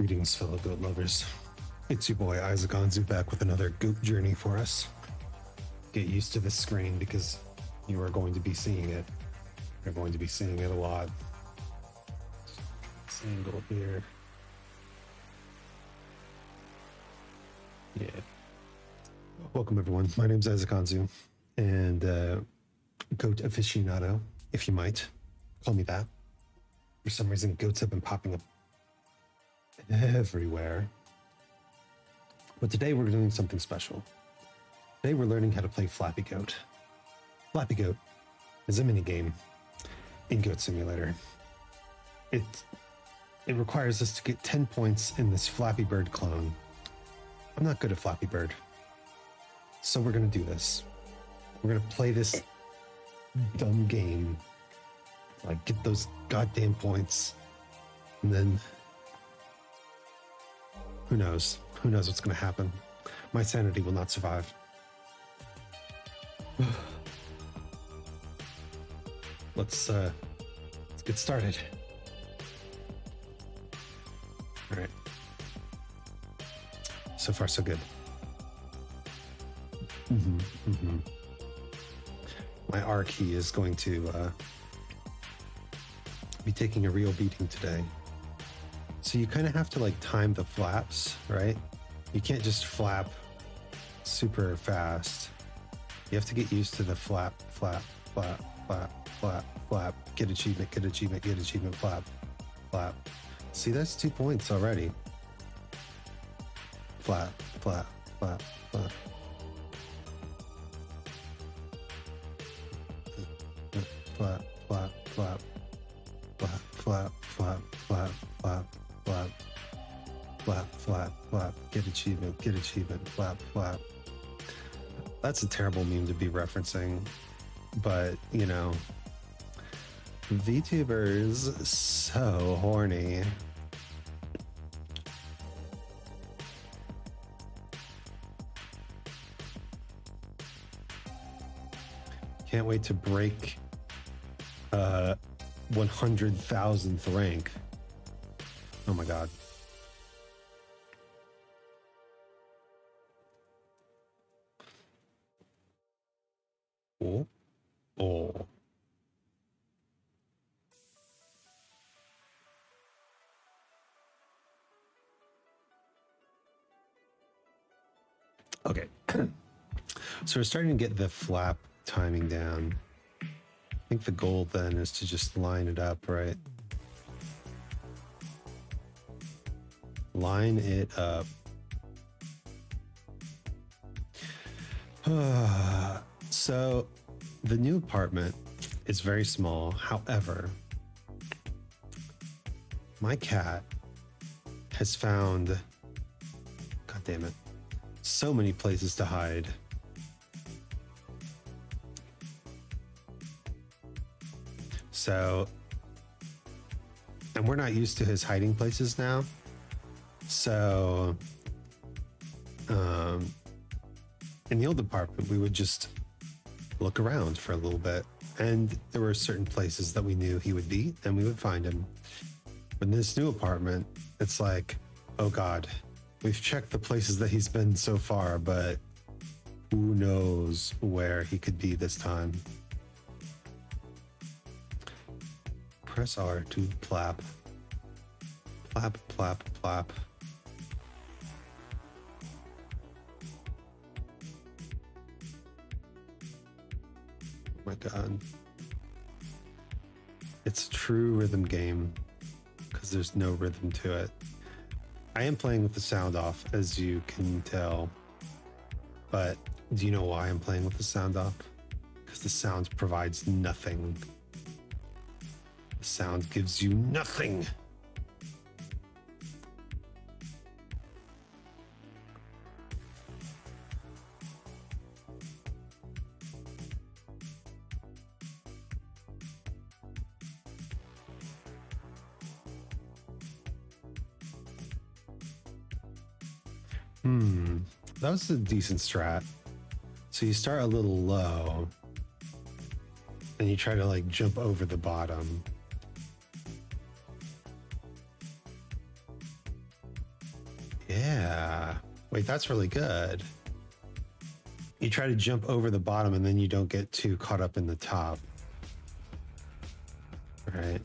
Greetings, fellow goat lovers. It's your boy Isaac Anzu back with another goat journey for us. Get used to this screen because you are going to be seeing it. You're going to be seeing it a lot. Single here. Yeah. Welcome everyone. My name's Isaac Anzu, and goat aficionado, if you might call me that. For some reason, goats have been popping up everywhere. But today we're doing something special. Today we're learning how to play Flappy Goat. Flappy Goat is a mini game in Goat Simulator. It requires us to get 10 points in this Flappy Bird clone. I'm not good at Flappy Bird, so we're gonna do this. We're gonna play this dumb game, like get those goddamn points, and then who knows? Who knows what's gonna happen? My sanity will not survive. Let's get started. All right. So far, so good. My R key is going to be taking a real beating today. So you kind of have to like time the flaps, right? You can't just flap super fast. You have to get used to the flap, flap, flap, flap, flap, flap. Get achievement, get achievement, get achievement, flap, flap. See, that's 2 points already. Flap, flap, flap, flap. Flap, flap, flap, flap, flap, flap, flap, flap, flap, flap, flap, flap. Get achievement, flap, flap. That's a terrible meme to be referencing, but you know, VTubers so horny. Can't wait to break 100,000th rank. Oh my god. Oh. Okay. So we're starting to get the flap timing down. I think the goal then is to just line it up, right? Line it up. So the new apartment is very small. However, my cat has found, god damn it, so many places to hide. So, and we're not used to his hiding places now. So, in the old apartment, we would just look around for a little bit. And there were certain places that we knew he would be, and we would find him. But in this new apartment, it's like, oh God, we've checked the places that he's been so far, but who knows where he could be this time. Press R to plap. Plap, plap, plap. Oh my god. It's a true rhythm game because there's no rhythm to it. I am playing with the sound off, as you can tell. But do you know why I'm playing with the sound off? Because the sound provides nothing. The sound gives you nothing. That was a decent strat. So you start a little low and you try to like jump over the bottom. Yeah. Wait, that's really good. You try to jump over the bottom and then you don't get too caught up in the top. Right.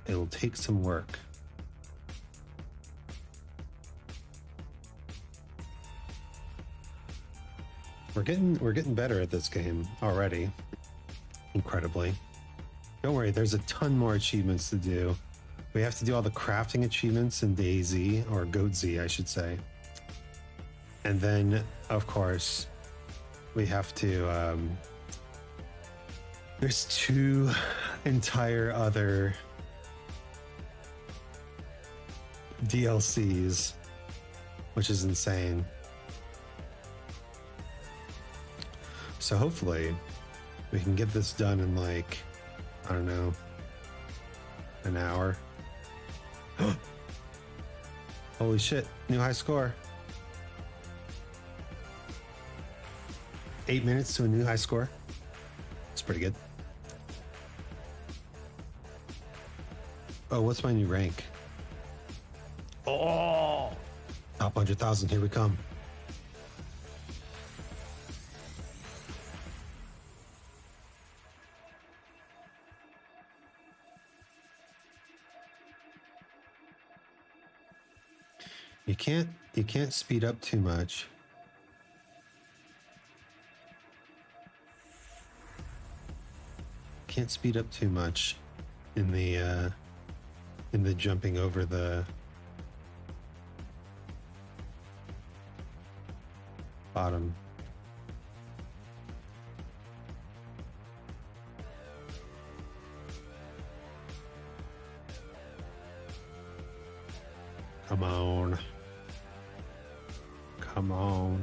It'll take some work. We're getting better at this game already. Incredibly. Don't worry, there's a ton more achievements to do. We have to do all the crafting achievements in DayZ, or GoatZ, I should say. And then, of course, we have to, there's 2 entire other DLCs, which is insane. So hopefully we can get this done in like, I don't know, an hour. Holy shit, new high score. 8 minutes to a new high score. It's pretty good. Oh, what's my new rank? Oh, top 100,000, here we come. You can't speed up too much. Can't speed up too much in the jumping over the bottom. Come on. Come on.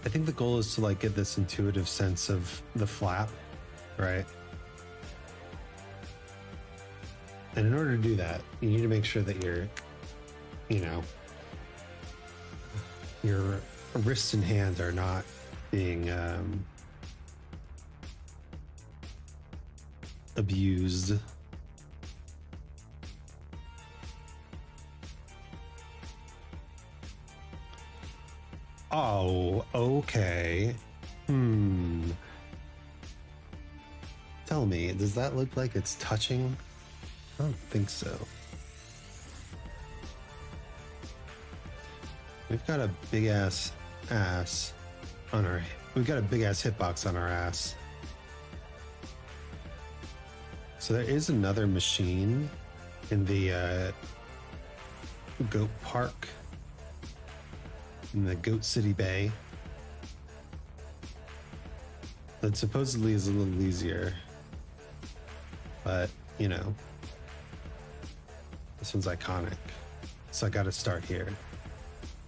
I think the goal is to like get this intuitive sense of the flap, right? And in order to do that, you need to make sure that your wrists and hands are not being abused. Oh, okay. Tell me, does that look like it's touching? I don't think so. We've got a big ass on our, we've got a big ass hitbox on our ass. So there is another machine in the Goat Park, in the Goat City Bay, that supposedly is a little easier, but you know, this one's iconic, so I gotta start here.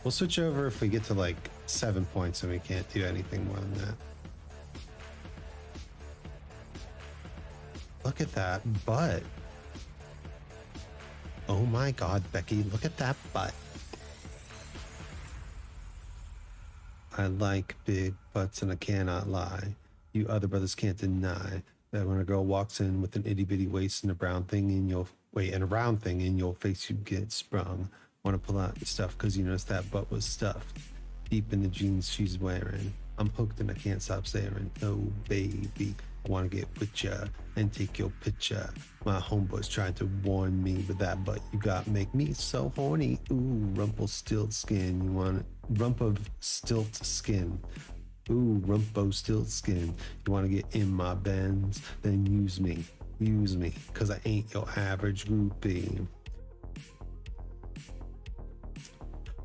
We'll switch over if we get to like 7 points and we can't do anything more than that. Look at that butt. Oh my God, Becky, look at that butt. I like big butts and I cannot lie. You other brothers can't deny that when a girl walks in with an itty bitty waist and a brown thing in your and a round thing in your face, you get sprung. Want to pull out your stuff because you noticed that butt was stuffed deep in the jeans she's wearing. I'm hooked and I can't stop staring. Oh baby, I want to get with ya and take your picture. My homeboy's trying to warn me, but that butt you got make me so horny. Ooh, Rumpelstiltskin, you want it? Rumpelstiltskin. Ooh, Rumpelstiltskin. You want to get in my Benz? Then use me, cause I ain't your average groupie.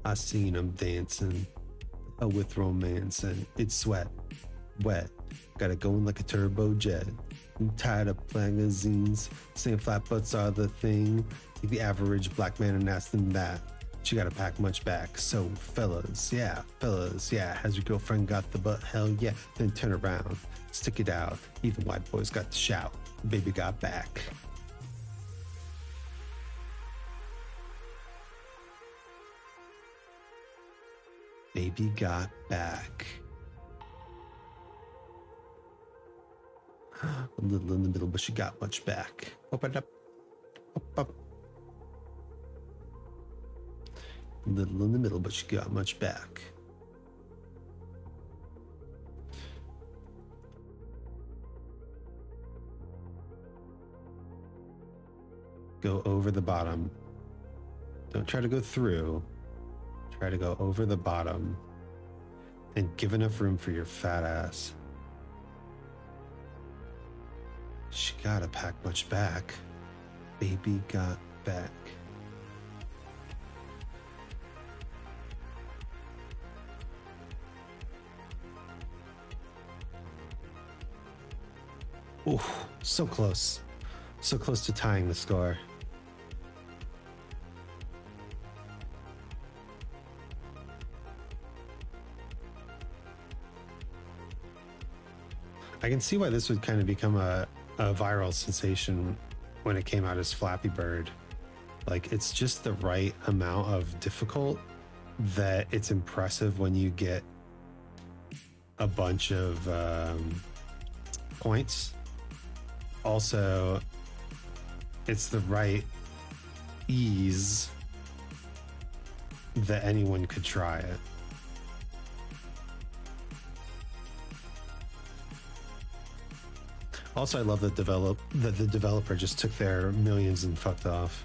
I seen him dancing with romance and it's sweat, wet. Got it going like a turbo jet. I'm tired of magazines saying flat butts are the thing. Take the average black man and ask them that. She gotta pack much back. So fellas, yeah, has your girlfriend got the butt? Hell yeah. Then turn around, stick it out. Even white boys got to shout. Baby got back. Baby got back. A little in the middle, but she got much back. Open up. Up. A little in the middle, but she got much back. Go over the bottom. Don't try to go through. Try to go over the bottom and give enough room for your fat ass. She gotta pack much back. Baby got back. Ooh, so close. So close to tying the score. I can see why this would kind of become a viral sensation when it came out as Flappy Bird. Like, it's just the right amount of difficult that it's impressive when you get a bunch of points. Also, it's the right ease that anyone could try it. Also, I love that the developer just took their millions and fucked off.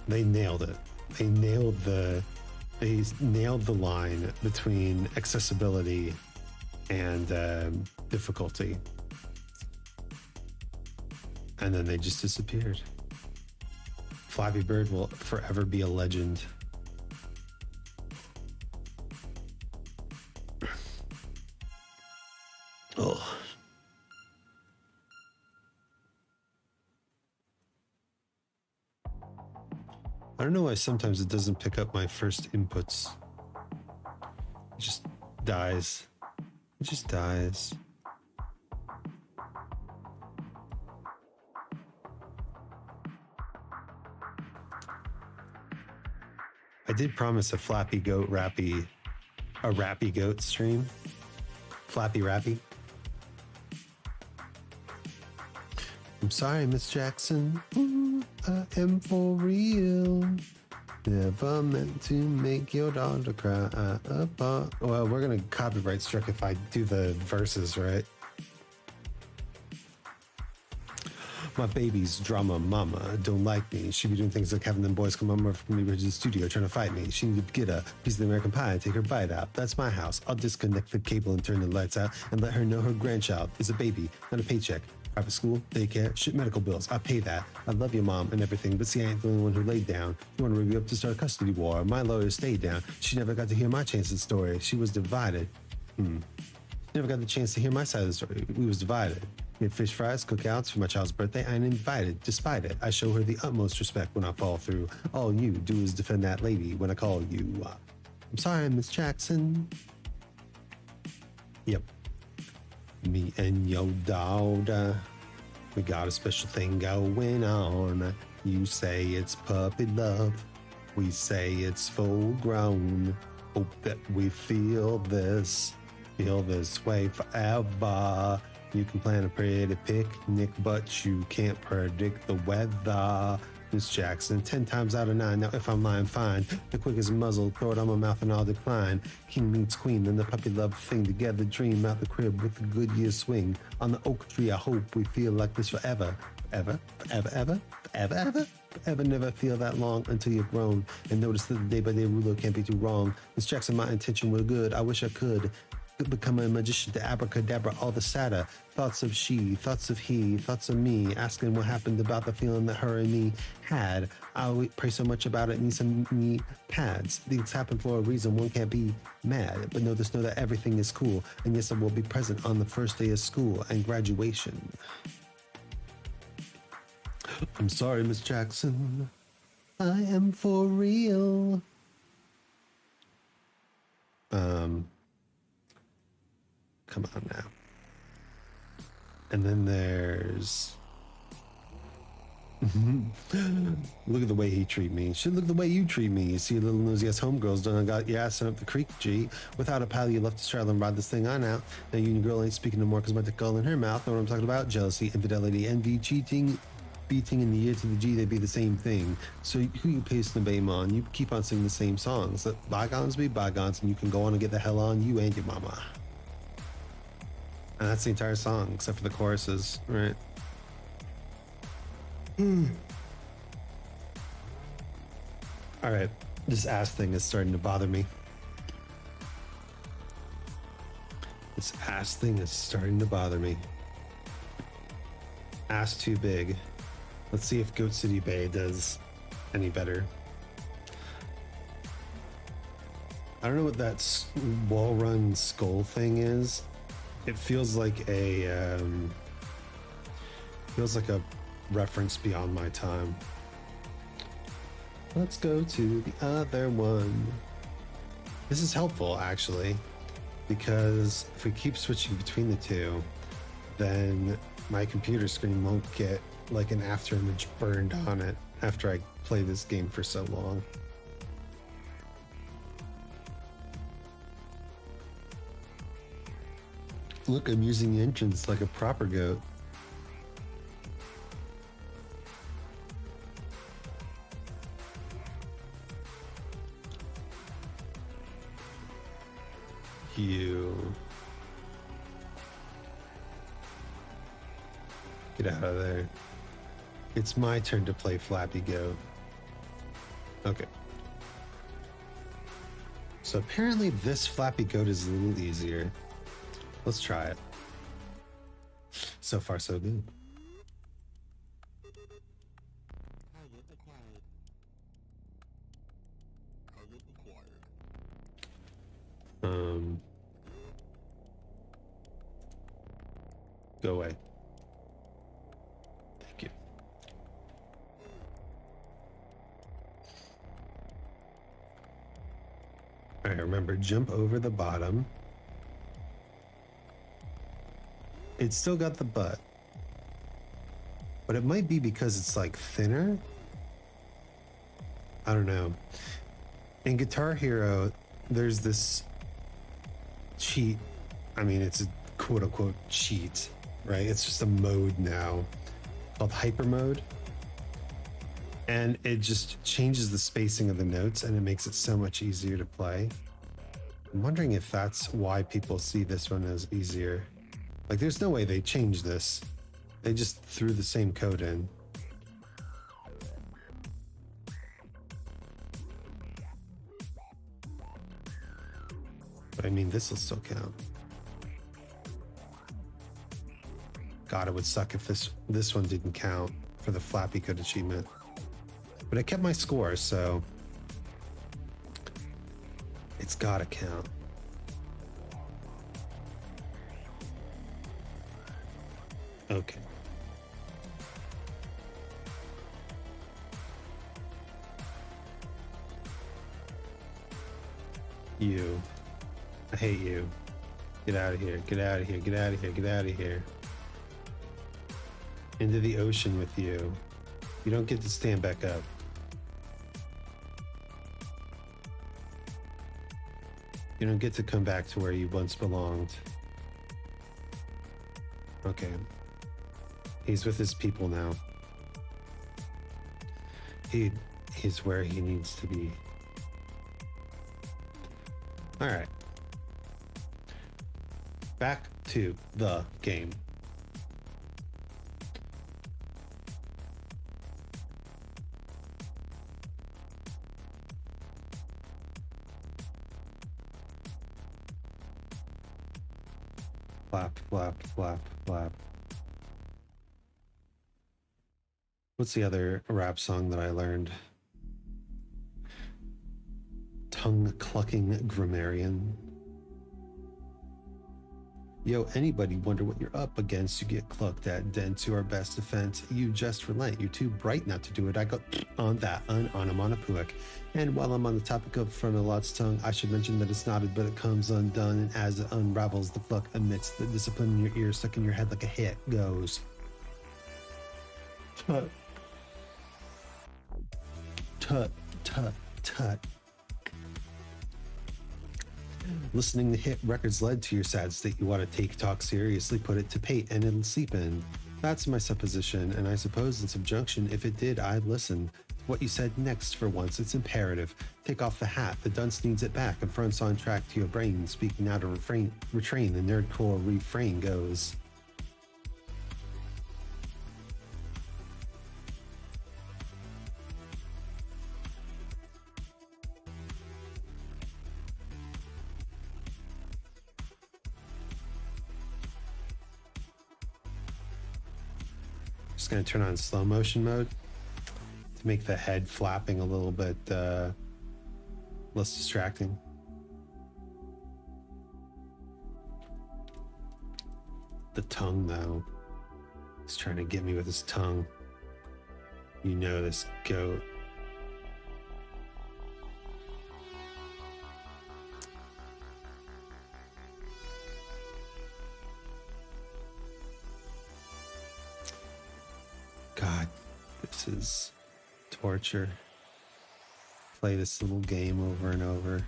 They nailed it. They nailed the line between accessibility and difficulty. And then they just disappeared. Flappy Bird will forever be a legend. Oh. I don't know why sometimes it doesn't pick up my first inputs. It just dies. It just dies. I did promise a Flappy Goat Rappy Goat stream. Flappy Rappy. I'm sorry, Miss Jackson. Ooh, I am for real. Never meant to make your daughter cry. Well, we're gonna copyright strike if I do the verses, right? My baby's drama mama don't like me. She be doing things like having them boys come over from me to the studio trying to fight me. She need to get a piece of the American pie and take her bite out. That's my house. I'll disconnect the cable and turn the lights out and let her know her grandchild is a baby, not a paycheck. Private school, daycare, shit, medical bills. I pay that. I love your mom and everything, but see, I ain't the only one who laid down. You want to review up to start a custody war. My lawyer stayed down. She never got to hear my chances story. She was divided. She never got the chance to hear my side of the story. We was divided. We had fish fries, cookouts for my child's birthday. I ain't invited. Despite it, I show her the utmost respect when I fall through. All you do is defend that lady when I call you. I'm sorry, Miss Jackson. Yep. Me and your daughter, we got a special thing going on. You say it's puppy love. We say it's full grown. Hope that we feel this way forever. You can plan a pretty picnic, but you can't predict the weather. Miss Jackson, 10 times out of 9. Now, if I'm lying, fine. The quickest muzzle, throw it on my mouth and I'll decline. King meets queen, then the puppy love thing together. Dream out the crib with a good year swing. On the oak tree, I hope we feel like this forever. Forever, forever, ever, forever, ever, forever. Never feel that long until you're grown. And notice that the day-by-day ruler can't be too wrong. Miss Jackson, my intention were good. I wish I could become a magician to abracadabra all the sadder. Thoughts of she, thoughts of he, thoughts of me, asking what happened about the feeling that her and me had. I always pray so much about it, need some knee pads. Things happen for a reason, one can't be mad. But know that everything is cool. And yes, I will be present on the first day of school and graduation. I'm sorry, Miss Jackson. I am for real. Come on now. And then there's Look at the way he treat me. Should look at the way you treat me. You see little nosy ass homegirls done got your ass up the creek, G. Without a pal, you left to straddle and ride this thing on out. Now you and your girl ain't speaking no more because my dick all in her mouth. Know what I'm talking about? Jealousy, infidelity, envy, cheating, beating in the year to the G, they be the same thing. So who you paste the BAME on? You keep on singing the same songs. Let bygones be bygones, and you can go on and get the hell on, you and your mama. And that's the entire song, except for the choruses, right? All right, this ass thing is starting to bother me. This ass thing is starting to bother me. Ass too big. Let's see if Goat City Bay does any better. I don't know what that wall run skull thing is. It feels like a reference beyond my time. Let's go to the other one. This is helpful actually, because if we keep switching between the two, then my computer screen won't get like an after image burned on it after I play this game for so long. Look, I'm using the entrance like a proper goat. You get out of there. It's my turn to play Flappy Goat. Okay. So apparently this Flappy Goat is a little easier. Let's try it. So far, so good. Go away. Thank you. All right, remember, jump over the bottom. It's still got the butt, but it might be because it's like thinner. I don't know. In Guitar Hero, there's this cheat. I mean, it's a quote unquote cheat, right? It's just a mode now called hyper mode. And it just changes the spacing of the notes and it makes it so much easier to play. I'm wondering if that's why people see this one as easier. Like, there's no way they changed this. They just threw the same code in. But I mean, this will still count. God, it would suck if this one didn't count for the Flappy Code achievement. But I kept my score, so it's gotta count. Okay. You. I hate you. Get out of here. Get out of here. Get out of here. Get out of here. Into the ocean with you. You don't get to stand back up. You don't get to come back to where you once belonged. Okay. He's with his people now. He's where he needs to be. All right. Back to the game. Flap, flap, flap, flap. What's the other rap song that I learned? Tongue-clucking grammarian. Yo, anybody wonder what you're up against? You get clucked at, dead to our best defense. You just relent. You're too bright not to do it. I got on that, onomatopoeic. And while I'm on the topic of frontalot's tongue, I should mention that it's knotted, but it comes undone. And as it unravels, the pluck amidst the discipline in your ear, stuck in your head like a hit goes. Tut, tut, tut. Listening to hit records led to your sad state. You want to take talk seriously, put it to pate, and it'll seep in. That's my supposition, and I suppose in subjunction, if it did, I'd listen. What you said next, for once, it's imperative. Take off the hat, the dunce needs it back, and fronts on track to your brain. Speaking now to retrain, the nerdcore refrain goes. Just gonna turn on slow motion mode to make the head flapping a little bit less distracting. The tongue, though, he's trying to get me with his tongue. You know this goat. God, this is torture. Play this little game over and over.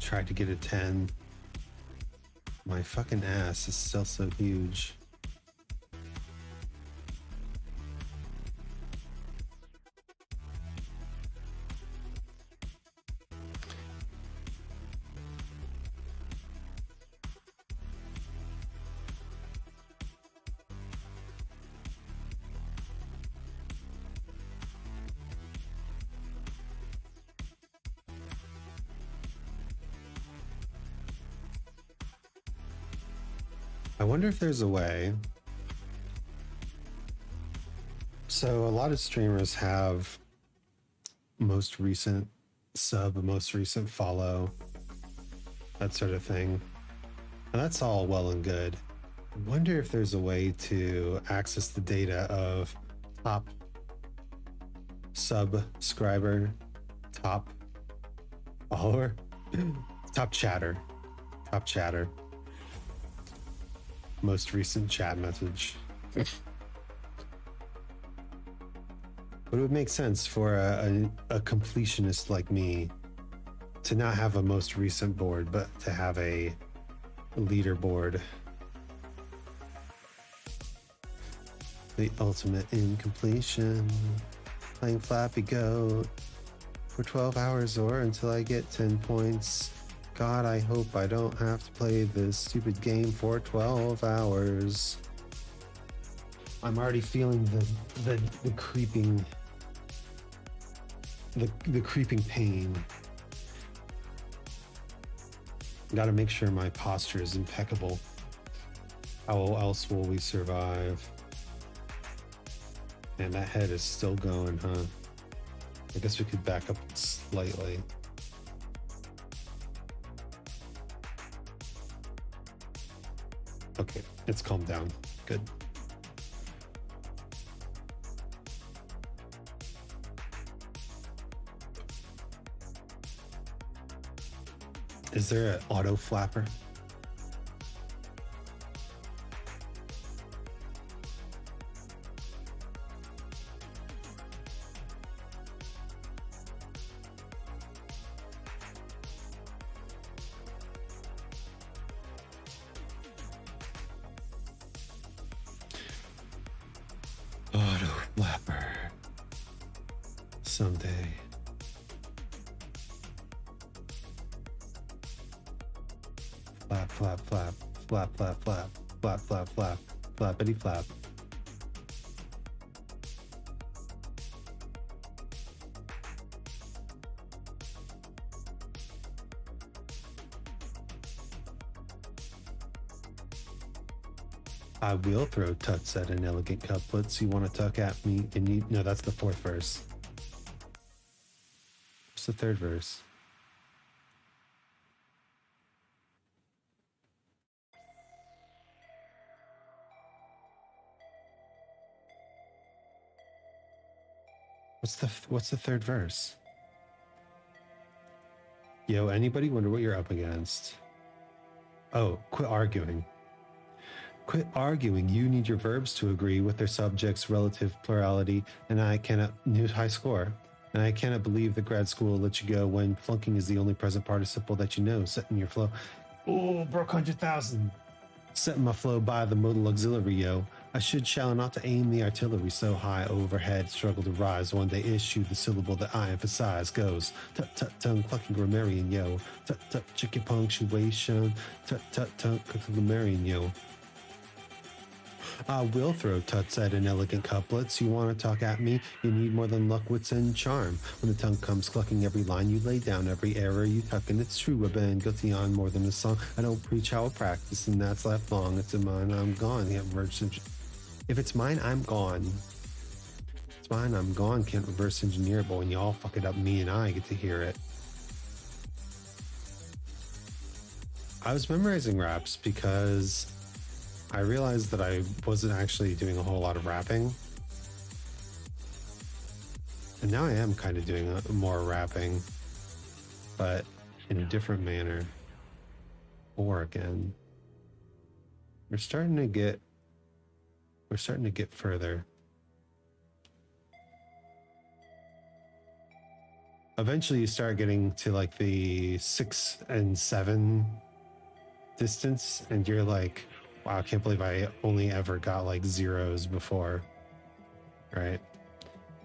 Tried to get a 10. My fucking ass is still so huge. I wonder if there's a way. So a lot of streamers have most recent sub, most recent follow, that sort of thing. And that's all well and good. I wonder if there's a way to access the data of top subscriber, top follower, top chatter, most recent chat message. But it would make sense for a completionist like me to not have a most recent board, but to have a leaderboard. The ultimate incompletion. Playing Flappy Goat for 12 hours or until I get 10 points. God, I hope I don't have to play this stupid game for 12 hours. I'm already feeling the creeping the creeping pain. Gotta make sure my posture is impeccable. How else will we survive? And that head is still going, huh? I guess we could back up slightly. Okay, it's calmed down. Good. Is there an auto flapper? Auto flapper. Someday. Flap, flap, flap, flap, flap, flap, flap, flap, flap, flappity flap. I will throw tuts at an elegant couplets. You want to tuck at me and you... No, that's the fourth verse. What's the third verse? What's the third verse? Yo, anybody wonder what you're up against? Oh, quit arguing. Quit arguing. You need your verbs to agree with their subject's relative plurality, and I cannot. New high score. And I cannot believe the grad school will let you go when flunking is the only present participle that you know. Setting your flow. Oh, broke 100,000. Setting my flow by the modal auxiliary, yo. I should shall not to aim the artillery so high overhead, struggle to rise. One day issue the syllable that I emphasize goes tut tut tongue clucking grammarian, yo. Tut tut chicken punctuation. Tut tut tongue clucking grammarian, yo. I will throw tuts at an elegant couplets. You want to talk at me? You need more than luck, wits, and charm. When the tongue comes clucking every line, you lay down every error you tuck, and it's true. I've been guilty on more than a song. I don't preach how I practice, and that's left long. It's in mine, I'm gone. If it's mine, I'm gone. It's mine, I'm gone. Can't reverse engineer, but when you all fuck it up, me and I get to hear it. I was memorizing raps because I realized that I wasn't actually doing a whole lot of rapping. And now I am kind of doing more rapping, but in a different manner. Or again. We're starting to get further. Eventually you start getting to like the 6 and 7 distance, and you're like, wow, I can't believe I only ever got like zeros before. Right?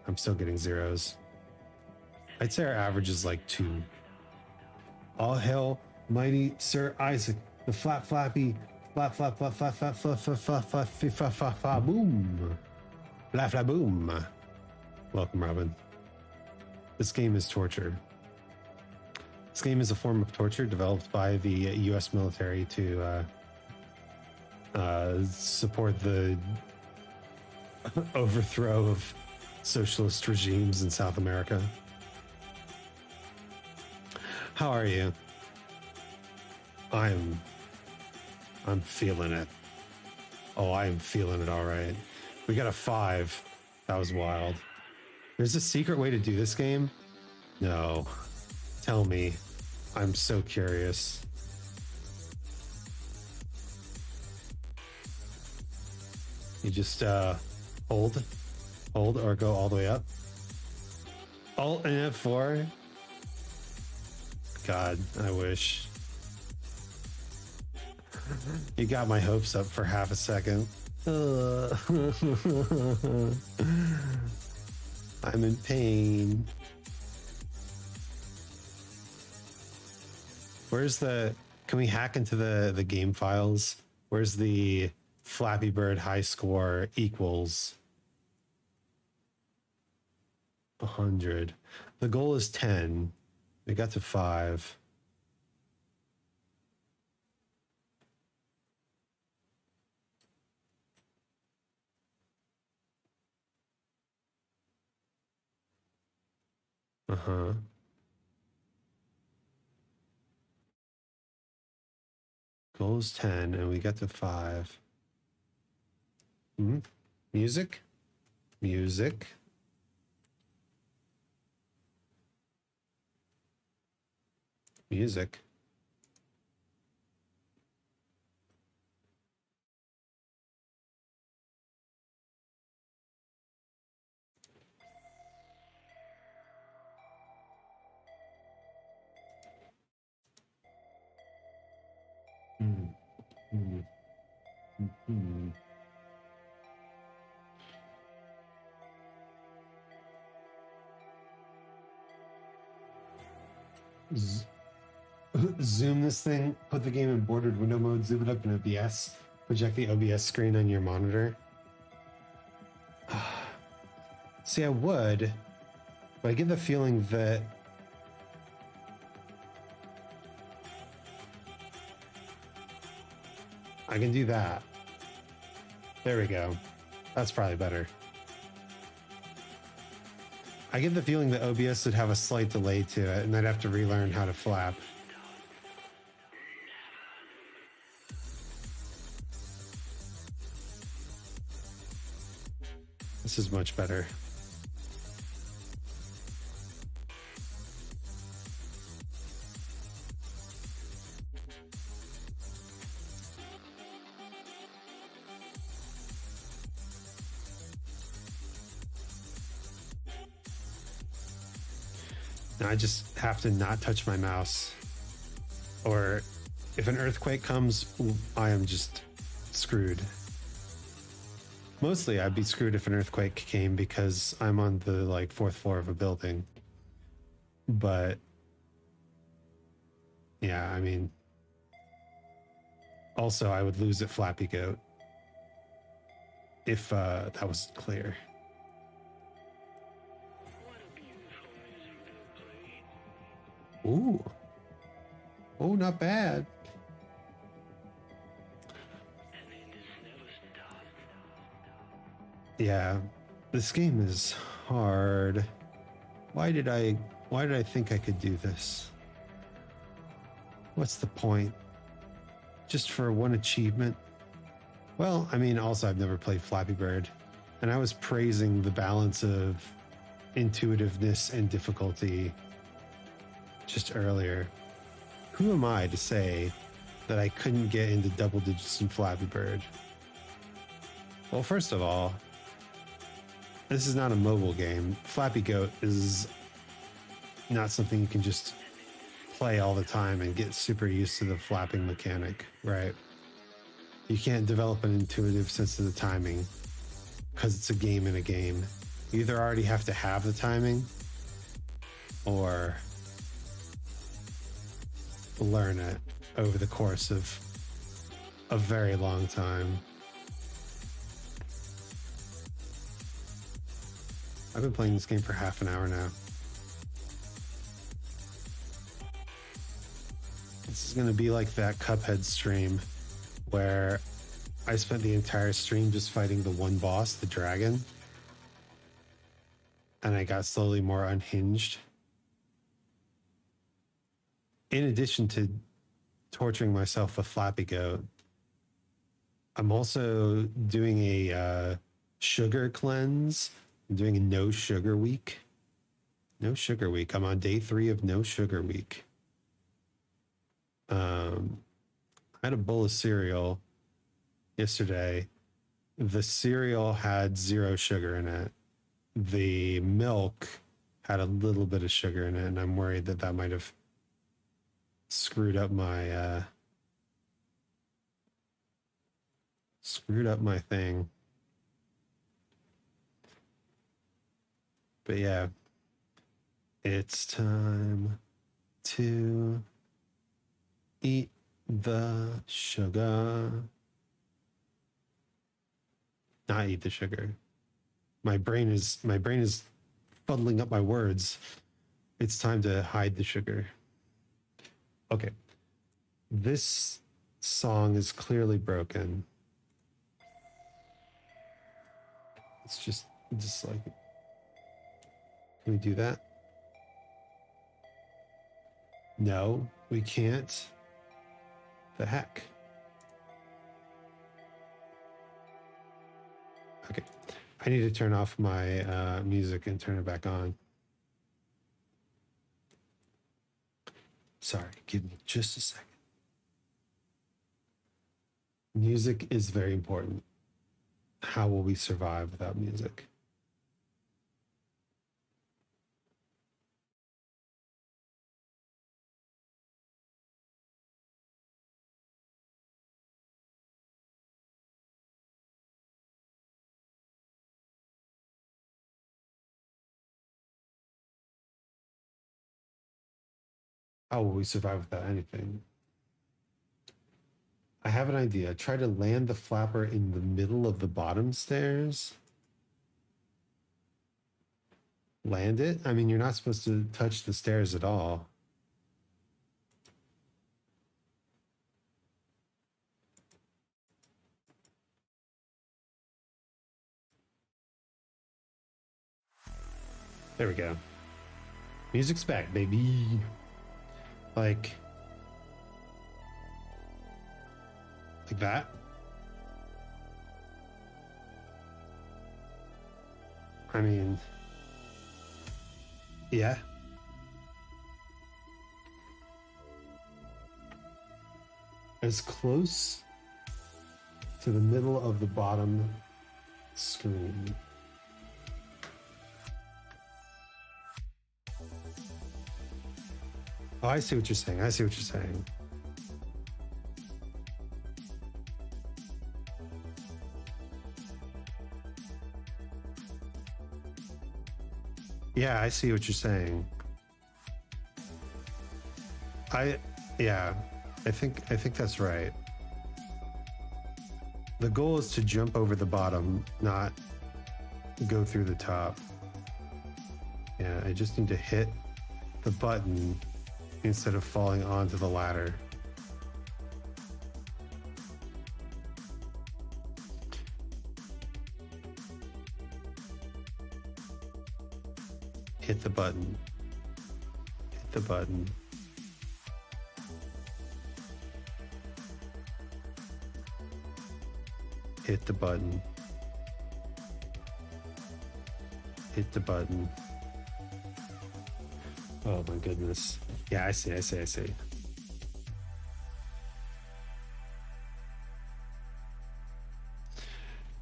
I'm still getting zeros. I'd say our average is like 2. All hail mighty Sir Isaac, the flappy, flap, boom. Flap, boom. Welcome, Robin. This game is torture. This game is a form of torture developed by the US military to support the overthrow of socialist regimes in South America. How are you? I'm feeling it. Oh, I am feeling it all right. We got a 5. That was wild. There's a secret way to do this game? No. Tell me. I'm so curious. You just hold or go all the way up. Alt and F4. God, I wish. You got my hopes up for half a second. I'm in pain. Where's the... Can we hack into the game files? Where's the Flappy Bird high score equals 100? The goal is 10. We got to 5. Uh-huh. Goal is 10, and we got to 5. Music? Music. Music. Zoom this thing, put the game in bordered window mode, zoom it up in OBS, project the OBS screen on your monitor. See, I would, but I get the feeling that I can do that. There we go. That's probably better. I get the feeling that OBS would have a slight delay to it, and I'd have to relearn how to flap. This is much better. Now I just have to not touch my mouse. Or if an earthquake comes, I am just screwed. Mostly I'd be screwed if an earthquake came because I'm on the like 4th floor of a building. But yeah, I mean, also I would lose at Flappy Goat if that was clear. Ooh. Oh, not bad. Yeah, this game is hard. Why did I think I could do this? What's the point? Just for one achievement? Well, I mean, also I've never played Flappy Bird, and I was praising the balance of intuitiveness and difficulty just earlier. Who am I to say that I couldn't get into double digits in Flappy Bird? Well, first of all, this is not a mobile game. Flappy Goat is not something you can just play all the time and get super used to the flapping mechanic, right? You can't develop an intuitive sense of the timing because it's a game in a game. You either already have to have the timing or learn it over the course of a very long time. I've been playing this game for half an hour now. This is going to be like that Cuphead stream where I spent the entire stream just fighting the one boss, the dragon, and I got slowly more unhinged. In addition to torturing myself with Flappy Goat, I'm also doing a sugar cleanse. I'm doing a no sugar week. No sugar week. I'm on day 3 of no sugar week. I had a bowl of cereal yesterday. The cereal had 0 sugar in it. The milk had a little bit of sugar in it, and I'm worried that that might have screwed up my thing. But yeah, it's time to eat the sugar. Not eat the sugar. My brain is fuddling up my words. It's time to hide the sugar. Okay. This song is clearly broken. It's just like, can we do that? No, we can't. The heck? Okay. I need to turn off my music and turn it back on. Sorry, give me just a second. Music is very important. How will we survive without music? How will we survive without anything? I have an idea. Try to land the flapper in the middle of the bottom stairs. Land it? I mean, you're not supposed to touch the stairs at all. There we go. Music's back, baby. Like that. I mean, yeah. As close to the middle of the bottom screen. Oh, I see what you're saying. I see what you're saying. Yeah, I see what you're saying. Yeah, I think that's right. The goal is to jump over the bottom, not go through the top. Yeah, I just need to hit the button instead of falling onto the ladder. Hit the button. Hit the button. Hit the button. Hit the button. Oh my goodness. Yeah, I see.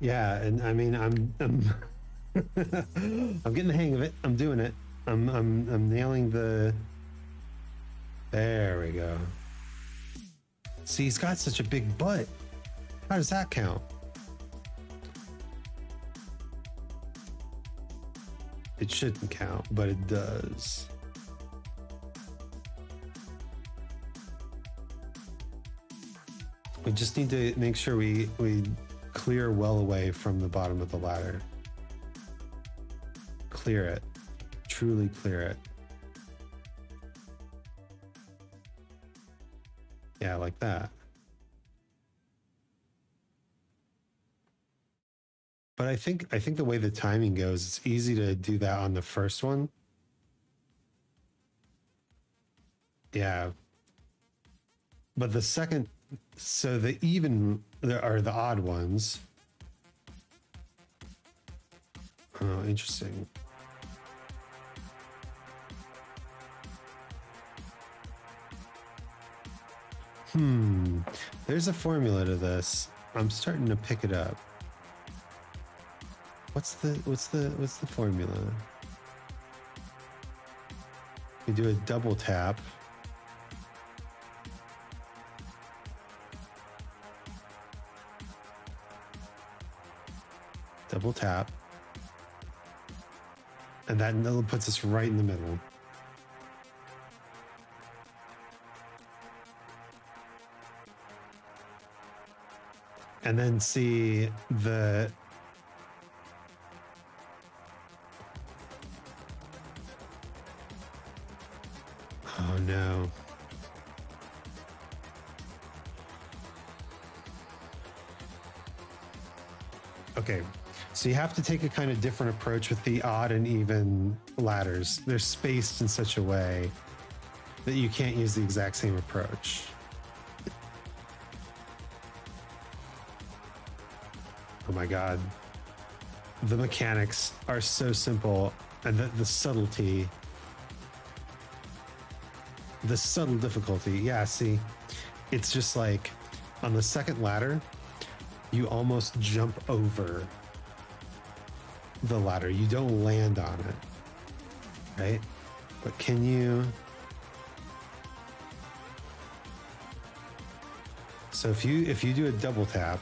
Yeah, and I mean, I'm I'm getting the hang of it. I'm doing it. I'm nailing the. There we go. See, he's got such a big butt. How does that count? It shouldn't count, but it does. We just need to make sure we clear well away from the bottom of the ladder. Clear it. Truly clear it. Yeah, like that. But I think the way the timing goes, it's easy to do that on the first one. Yeah. But the second, so the even are the odd ones. Oh, interesting. There's a formula to this. I'm starting to pick it up. What's the formula? We do a double tap. Double tap. And that puts us right in the middle. And then see the oh no. Okay, so you have to take a kind of different approach with the odd and even ladders. They're spaced in such a way that you can't use the exact same approach. Oh my God. The mechanics are so simple, and the subtlety, the subtle difficulty. Yeah, see, it's just like on the second ladder, you almost jump over the ladder. You don't land on it, right? But can you? So if you do a double tap,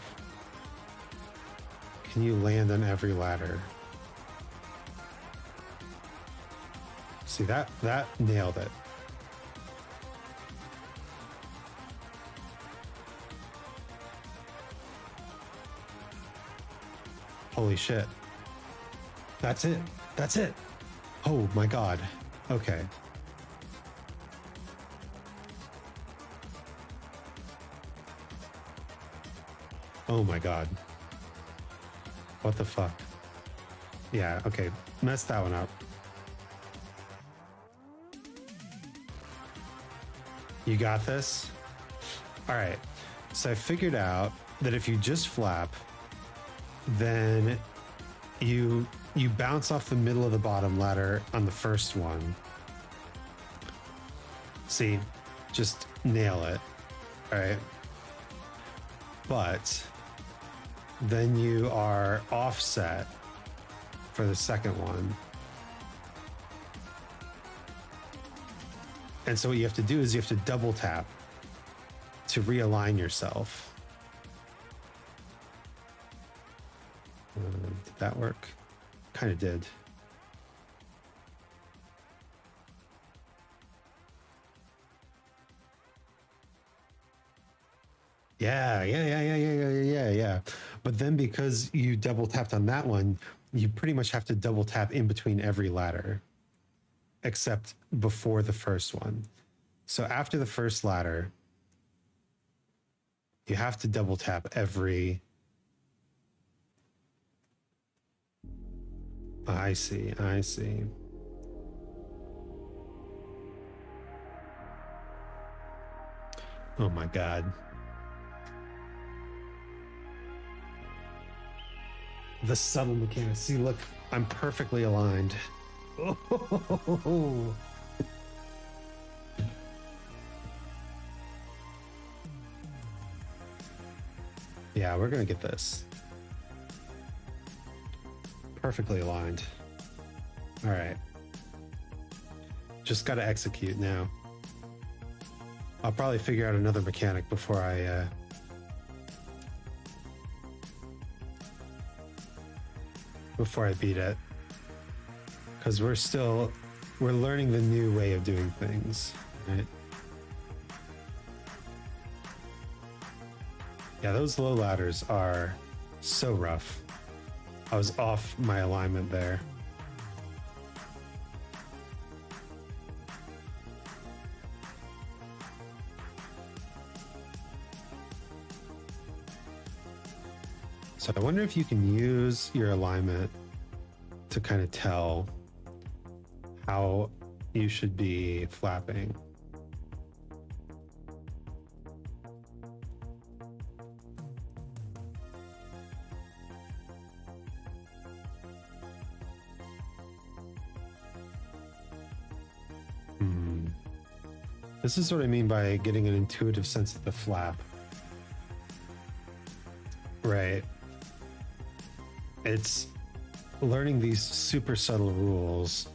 can you land on every ladder? See, that nailed it. Holy shit. That's it. That's it. Oh my God. Okay. Oh my God. What the fuck? Yeah, okay. Messed that one up. You got this? All right. So I figured out that if you just flap, then you bounce off the middle of the bottom ladder on the first one. See, just nail it. All right. But then you are offset for the second one. And so what you have to do is you have to double tap to realign yourself. Did that work? Kind of did. Yeah. But then because you double tapped on that one, you pretty much have to double tap in between every ladder, except before the first one. So after the first ladder, you have to double tap every... I see. Oh my God. The subtle mechanics. See, look, I'm perfectly aligned. Oh. Yeah, we're gonna get this. Perfectly aligned. All right. Just gotta execute now. I'll probably figure out another mechanic before I beat it, because we're learning the new way of doing things, right? Yeah, those low ladders are so rough. I was off my alignment there. So I wonder if you can use your alignment to kind of tell how you should be flapping. This is what I mean by getting an intuitive sense of the flap. Right. It's learning these super subtle rules.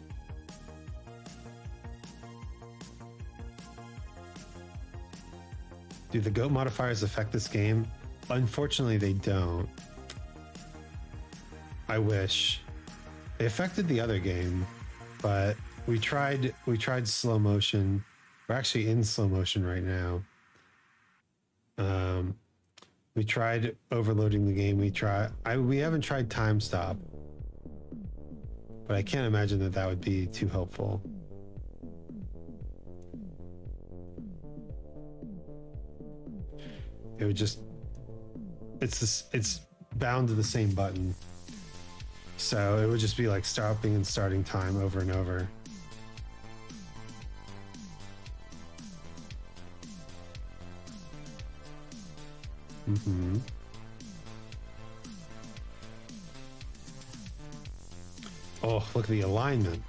Do the goat modifiers affect this game? Unfortunately, they don't. I wish. They affected the other game, but we tried slow motion. We're actually in slow motion right now. We tried overloading the game. We haven't tried time stop, but I can't imagine that would be too helpful. It would just, it's bound to the same button. So it would just be like stopping and starting time over and over. Mm-hmm. Oh, look at the alignment.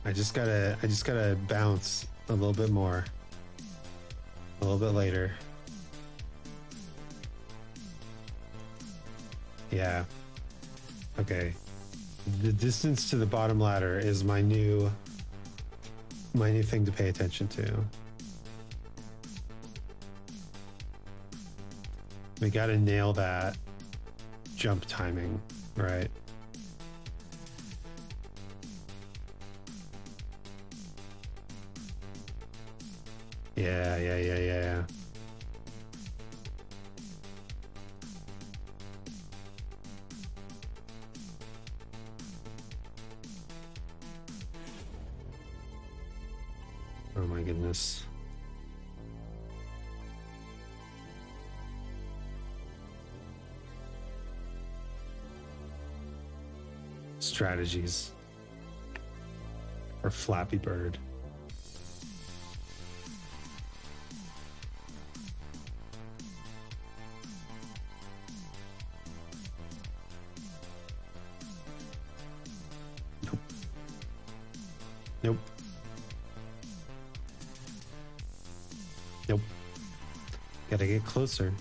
I just gotta bounce a little bit more. A little bit later. Yeah. Okay. The distance to the bottom ladder is my new thing to pay attention to. We gotta nail that jump timing, right? Yeah. Oh my goodness. Strategies for Flappy Bird. Nope. Gotta get closer.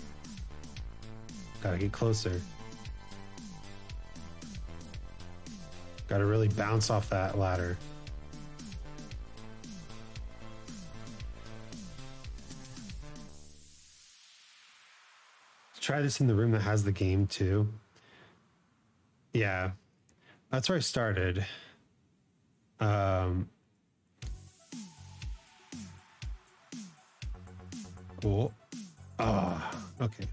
Gotta really bounce off that ladder. try this in the room that has the game too. Yeah, that's where I started. Cool. Okay.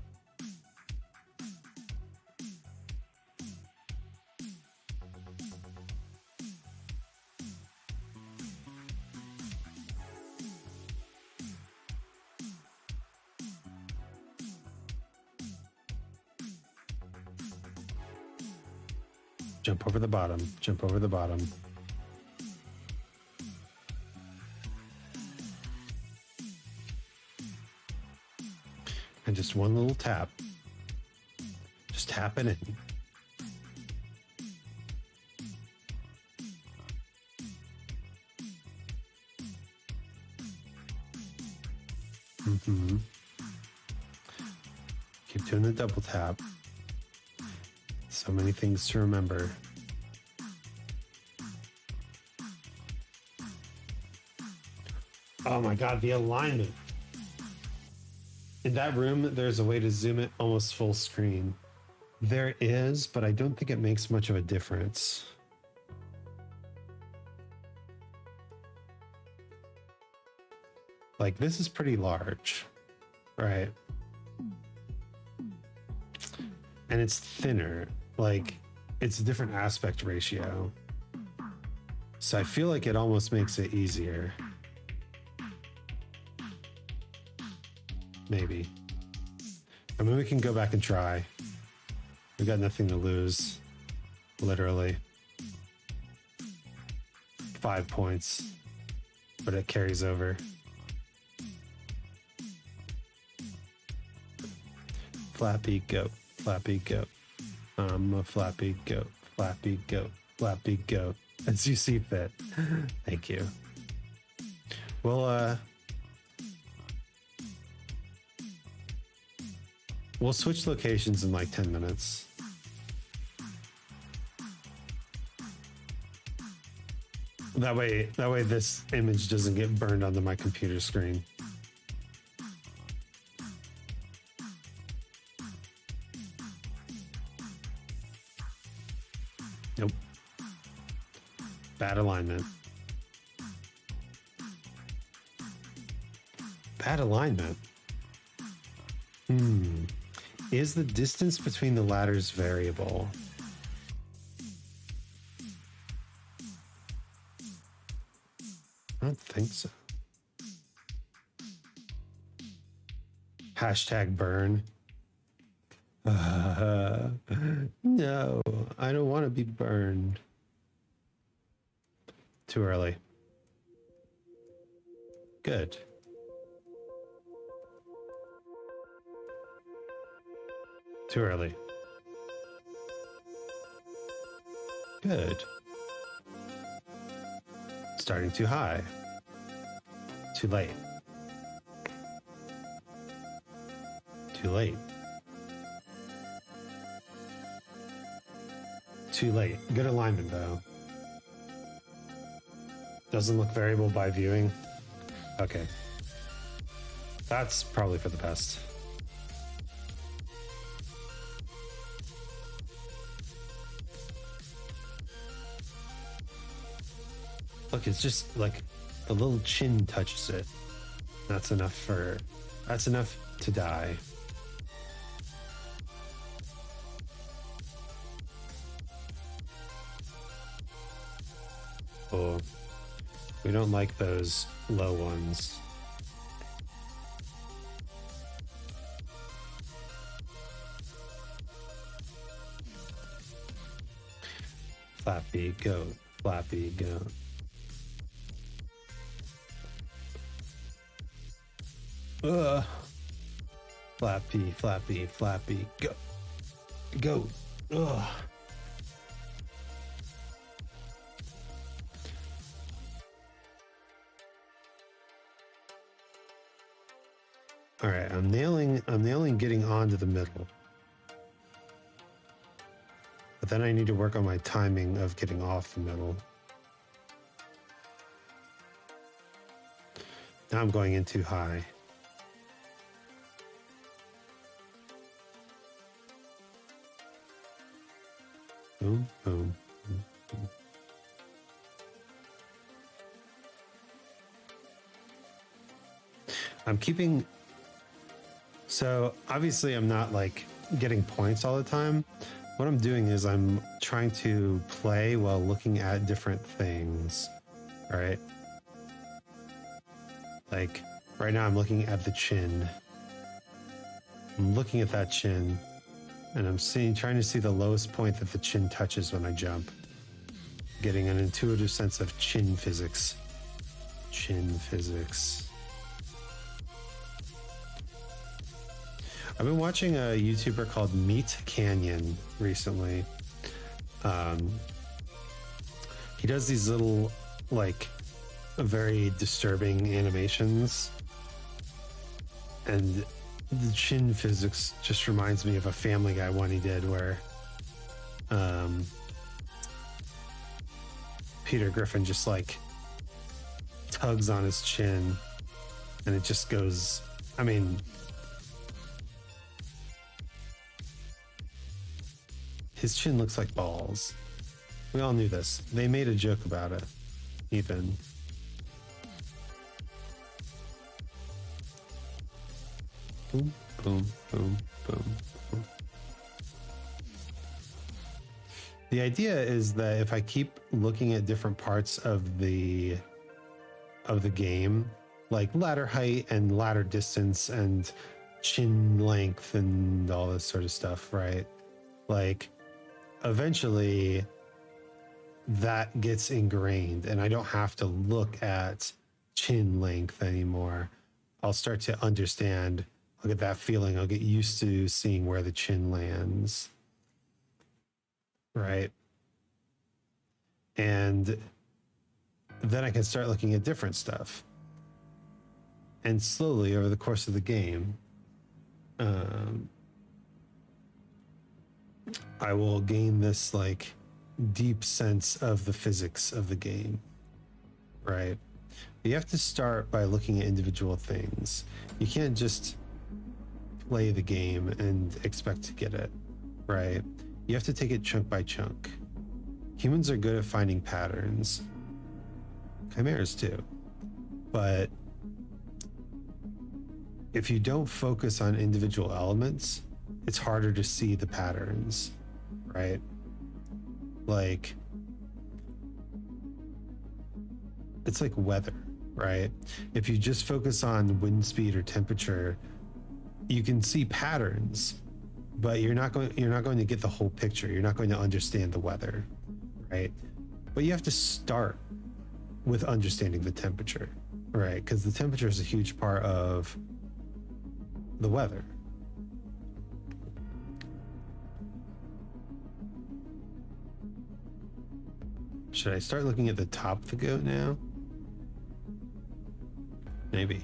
Jump over the bottom. Jump over the bottom. And just one little tap. Just tap it in. Keep doing the double tap. So many things to remember. Oh my God, the alignment. In that room, there's a way to zoom it almost full screen. There is, but I don't think it makes much of a difference. Like, this is pretty large, right? And it's thinner. Like, it's a different aspect ratio. So I feel like it almost makes it easier. Maybe. I mean, we can go back and try. We got nothing to lose. Literally. 5 points. But it carries over. Flappy goat. Flappy goat. I'm a flappy goat. Flappy goat. Flappy goat. As you see fit. Thank you. Well, we'll switch locations in like 10 minutes. That way this image doesn't get burned onto my computer screen. Nope. Bad alignment. Bad alignment. Is the distance between the ladders variable? I don't think so. Hashtag burn. No, I don't want to be burned. Too early. Good. Too early. Good. Starting too high. Too late. Too late. Too late. Good alignment, though. Doesn't look variable by viewing. Okay. That's probably for the best. Look, it's just like the little chin touches it. That's enough to die. Oh, we don't like those low ones. Flappy goat, flappy goat. Flappy, flappy, flappy, go. Go. Ugh. All right, I'm nailing getting onto the middle. But then I need to work on my timing of getting off the middle. Now I'm going in too high. boom, boom, boom, boom. I'm keeping... So obviously I'm not like getting points all the time. What I'm doing is I'm trying to play while looking at different things, right? Like right now I'm looking at the chin. I'm looking at that chin and I'm trying to see the lowest point that the chin touches when I jump. Getting an intuitive sense of chin physics. Chin physics. I've been watching a YouTuber called Meat Canyon recently. He does these little, like, very disturbing animations. And the chin physics just reminds me of a Family Guy one he did where Peter Griffin just, like, tugs on his chin and it just goes... I mean... His chin looks like balls. We all knew this. They made a joke about it, even. Boom, boom, boom, boom, boom. The idea is that if I keep looking at different parts of the game, like ladder height and ladder distance and chin length and all this sort of stuff, right? Like, eventually that gets ingrained and I don't have to look at chin length anymore. I'll start to understand, look at that feeling. I'll get used to seeing where the chin lands. Right. And then I can start looking at different stuff. And slowly over the course of the game, I will gain this like deep sense of the physics of the game, right? You have to start by looking at individual things. You can't just play the game and expect to get it, right? You have to take it chunk by chunk. Humans are good at finding patterns. Chimeras too. But if you don't focus on individual elements, it's harder to see the patterns, right? Like, it's like weather, right? If you just focus on wind speed or temperature, you can see patterns, but you're not going to get the whole picture. You're not going to understand the weather, right? But you have to start with understanding the temperature, right? Because the temperature is a huge part of the weather. Should I start looking at the top of the goat now? Maybe.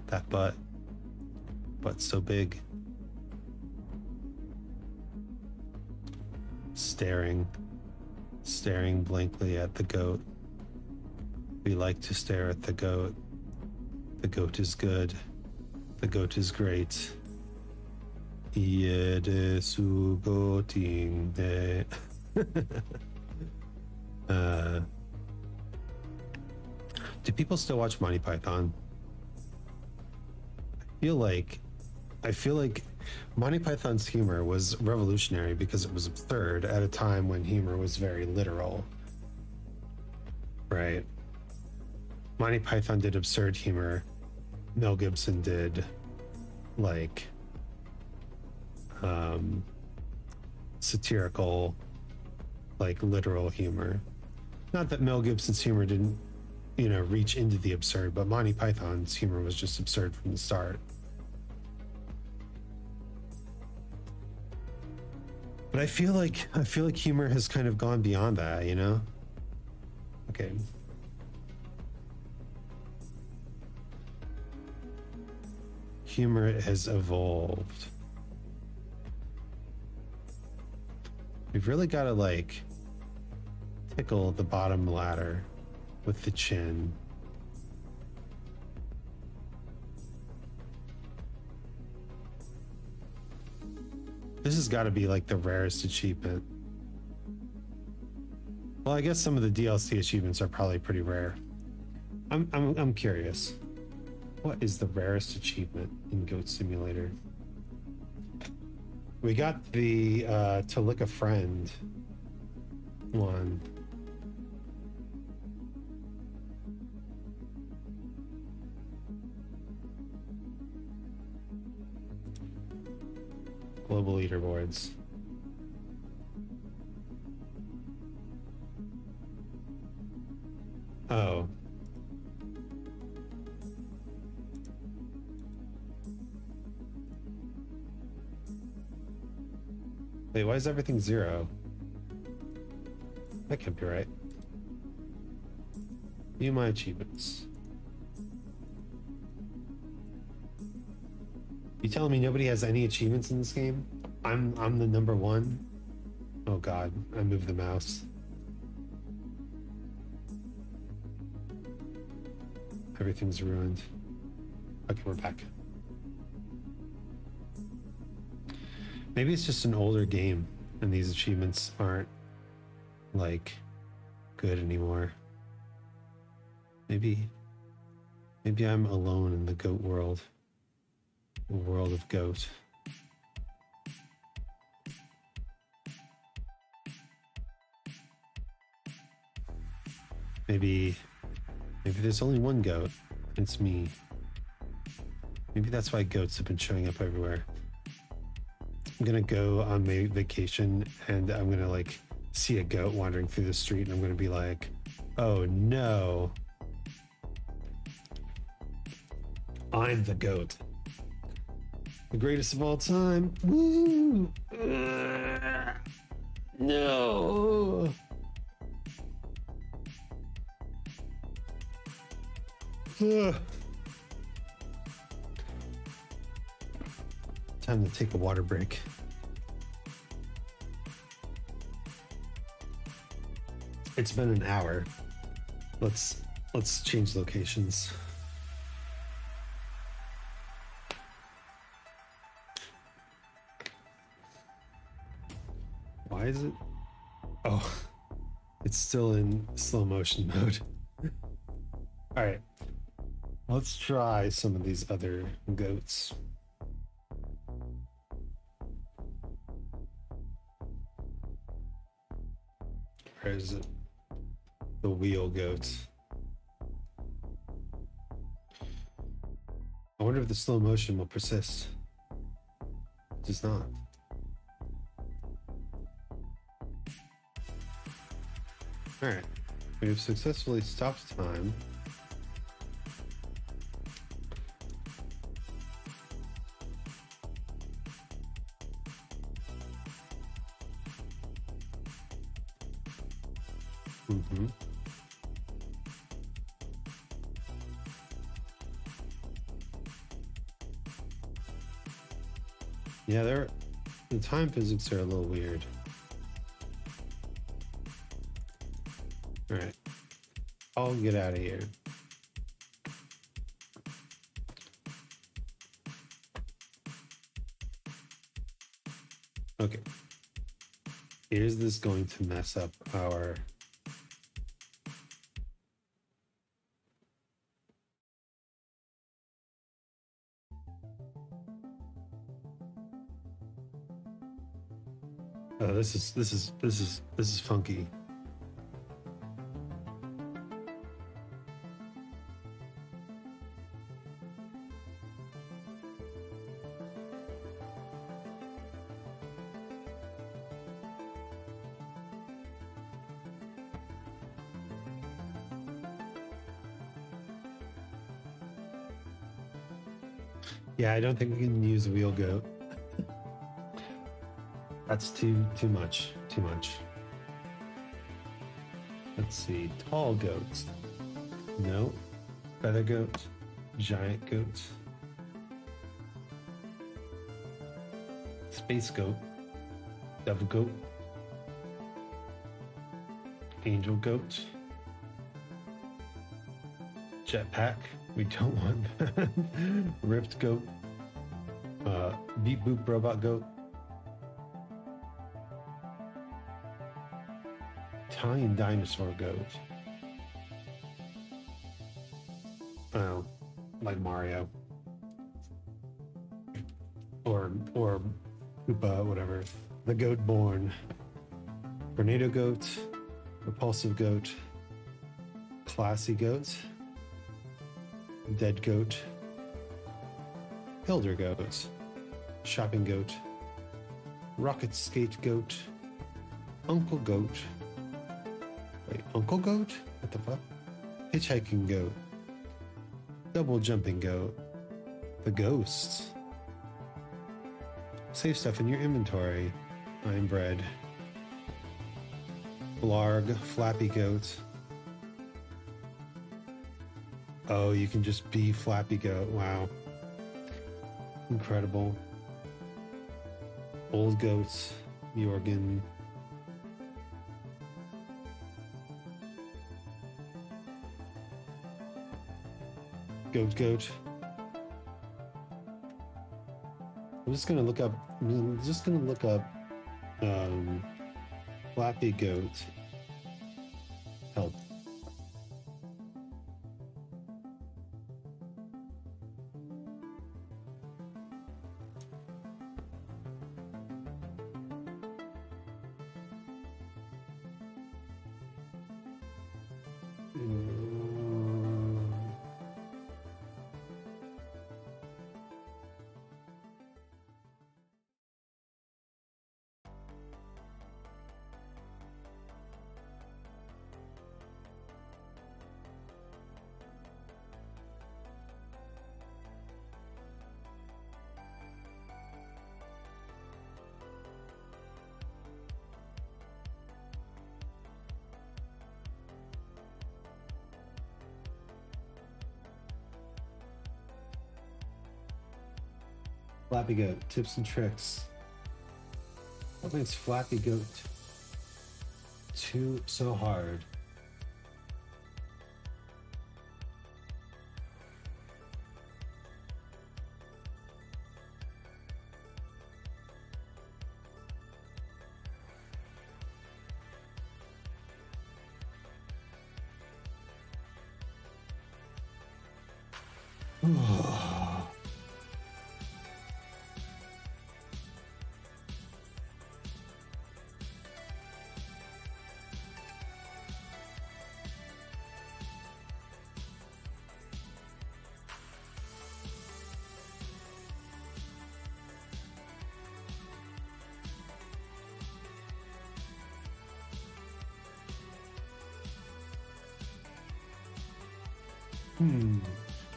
That butt's so big. Staring blankly at the goat. We like to stare at the goat. The goat is good. The goat is great. Yedesu goting de. Do people still watch Monty Python? I feel like Monty Python's humor was revolutionary because it was absurd at a time when humor was very literal. Right? Monty Python did absurd humor. Mel Gibson did like satirical, like literal humor. Not that Mel Gibson's humor didn't, reach into the absurd, but Monty Python's humor was just absurd from the start. But I feel like humor has kind of gone beyond that, Okay. Humor has evolved. We've really got to tickle the bottom ladder with the chin. This has got to be like the rarest achievement. Well, I guess some of the DLC achievements are probably pretty rare. I'm curious. What is the rarest achievement in Goat Simulator? We got the to lick a friend one. Global leaderboards. Oh. Wait, why is everything 0? That can't be right. View my achievements. You telling me nobody has any achievements in this game? I'm the number 1. Oh god, I moved the mouse. Everything's ruined. Okay, we're back. Maybe it's just an older game and these achievements aren't like good anymore. Maybe I'm alone in the goat world. The world of goat. Maybe there's only one goat. It's me. Maybe that's why goats have been showing up everywhere. I'm gonna go on my vacation and I'm gonna like see a goat wandering through the street and I'm gonna be like, oh no. I'm the goat. The greatest of all time. Woo! No. Time to take a water break. It's been an hour. Let's change locations. Why is it? Oh, it's still in slow motion mode. All right, let's try some of these other goats. Where is it? The wheel goat. I wonder if the slow motion will persist. It does not. All right, we've successfully stopped time. Mm-hmm. Yeah, the time physics are a little weird. All right, I'll get out of here. Okay. Is this going to mess up our... Oh, this is funky. Yeah, I don't think we can use wheel goat. That's too much. Too much. Let's see. Tall goats. No. Feather goat. Giant goat. Space goat. Dove goat. Angel goat. Jetpack. We don't want that. Ripped goat. Beep boop robot goat. Italian dinosaur goat. Oh, like Mario. Or Koopa, whatever. The goat born. Tornado goat. Repulsive goat. Classy goat. Dead goat. Elder goat. Shopping goat. Rocket skate goat. Uncle goat. Wait, Uncle goat? What the fuck? Hitchhiking goat. Double jumping goat. The ghost. Save stuff in your inventory. I'm bread. Blarg, flappy goat. Oh, you can just be flappy goat. Wow. Incredible. Old goats. Jorgen. Goat. I'm just gonna look up flappy goat help. Flappy goat tips and tricks. What makes flappy goat so hard?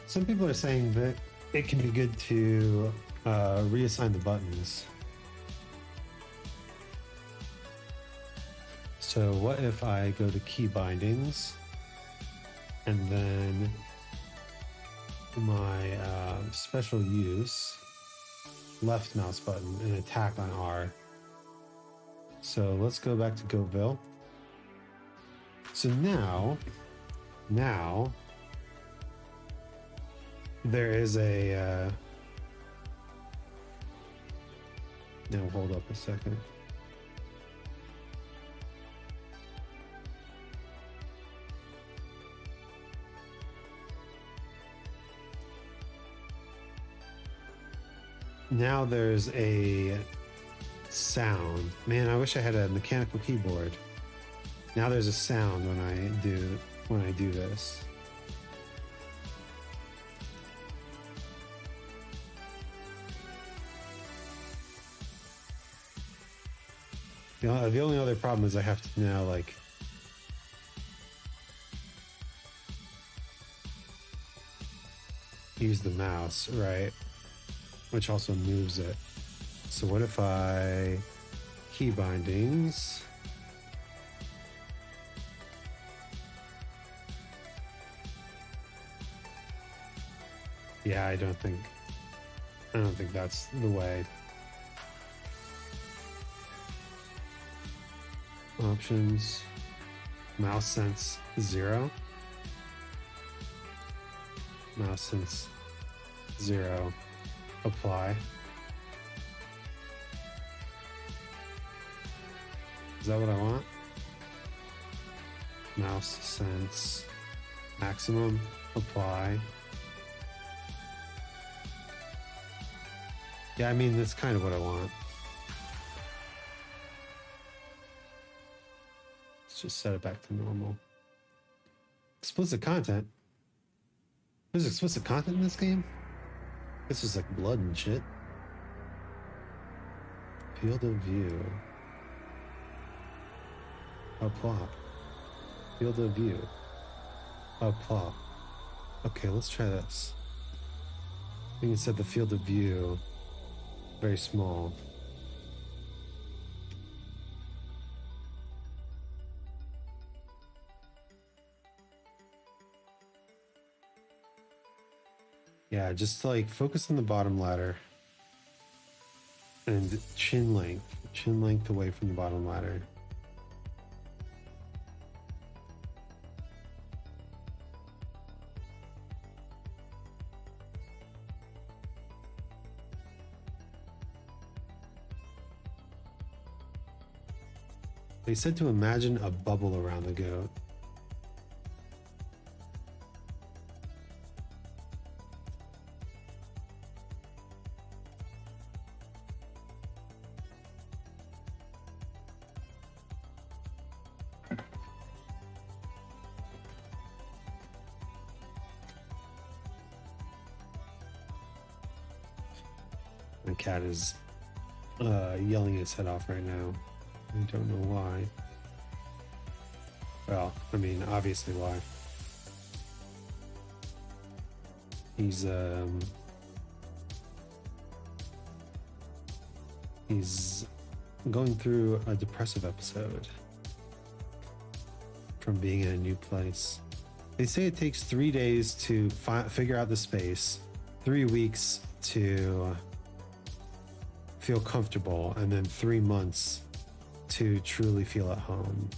Some people are saying that it can be good to reassign the buttons. So what if I go to key bindings and then my special use left mouse button and attack on R. So let's go back to Goatville. So now there is a now hold up a second. Now there's a sound. Man, I wish I had a mechanical keyboard. Now there's a sound when I do this. The only other problem is I have to now like use the mouse, right? Which also moves it. So what if I key bindings? Yeah, I don't think that's the way. Options, mouse sense 0. Mouse sense 0. Apply. Is that what I want? Mouse sense. Maximum. Apply. Yeah, I mean, that's kind of what I want. Let's just set it back to normal. Explicit content? There's explicit content in this game? This is like blood and shit. Field of view. Apply. Field of view. Apply. Okay, let's try this. We can set the field of view very small. Yeah, just like focus on the bottom ladder and chin length away from the bottom ladder. They said to imagine a bubble around the goat. My cat is yelling his head off right now. I don't know why. Well, I mean, obviously why. He's going through a depressive episode from being in a new place. They say it takes 3 days to figure out the space, 3 weeks to feel comfortable, and then 3 months to truly feel at home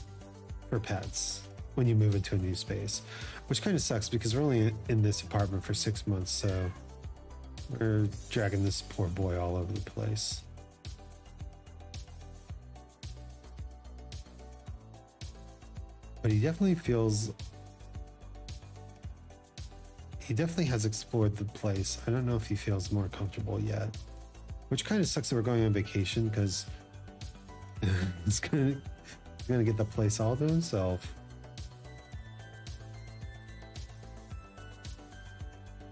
for pets when you move into a new space, which kind of sucks because we're only in this apartment for 6 months, so we're dragging this poor boy all over the place. But he definitely has explored the place. I don't know if he feels more comfortable yet, which kind of sucks that we're going on vacation because he's gonna get the place all to himself.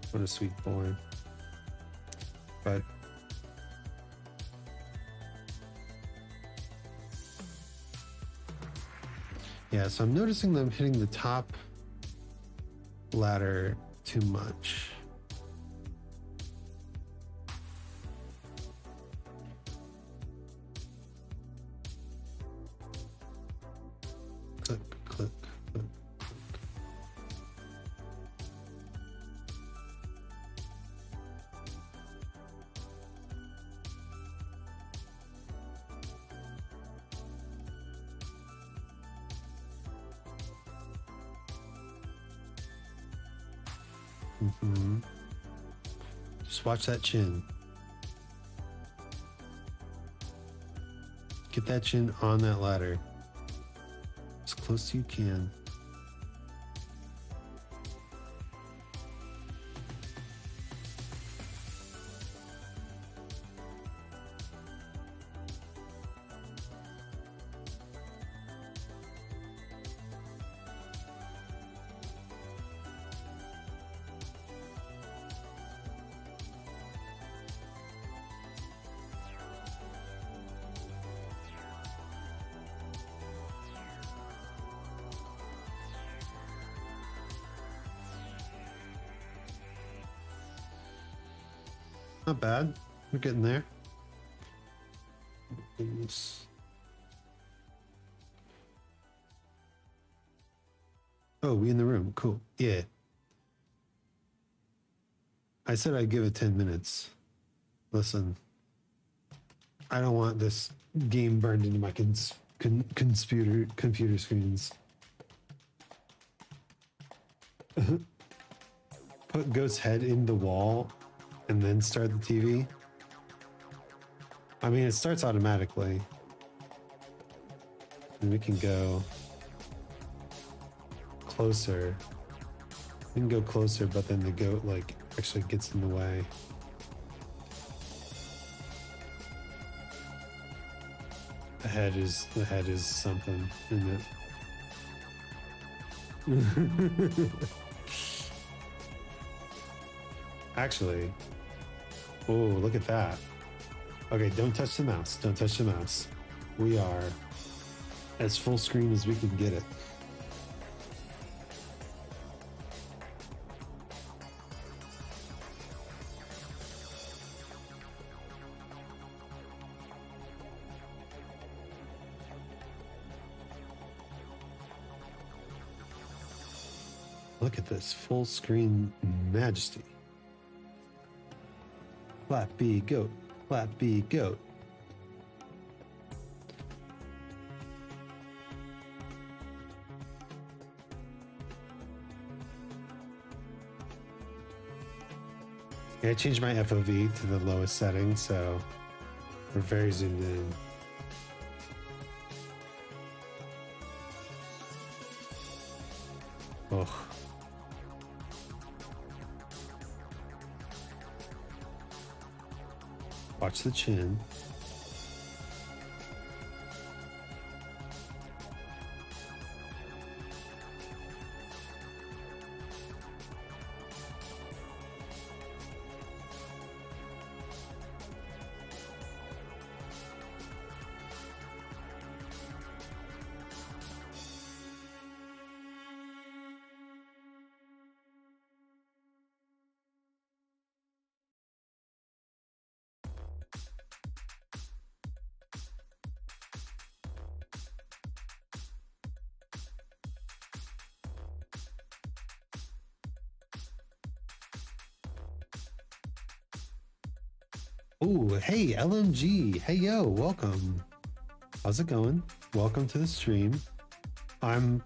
What a sweet boy. But yeah, so I'm noticing them hitting the top ladder too much. Click, click, click, click. Just watch that chin. Get that chin on that ladder. As close as you can. Not bad. We're getting there. Goodness. Oh, we in the room. Cool. Yeah. I said I'd give it 10 minutes. Listen, I don't want this game burned into my computer screens. Put Goat's head in the wall and then start the TV. I mean, it starts automatically. And we can go closer. We can go closer, but then the goat like actually gets in the way. The head is something, isn't it? Actually, oh, look at that. Okay, don't touch the mouse. Don't touch the mouse. We are as full screen as we can get it. Look at this full screen majesty. Flappy goat, flappy goat. Yeah, I changed my FOV to the lowest setting, so we're very zoomed in. Oh. Watch the chin. Oh, hey, LMG. Hey, yo, welcome. How's it going? Welcome to the stream. I'm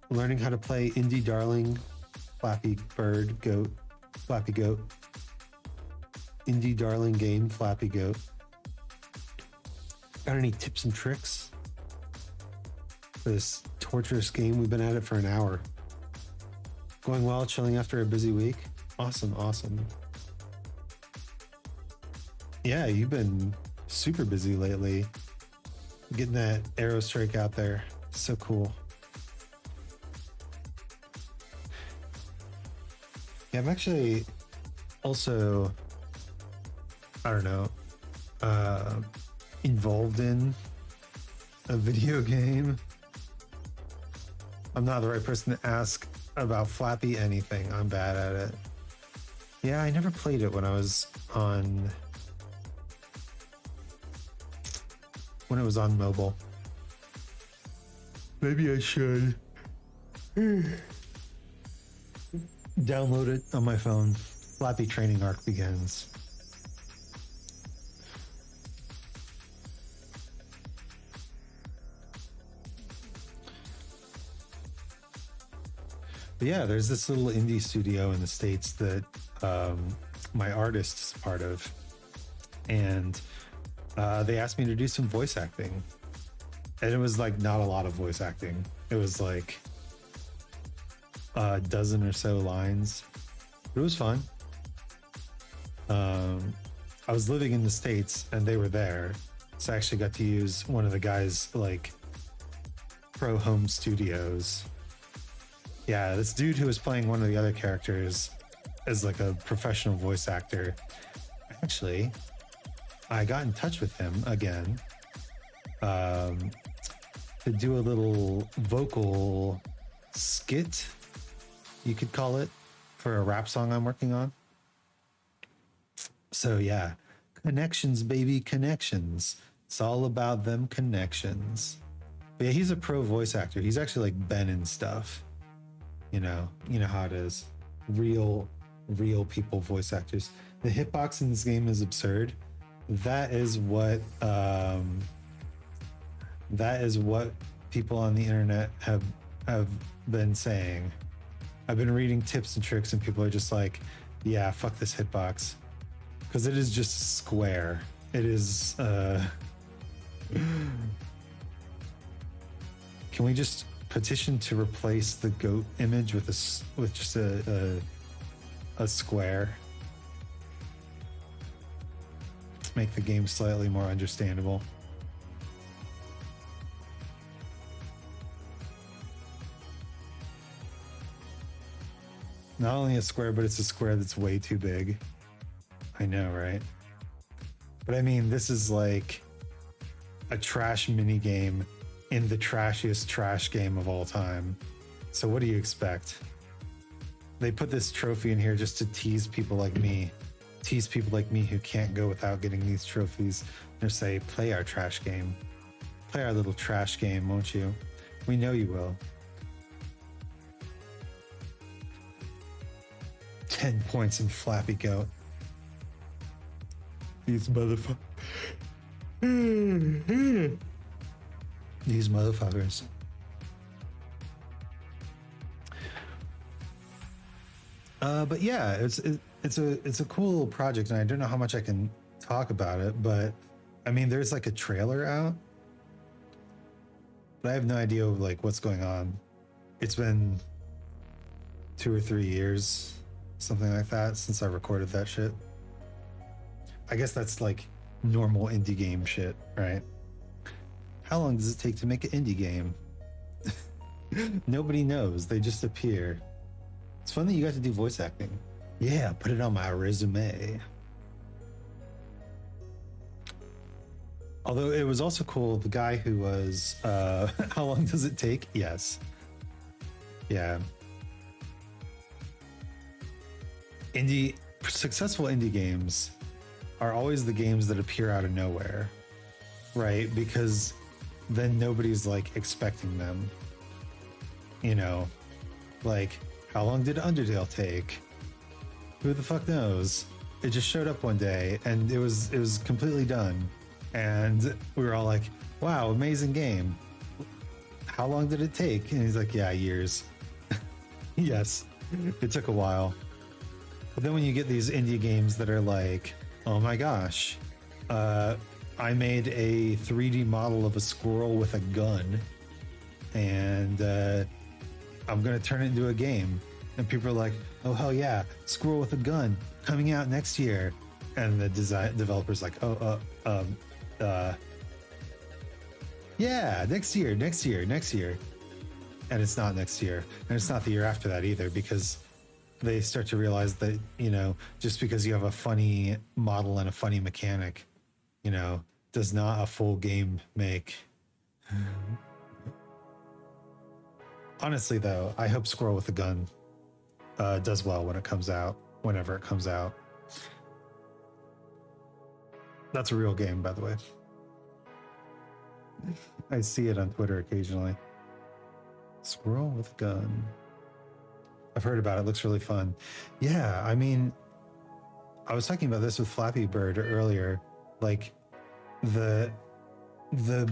learning how to play Indie Darling, Flappy Bird, Goat, Flappy Goat. Indie Darling game, Flappy Goat. Got any tips and tricks for this torturous game? We've been at it for an hour. Going well, chilling after a busy week. Awesome, awesome. Yeah, you've been super busy lately. Getting that arrow strike out there. So cool. Yeah, I'm actually also, I don't know, involved in a video game. I'm not the right person to ask about Flappy anything. I'm bad at it. Yeah, I never played it when I was on... when it was on mobile. Maybe I should download it on my phone. Flappy Training Arc begins. But yeah, there's this little indie studio in the States that my artist is part of. And they asked me to do some voice acting, and it was like not a lot of voice acting. It was like a dozen or so lines, but it was fun. I was living in the States and they were there, so I actually got to use one of the guys' like pro home studios. Yeah, this dude who was playing one of the other characters as like a professional voice actor. Actually, I got in touch with him again to do a little vocal skit, you could call it, for a rap song I'm working on. So yeah, connections, baby, connections. It's all about them connections. But yeah, he's a pro voice actor. He's actually like Ben and stuff. You know how it is. Real people voice actors. The hitbox in this game is absurd. That is what people on the internet have been saying. I've been reading tips and tricks, and people are just like, "Yeah, fuck this hitbox," because it is just a square. It is. Can we just petition to replace the goat image with just a square. Make the game slightly more understandable. Not only a square, but it's a square that's way too big. I know, right? But I mean, this is like a trash mini game in the trashiest trash game of all time. So what do you expect? They put this trophy in here just to tease people like me. Tease people like me who can't go without getting these trophies. Or say, play our trash game. Play our little trash game, won't you? We know you will. 10 points in Flappy Goat. These motherfuckers. These motherfuckers. But yeah, it's a cool little project, and I don't know how much I can talk about it, but I mean, there's like a trailer out, but I have no idea like what's going on. It's been 2 or 3 years, something like that, since I recorded that shit. I guess that's like normal indie game shit, right? How long does it take to make an indie game? Nobody knows. They just appear. It's fun that you got to do voice acting. Yeah, put it on my resume. Although it was also cool, the guy who was, how long does it take? Yes. Yeah. Successful indie games are always the games that appear out of nowhere, right? Because then nobody's like expecting them. You know, like, how long did Undertale take? Who the fuck knows? It just showed up one day and it was completely done. And we were all like, wow, amazing game. How long did it take? And he's like, yeah, years. Yes, it took a while. But then when you get these indie games that are like, oh my gosh, I made a 3D model of a squirrel with a gun, and I'm going to turn it into a game. And people are like, oh, hell yeah, squirrel with a gun coming out next year. And the developer's like, yeah, next year. And it's not next year. And it's not the year after that either, because they start to realize that, you know, just because you have a funny model and a funny mechanic, you know, does not a full game make. Honestly, though, I hope Squirrel with a Gun does well when it comes out, whenever it comes out. That's a real game, by the way. I see it on Twitter occasionally. Squirrel with a Gun. I've heard about it. It looks really fun. Yeah, I mean, I was talking about this with Flappy Bird earlier. Like, the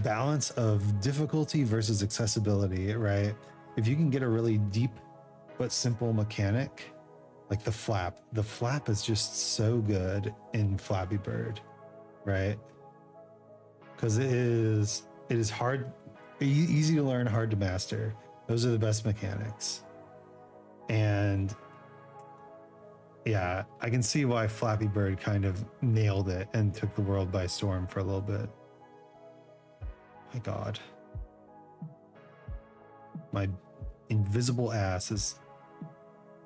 balance of difficulty versus accessibility, right? If you can get a really deep but simple mechanic, like the flap is just so good in Flappy Bird, right? Because it is hard, easy to learn, hard to master. Those are the best mechanics. And yeah, I can see why Flappy Bird kind of nailed it and took the world by storm for a little bit. My God. My invisible ass is...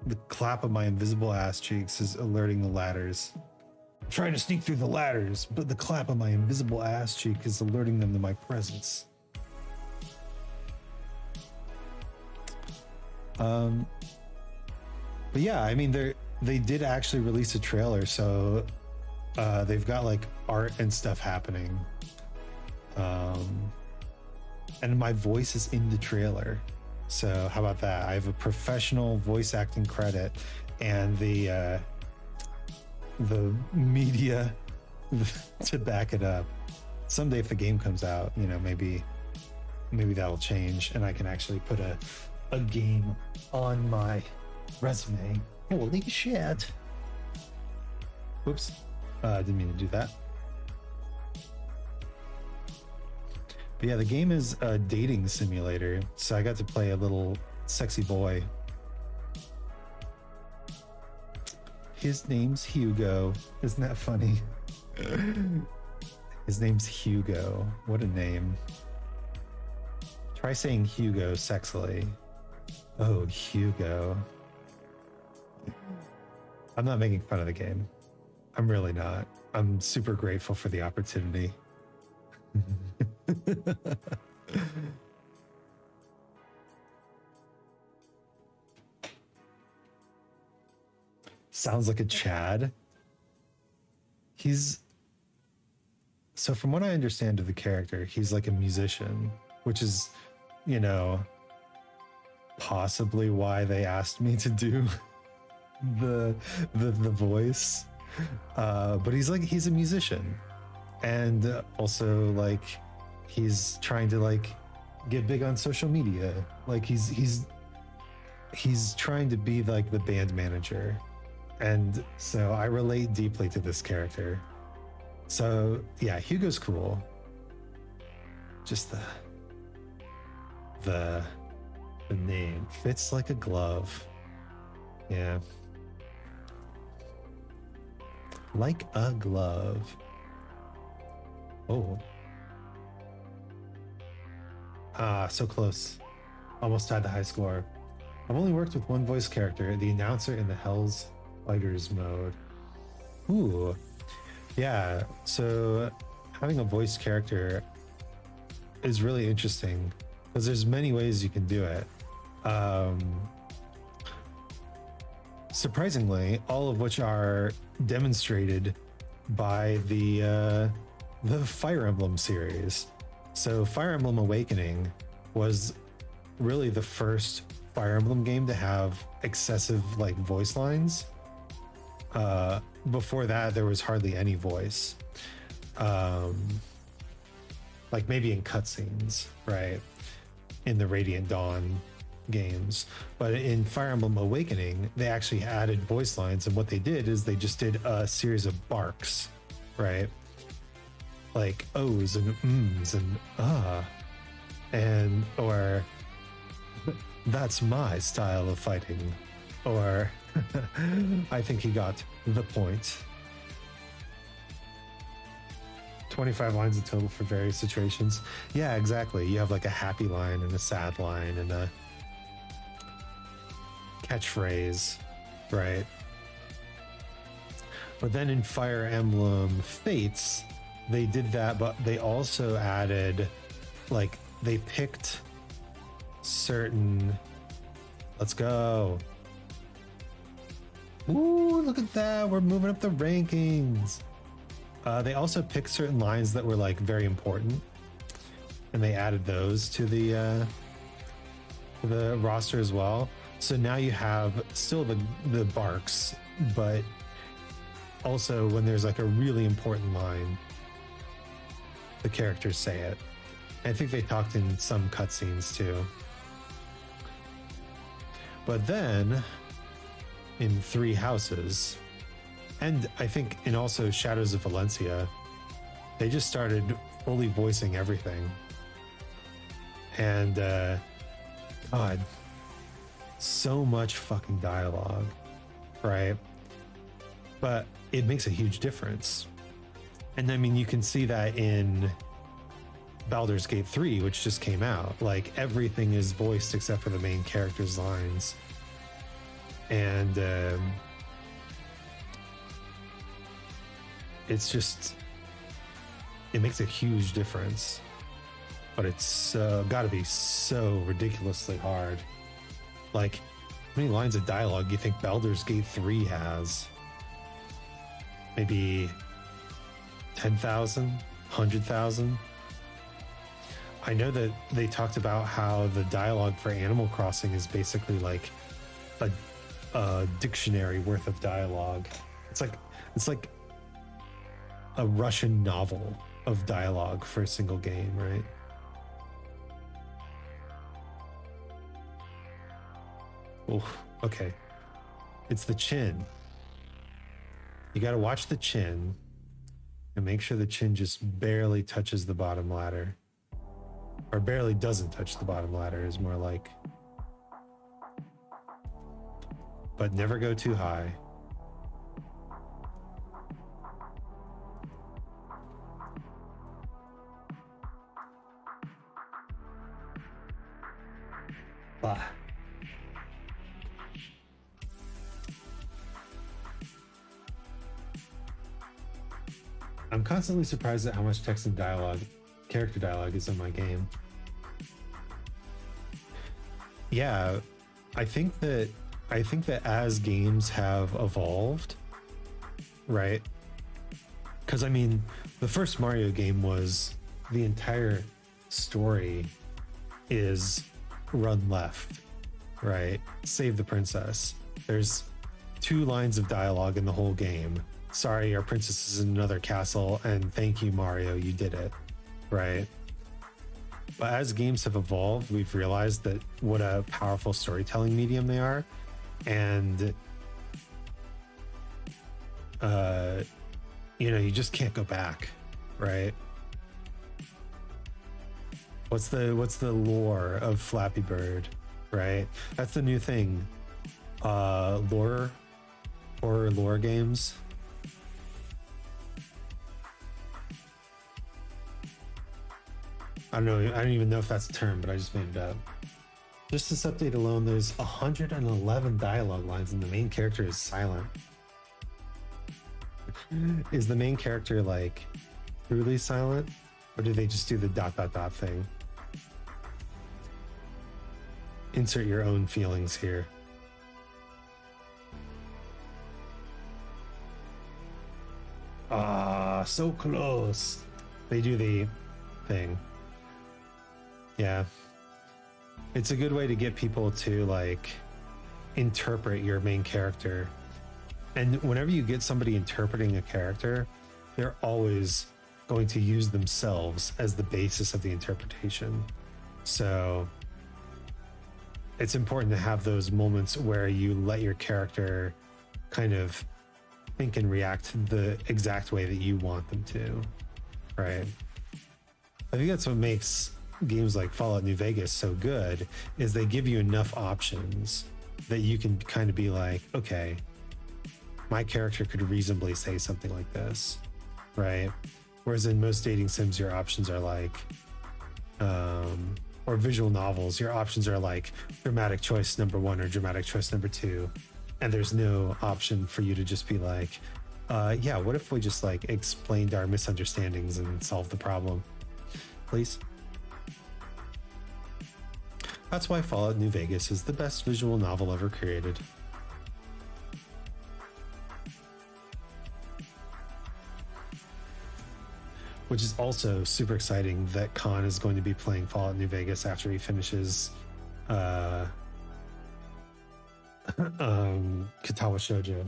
The clap of my invisible ass cheeks is alerting the ladders. I'm trying to sneak through the ladders, but the clap of my invisible ass cheek is alerting them to my presence. But yeah, I mean, they did actually release a trailer, so they've got like art and stuff happening. And my voice is in the trailer. So how about that? I have a professional voice acting credit and the media to back it up. Someday if the game comes out, you know, maybe that'll change and I can actually put a game on my resume. Holy shit. Whoops. Didn't mean to do that. But yeah, the game is a dating simulator. So I got to play a little sexy boy. His name's Hugo. Isn't that funny? His name's Hugo. What a name. Try saying Hugo sexily. Oh, Hugo. I'm not making fun of the game. I'm really not. I'm super grateful for the opportunity. Sounds like a Chad. So from what I understand of the character, he's like a musician, which is, you know, possibly why they asked me to do the voice. But he's a musician, and also like he's trying to like get big on social media. Like he's trying to be like the band manager. And so I relate deeply to this character. So yeah, Hugo's cool. Just the name fits like a glove. Yeah. Like a glove. Oh. So close. Almost tied the high score. I've only worked with one voice character, the announcer in the Hell's Fighters mode. Ooh. Yeah, so having a voice character is really interesting because there's many ways you can do it. Surprisingly, all of which are demonstrated by the Fire Emblem series. So Fire Emblem Awakening was really the first Fire Emblem game to have excessive like voice lines. Before that, there was hardly any voice. Like maybe in cutscenes, right? In the Radiant Dawn games. But in Fire Emblem Awakening, they actually added voice lines, and what they did is they just did a series of barks, right? Like ohs and ums and and or that's my style of fighting, or I think he got the point. 25 lines in total for various situations. Yeah, exactly. You have like a happy line and a sad line and a catchphrase, right? But then in Fire Emblem Fates, they did that, but they also added, like, they picked certain. Let's go. Ooh, look at that. We're moving up the rankings. They also picked certain lines that were like very important, and they added those to the roster as well. So now you have still the barks, but also when there's like a really important line, the characters say it. I think they talked in some cutscenes too. But then in Three Houses, and I think in also Shadows of Valencia, they just started fully voicing everything. And God, so much fucking dialogue, right? But it makes a huge difference. And I mean, you can see that in Baldur's Gate 3, which just came out. Like, everything is voiced except for the main character's lines. And it's just, it makes a huge difference. But it's gotta be so ridiculously hard. Like, how many lines of dialogue do you think Baldur's Gate 3 has? Maybe 10,000? 100,000? I know that they talked about how the dialogue for Animal Crossing is basically like a dictionary worth of dialogue. It's like a Russian novel of dialogue for a single game, right? Oh, okay. It's the chin. You got to watch the chin and make sure the chin just barely touches the bottom ladder. or barely doesn't touch the bottom ladder is more like, but never go too high. Bah. I'm constantly surprised at how much text and dialogue, character dialogue is in my game. Yeah, I think that as games have evolved, right? Because I mean, the first Mario game was the entire story is run left, right? Save the princess. There's 2 lines of dialogue in the whole game. Sorry, our princess is in another castle, and thank you, Mario, you did it, right? But as games have evolved, we've realized that what a powerful storytelling medium they are, and you just can't go back, right? What's the lore of Flappy Bird, right? That's the new thing. Horror lore games. I don't even know if that's a term, but I just made it up. Just this update alone, there's 111 dialogue lines and the main character is silent. Is the main character like truly silent, or do they just do the ... thing? Insert your own feelings here. Ah, so close. They do the thing. Yeah. It's a good way to get people to like interpret your main character. And whenever you get somebody interpreting a character, they're always going to use themselves as the basis of the interpretation. So it's important to have those moments where you let your character kind of think and react the exact way that you want them to, right? I think that's what makes games like Fallout New Vegas so good, is they give you enough options that you can kind of be like, okay, my character could reasonably say something like this, right? Whereas in most dating sims, your options are like, or visual novels, your options are like dramatic choice number 1 or dramatic choice number 2. And there's no option for you to just be like, yeah, what if we just like explained our misunderstandings and solved the problem, please? That's why Fallout New Vegas is the best visual novel ever created. Which is also super exciting that Khan is going to be playing Fallout New Vegas after he finishes Katawa Shoujo.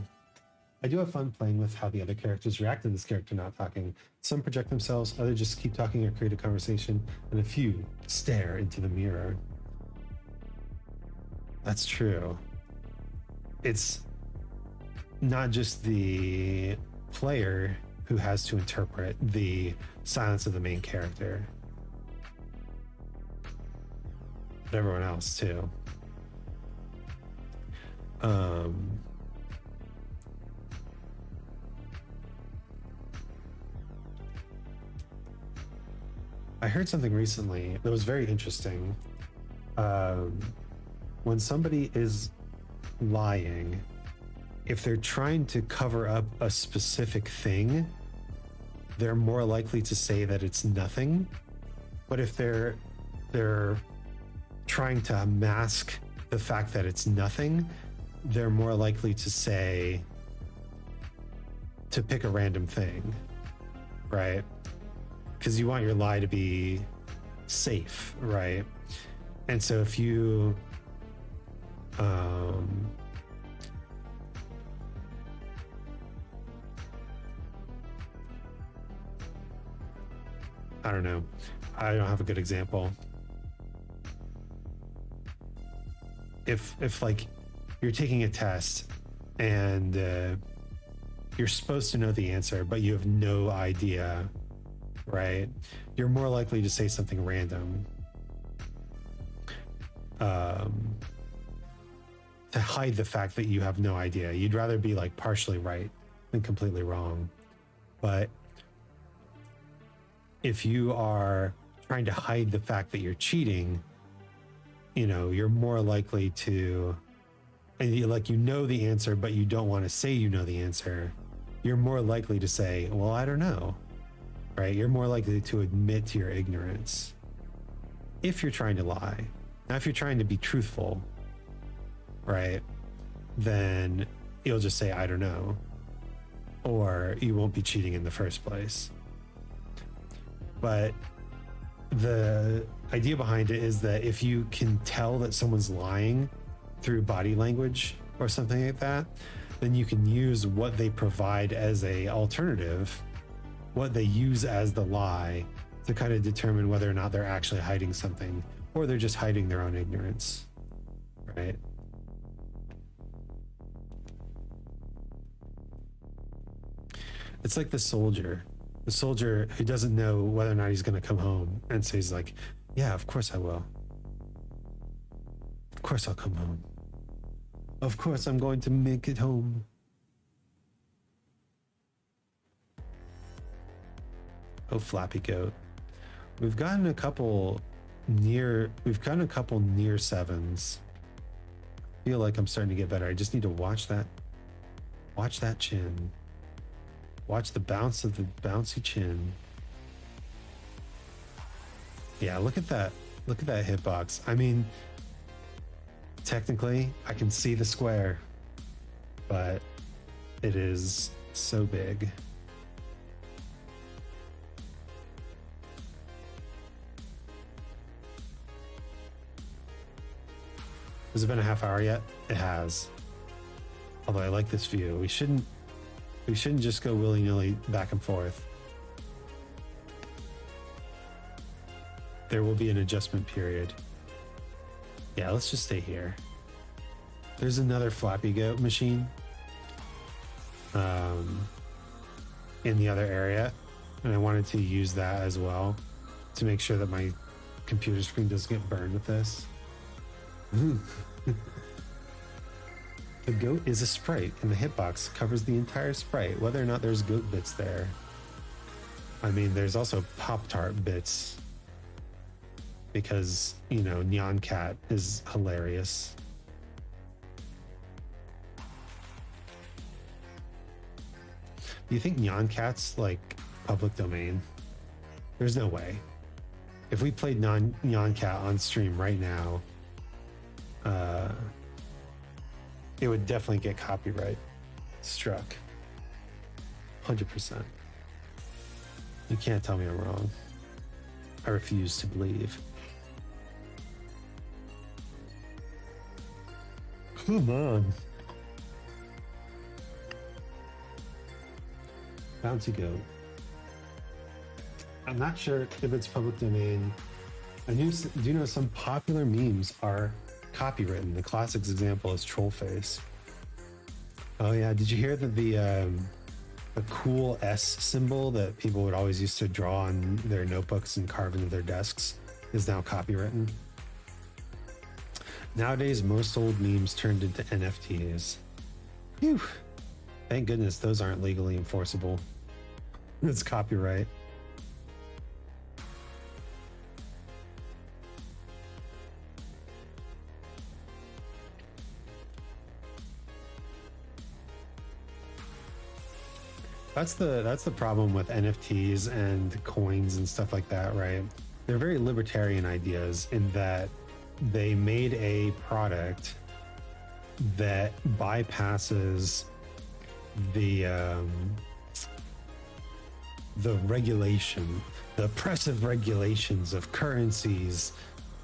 I do have fun playing with how the other characters react to this character not talking. Some project themselves, others just keep talking or create a conversation, and a few stare into the mirror. That's true. It's not just the player who has to interpret the silence of the main character, but everyone else too. I heard something recently that was very interesting. When somebody is lying, if they're trying to cover up a specific thing, they're more likely to say that it's nothing. But if they're trying to mask the fact that it's nothing, they're more likely to say, to pick a random thing, right? Because you want your lie to be safe, right? And so if you I don't know. I don't have a good example. If like you're taking a test and you're supposed to know the answer, but you have no idea, right? You're more likely to say something random, um, to hide the fact that you have no idea. You'd rather be like partially right than completely wrong. But if you are trying to hide the fact that you're cheating, you know, you're more likely to, and you, like, you know the answer, but you don't want to say you know the answer. You're more likely to say, well, I don't know, right? You're more likely to admit to your ignorance if you're trying to lie. Now, if you're trying to be truthful, right, then you'll just say, I don't know, or you won't be cheating in the first place. But the idea behind it is that if you can tell that someone's lying through body language or something like that, then you can use what they provide as a alternative, what they use as the lie, to kind of determine whether or not they're actually hiding something or they're just hiding their own ignorance, right? It's like the soldier who doesn't know whether or not he's going to come home, and so he's like, yeah, of course I will. Of course I'll come home. Of course I'm going to make it home. Oh, Flappy Goat. We've gotten a couple near sevens. I feel like I'm starting to get better. I just need to watch that chin. Watch the bounce of the bouncy chin. Yeah, look at that hitbox. I mean, technically I can see the square, but it is so big. Has it been a half hour yet? It has. Although I like this view. We shouldn't just go willy-nilly back and forth. There will be an adjustment period. Yeah, let's just stay here. There's another Flappy Goat machine in the other area, and I wanted to use that as well to make sure that my computer screen doesn't get burned with this. The goat is a sprite, and the hitbox covers the entire sprite, whether or not there's goat bits there. I mean, there's also Pop-Tart bits, because, you know, Nyan Cat is hilarious. Do you think Nyan Cat's like public domain? There's no way. If we played Nyan Cat on stream right now, it would definitely get copyright struck. 100%. You can't tell me I'm wrong. I refuse to believe. Come on. Bouncy Goat. I'm not sure if it's public domain. I do know some popular memes are copywritten. The classic example is Trollface. Oh yeah, did you hear that the cool S symbol that people would always used to draw on their notebooks and carve into their desks is now copywritten? Nowadays, most old memes turned into NFTs. Phew. Thank goodness those aren't legally enforceable. It's copyright. That's the problem with NFTs and coins and stuff like that, right? They're very libertarian ideas in that they made a product that bypasses the regulation, the oppressive regulations of currencies,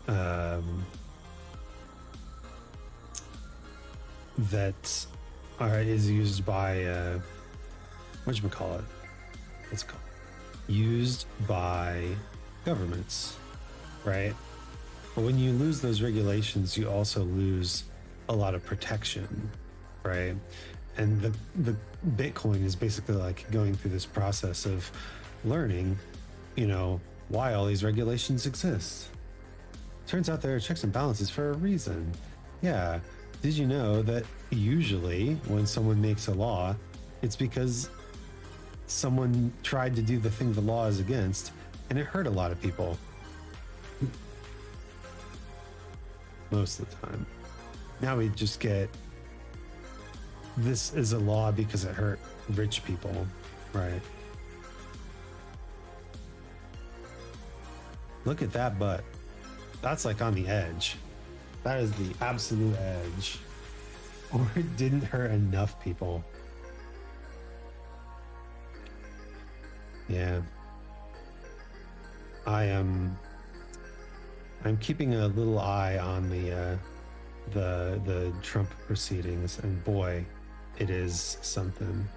that is used by whatchamacallit? What's it called? Used by governments, right? But when you lose those regulations, you also lose a lot of protection, right? And the Bitcoin is basically like going through this process of learning, you know, why all these regulations exist. Turns out there are checks and balances for a reason. Yeah. Did you know that usually when someone makes a law, it's because someone tried to do the thing the law is against and it hurt a lot of people? Most of the time. Now we just get this is a law because it hurt rich people, right? Look at that butt. That's like on the edge. That is the absolute edge. Or it didn't hurt enough people. Yeah. I'm keeping a little eye on the Trump proceedings, and boy, it is something.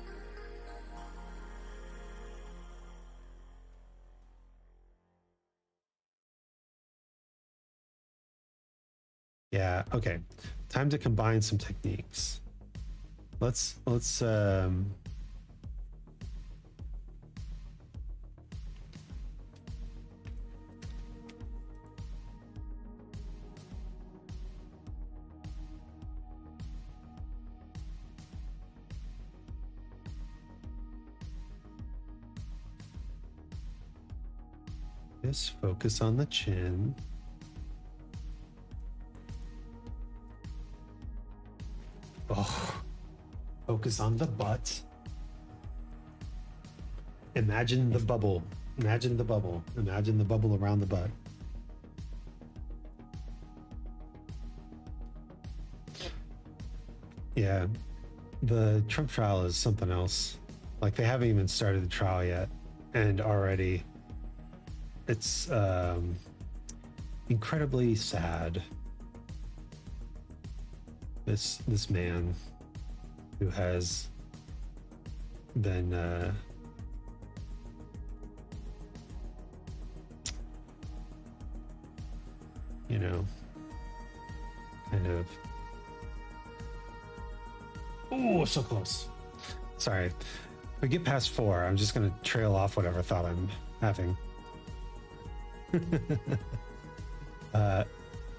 Yeah, okay. Time to combine some techniques. Let's just focus on the chin. Oh, focus on the butt. Imagine the bubble. Imagine the bubble. Imagine the bubble around the butt. Yeah, the Trump trial is something else. Like, they haven't even started the trial yet, and already it's incredibly sad. This man who has been you know, kind of, oh, so close. Sorry, if we get past 4, I'm just gonna trail off whatever thought I'm having. It's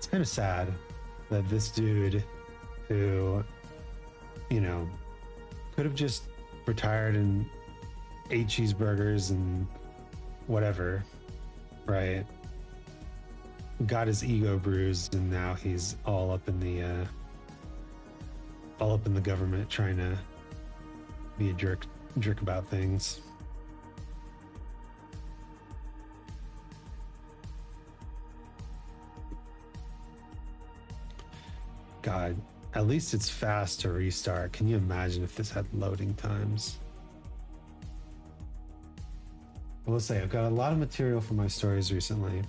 kind of sad that this dude who, you know, could have just retired and ate cheeseburgers and whatever, right? Got his ego bruised, and now he's all up in the government, trying to be a jerk about things. God, at least it's fast to restart. Can you imagine if this had loading times? I will say, I've got a lot of material for my stories recently.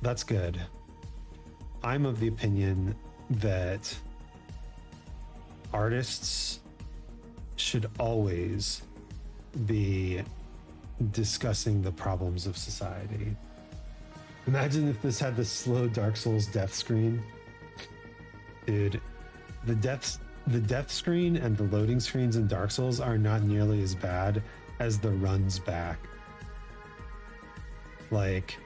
That's good. I'm of the opinion that artists should always be discussing the problems of society. Imagine if this had the slow Dark Souls death screen. Dude, the death screen and the loading screens in Dark Souls are not nearly as bad as the runs back. Like,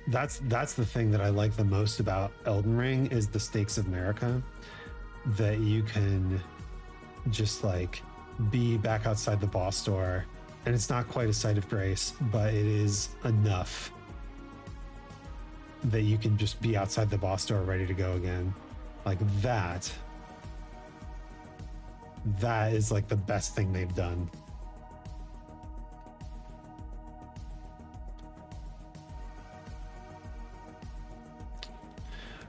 that's the thing that I like the most about Elden Ring, is the stakes of America, that you can just like be back outside the boss door, and it's not quite a sight of grace, but it is enough that you can just be outside the boss door ready to go again. Like, that is like the best thing they've done.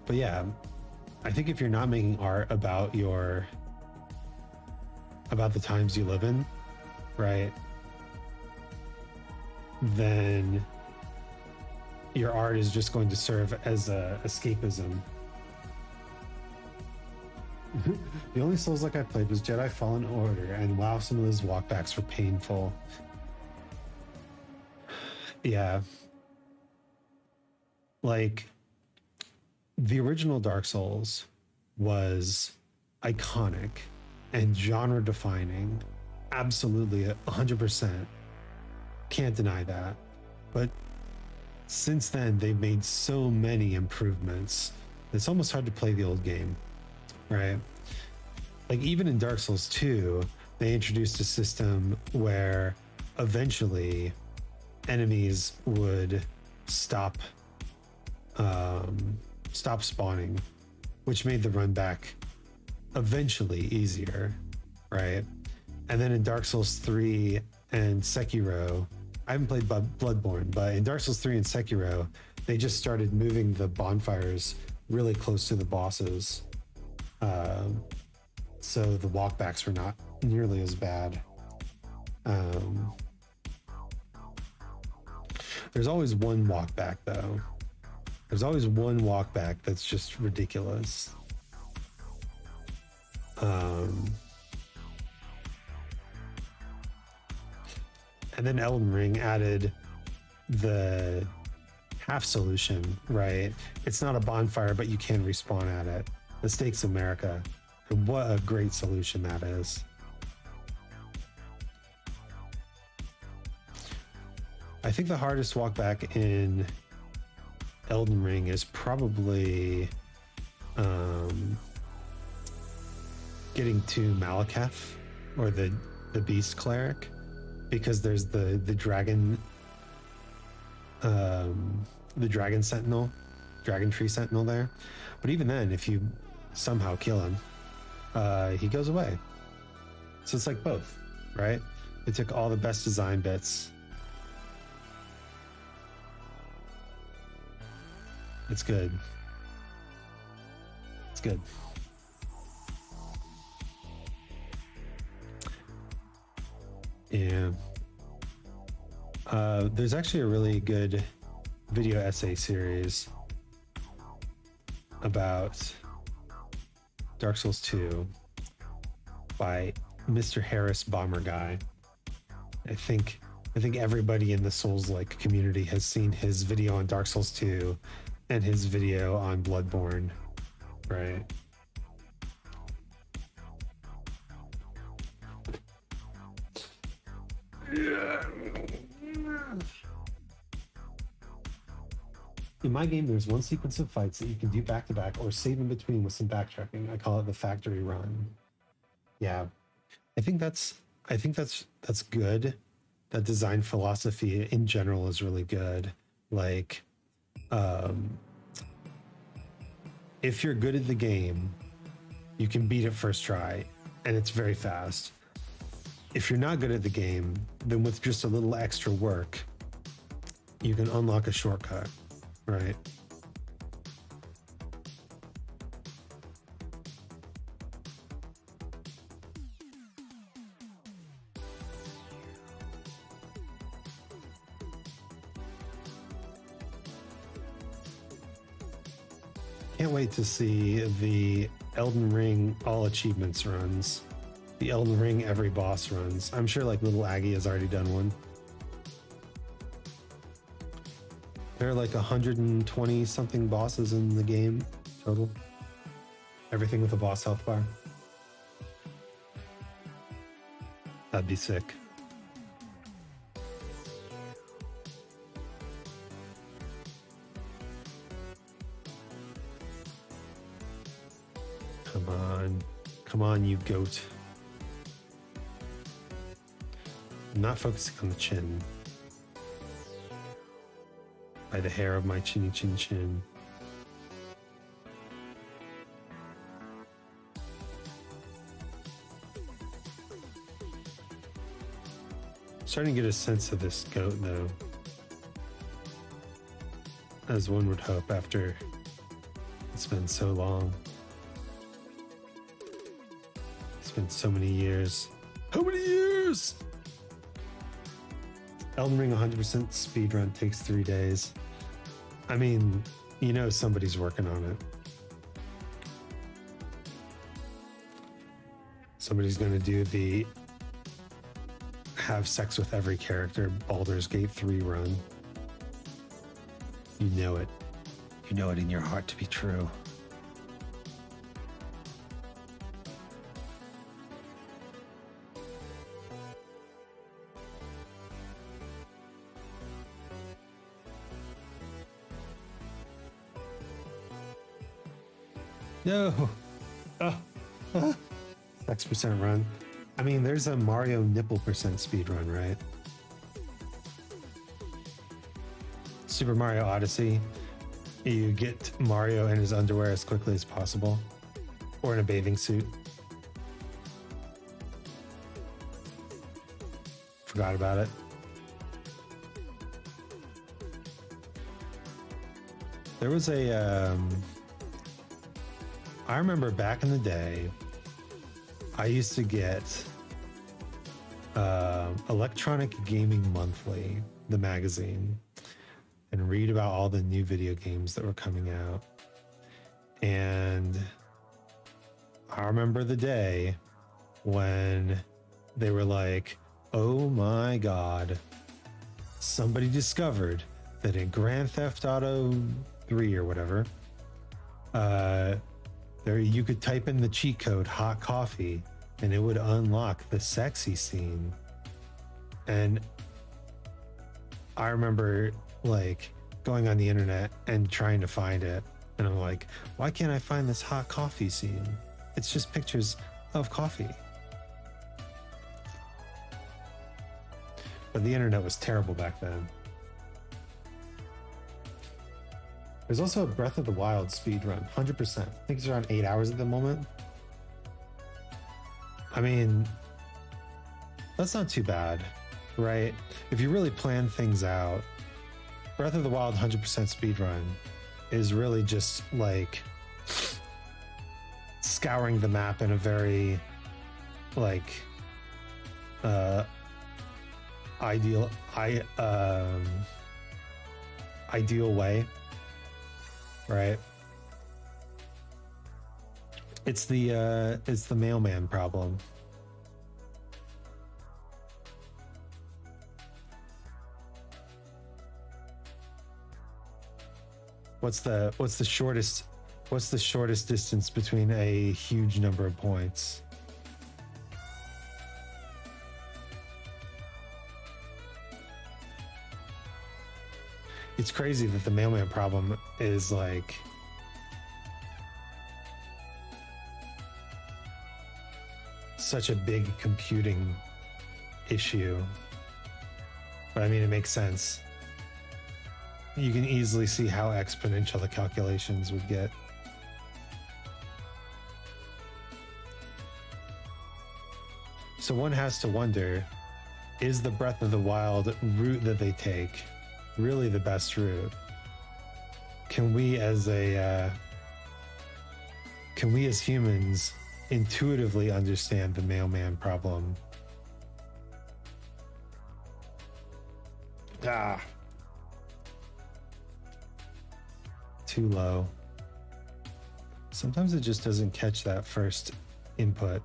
But yeah, I think if you're not making art about the times you live in, right, then your art is just going to serve as a escapism. The only Souls like I played was Jedi Fallen Order, and wow, some of those walkbacks were painful. Yeah. Like, the original Dark Souls was iconic and genre defining. Absolutely, 100%. Can't deny that. But since then, they've made so many improvements. It's almost hard to play the old game, right? Like even in Dark Souls 2, they introduced a system where eventually enemies would stop spawning, which made the run back eventually easier, right? And then in Dark Souls 3 and Sekiro, I haven't played Bloodborne, but in Dark Souls 3 and Sekiro, they just started moving the bonfires really close to the bosses. So the walkbacks were not nearly as bad. There's always one walkback, though. There's always one walkback that's just ridiculous. And then Elden Ring added the half solution, right? It's not a bonfire, but you can respawn at it. The Stakes America. And what a great solution that is. I think the hardest walkback in Elden Ring is probably getting to Malekith, or the Beast Cleric, because there's the dragon sentinel, dragon tree sentinel there. But even then, if you somehow kill him, he goes away. So it's like both, right? They took all the best design bits. It's good. It's good. Yeah. There's actually a really good video essay series about Dark Souls 2 by Mr. Harris Bomber Guy. I think everybody in the Souls-like community has seen his video on Dark Souls 2 and his video on Bloodborne, right? In my game, there's one sequence of fights that you can do back to back or save in between with some backtracking. I call it the factory run. Yeah, I think that's good. That design philosophy in general is really good. Like, if you're good at the game, you can beat it first try, and it's very fast. If you're not good at the game, then with just a little extra work, you can unlock a shortcut, right? Can't wait to see the Elden Ring all achievements runs. The Elden Ring every boss runs. I'm sure like little Aggie has already done one. There are like 120 something bosses in the game total. Everything with a boss health bar. That'd be sick. Come on. Come on, you goat. I'm not focusing on the chin. By the hair of my chinny chin chin. Starting to get a sense of this goat though. As one would hope after it's been so long. It's been so many years. How many years? Elden Ring 100% speedrun takes 3 days. I mean, you know somebody's working on it. Somebody's going to do the have sex with every character Baldur's Gate 3 run. You know it. You know it in your heart to be true. No. Oh. X% run. I mean, there's a Mario nipple percent speed run, right? Super Mario Odyssey. You get Mario in his underwear as quickly as possible, or in a bathing suit. Forgot about it. There was a, I remember back in the day, I used to get Electronic Gaming Monthly, the magazine, and read about all the new video games that were coming out. And I remember the day when they were like, oh my God, somebody discovered that in Grand Theft Auto 3 or whatever, there you could type in the cheat code hot coffee and it would unlock the sexy scene. And I remember like going on the internet and trying to find it, and I'm like, why can't I find this hot coffee scene? It's just pictures of coffee. But the internet was terrible back then. There's also a Breath of the Wild speedrun, 100%. I think it's around 8 hours at the moment. I mean, that's not too bad, right? If you really plan things out, Breath of the Wild 100% speedrun is really just like scouring the map in a very like ideal way, right? It's the mailman problem. What's the shortest distance between a huge number of points? It's crazy that the mailman problem is like such a big computing issue. But I mean, it makes sense. You can easily see how exponential the calculations would get. So one has to wonder, is the Breath of the Wild route that they take really the best route? Can we as humans intuitively understand the mailman problem? Too low. Sometimes it just doesn't catch that first input.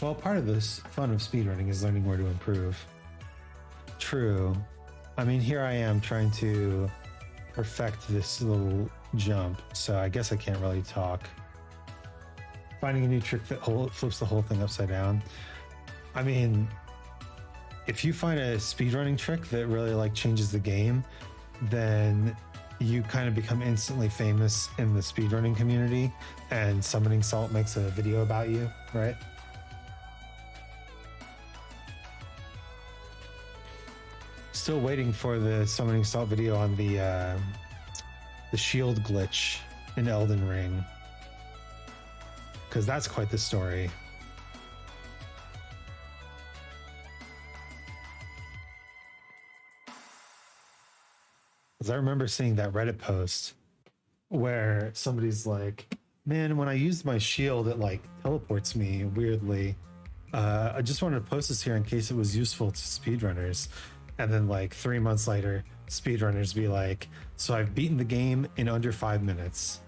Well, part of this fun of speedrunning is learning where to improve. True. I mean, here I am trying to perfect this little jump, so I guess I can't really talk. Finding a new trick that flips the whole thing upside down. I mean, if you find a speedrunning trick that really like changes the game, then you kind of become instantly famous in the speedrunning community, and Summoning Salt makes a video about you, right? Still waiting for the Summoning Salt video on the shield glitch in Elden Ring, because that's quite the story. Because I remember seeing that Reddit post where somebody's like, man, when I use my shield, it like teleports me weirdly. I just wanted to post this here in case it was useful to speedrunners. And then like 3 months later, speedrunners be like, so I've beaten the game in under 5 minutes.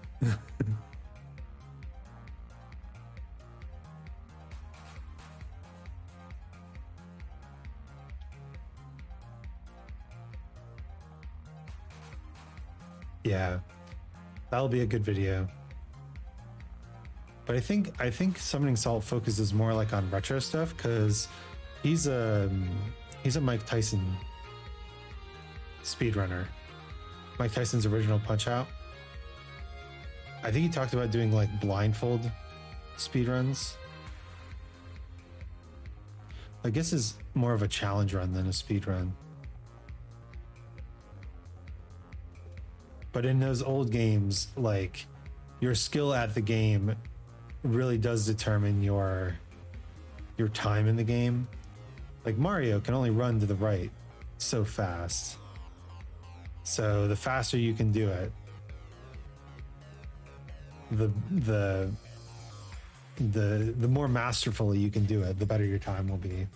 Yeah, that'll be a good video. But I think Summoning Salt focuses more like on retro stuff, because He's a Mike Tyson speedrunner. Mike Tyson's original Punch Out. I think he talked about doing like blindfold speedruns. I guess it's more of a challenge run than a speed run. But in those old games, like your skill at the game really does determine your time in the game. Like Mario can only run to the right so fast. So the faster you can do it, the more masterfully you can do it, the better your time will be.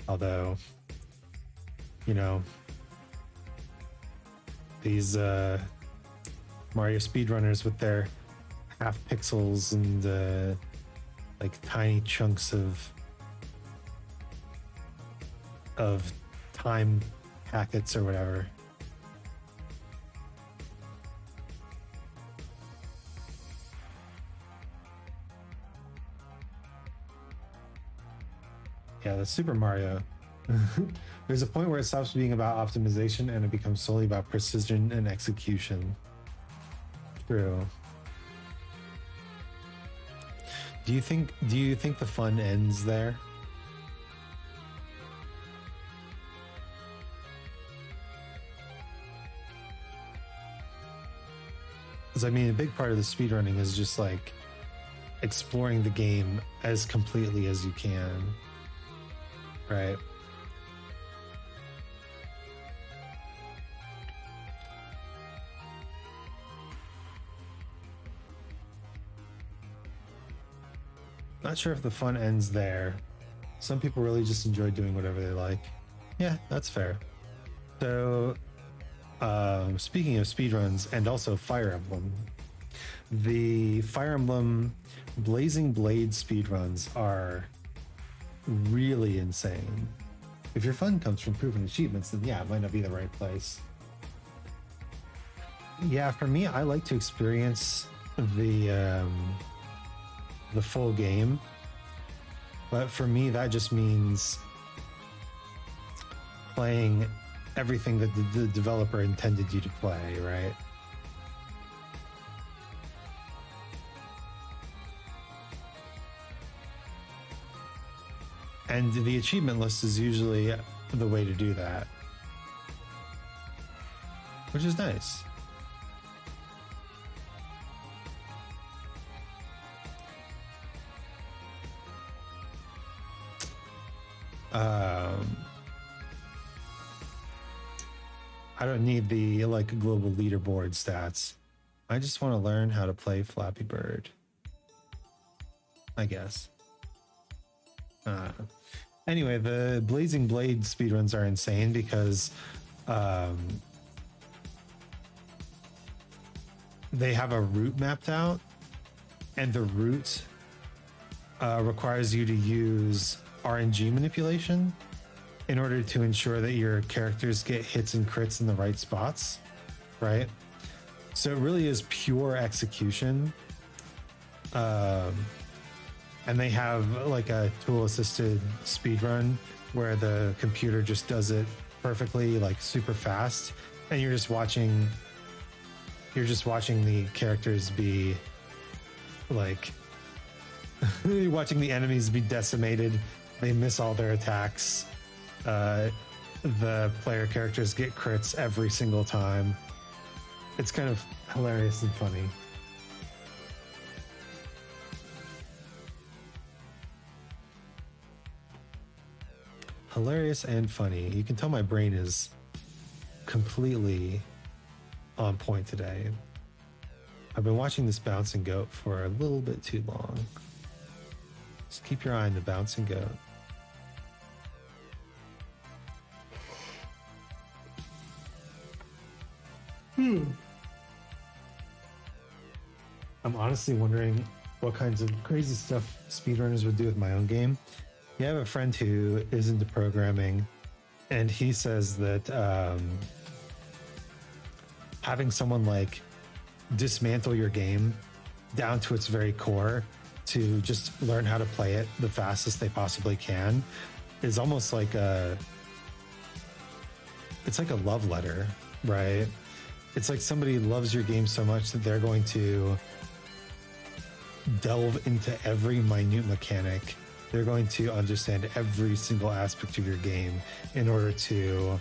Although, you know, these Mario speedrunners with their half pixels and like tiny chunks of time packets or whatever. Yeah, the Super Mario. There's a point where it stops being about optimization and it becomes solely about precision and execution. True. Do you think the fun ends there? Because I mean, a big part of the speedrunning is just like exploring the game as completely as you can. Right. Not sure if the fun ends there. Some people really just enjoy doing whatever they like. Yeah, that's fair. So, speaking of speedruns and also Fire Emblem, the Fire Emblem Blazing Blade speedruns are really insane. If your fun comes from proven achievements, then yeah, it might not be the right place. Yeah, for me, I like to experience the full game, but for me that just means playing everything that the developer intended you to play, right? And the achievement list is usually the way to do that, which is nice. I don't need the like global leaderboard stats. I just want to learn how to play Flappy Bird, I guess. Anyway, the Blazing Blade speedruns are insane because they have a route mapped out, and the route requires you to use RNG manipulation in order to ensure that your characters get hits and crits in the right spots, right? So it really is pure execution. And they have like a tool-assisted speedrun where the computer just does it perfectly, like super fast, and you're just watching the characters be like you're watching the enemies be decimated. They miss all their attacks. The player characters get crits every single time. It's kind of hilarious and funny. Hilarious and funny. You can tell my brain is completely on point today. I've been watching this bouncing goat for a little bit too long. Just keep your eye on the bouncing goat. I'm honestly wondering what kinds of crazy stuff speedrunners would do with my own game. Yeah, I have a friend who is into programming, and he says that having someone like dismantle your game down to its very core to just learn how to play it the fastest they possibly can is almost like it's like a love letter, right? It's like somebody loves your game so much that they're going to delve into every minute mechanic. They're going to understand every single aspect of your game in order to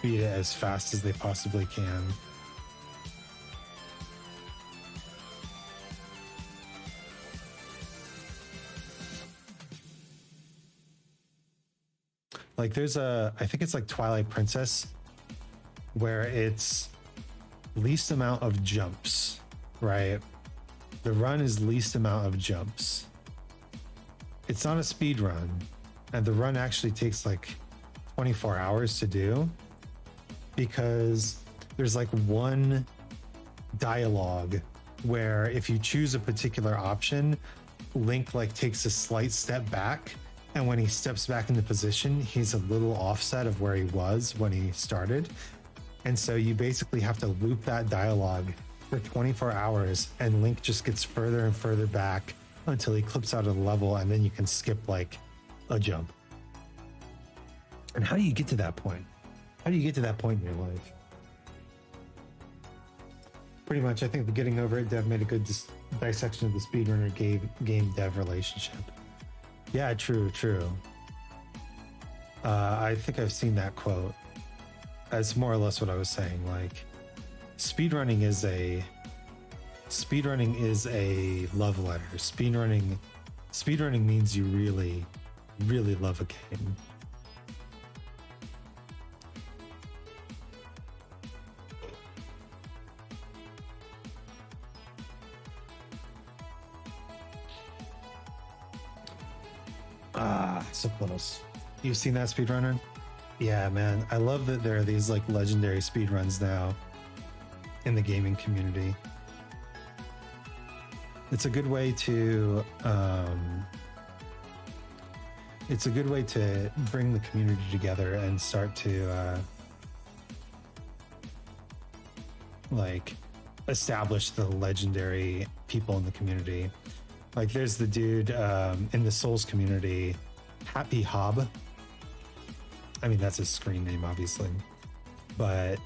beat it as fast as they possibly can. Like there's I think it's like Twilight Princess, where it's least amount of jumps, right? The run is least amount of jumps. It's not a speed run, and the run actually takes like 24 hours to do, because there's like one dialogue where if you choose a particular option, Link like takes a slight step back, and when he steps back into position, he's a little offset of where he was when he started. And so you basically have to loop that dialogue for 24 hours, and Link just gets further and further back until he clips out of the level, and then you can skip like a jump. And how do you get to that point? How do you get to that point in your life? Pretty much, I think the Getting Over It dev made a good dissection of the speedrunner game dev relationship. Yeah, true. I think I've seen that quote. That's more or less what I was saying. Like, speedrunning is a love letter. Speedrunning means you really, really love a game. So close. You've seen that speedrunner? Yeah, man. I love that there are these like legendary speedruns now in the gaming community. It's a good way to bring the community together and start to like establish the legendary people in the community. Like there's the dude in the Souls community, Happy Hob. I mean, that's his screen name, obviously, but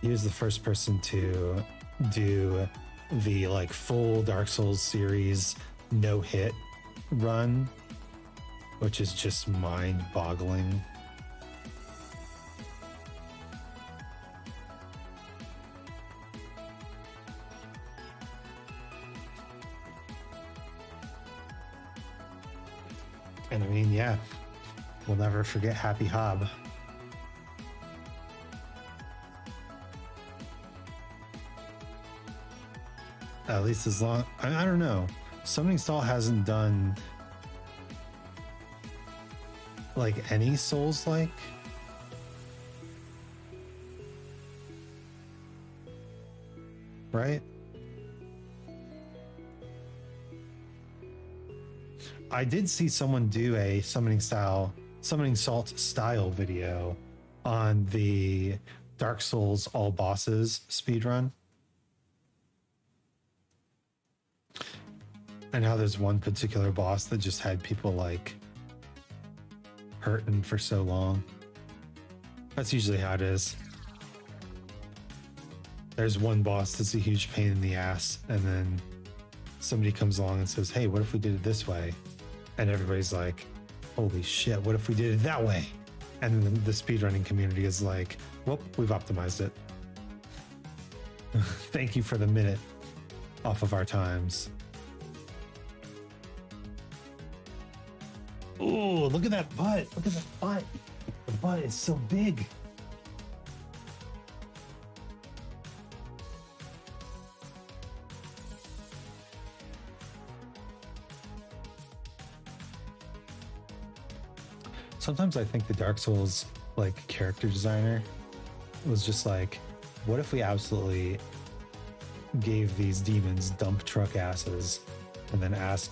he was the first person to do the like full Dark Souls series no hit run, which is just mind boggling. And I mean, yeah, we'll never forget Happy Hob. At least as long, I don't know. Summoning Stall hasn't done like any Souls like. Right? I did see someone do a Summoning Salt style video on the Dark Souls all bosses speedrun. And how there's one particular boss that just had people like hurting for so long. That's usually how it is. There's one boss that's a huge pain in the ass, and then somebody comes along and says, hey, what if we did it this way? And everybody's like, holy shit, what if we did it that way? And then the speedrunning community is like, well, we've optimized it. Thank you for the minute off of our times. Oh, look at that butt. Look at that butt. The butt is so big. Sometimes I think the Dark Souls like character designer was just like, what if we absolutely gave these demons dump truck asses and then asked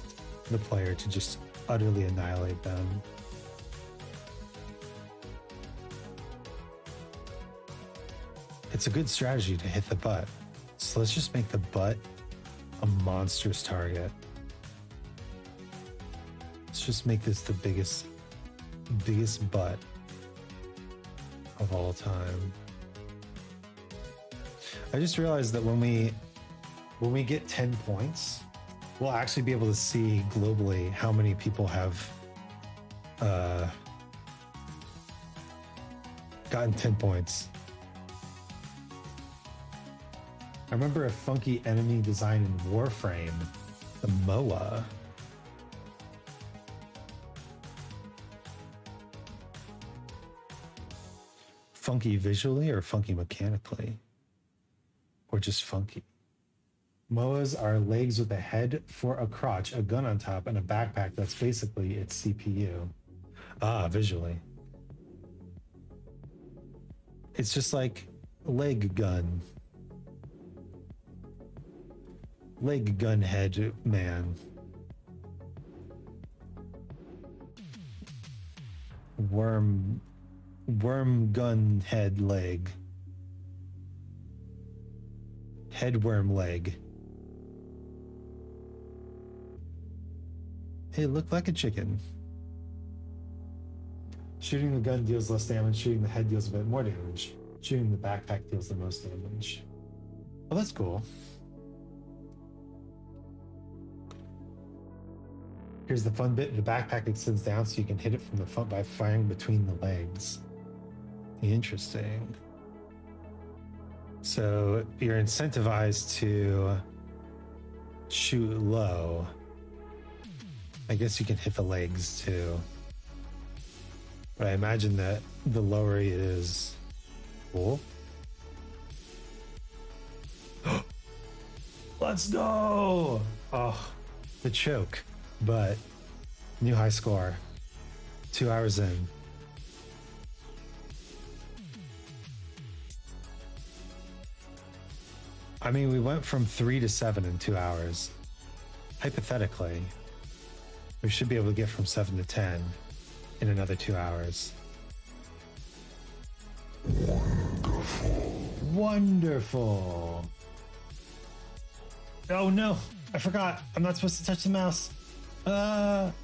the player to just utterly annihilate them? It's a good strategy to hit the butt. So let's just make the butt a monstrous target. Let's just make this the biggest biggest butt of all time. I just realized that when we get 10 points, we'll actually be able to see globally how many people have gotten 10 points. I remember a funky enemy design in Warframe, the MOA. Funky visually or funky mechanically? Or just funky? MOAs are legs with a head for a crotch, a gun on top, and a backpack that's basically its CPU. Ah, visually. It's just like leg gun. Leg gun head man. Worm gun head leg. Head worm leg. Hey, it looked like a chicken. Shooting the gun deals less damage. Shooting the head deals a bit more damage. Shooting the backpack deals the most damage. Well, that's cool. Here's the fun bit. The backpack extends down so you can hit it from the front by firing between the legs. Interesting. So you're incentivized to shoot low. I guess you can hit the legs too. But I imagine that the lower it is. Cool. Let's go! Oh, the choke. But new high score. 2 hours in. I mean, we went from 3 to 7 in 2 hours. Hypothetically, we should be able to get from 7 to 10 in another 2 hours. Wonderful. Wonderful. Oh no, I forgot. I'm not supposed to touch the mouse.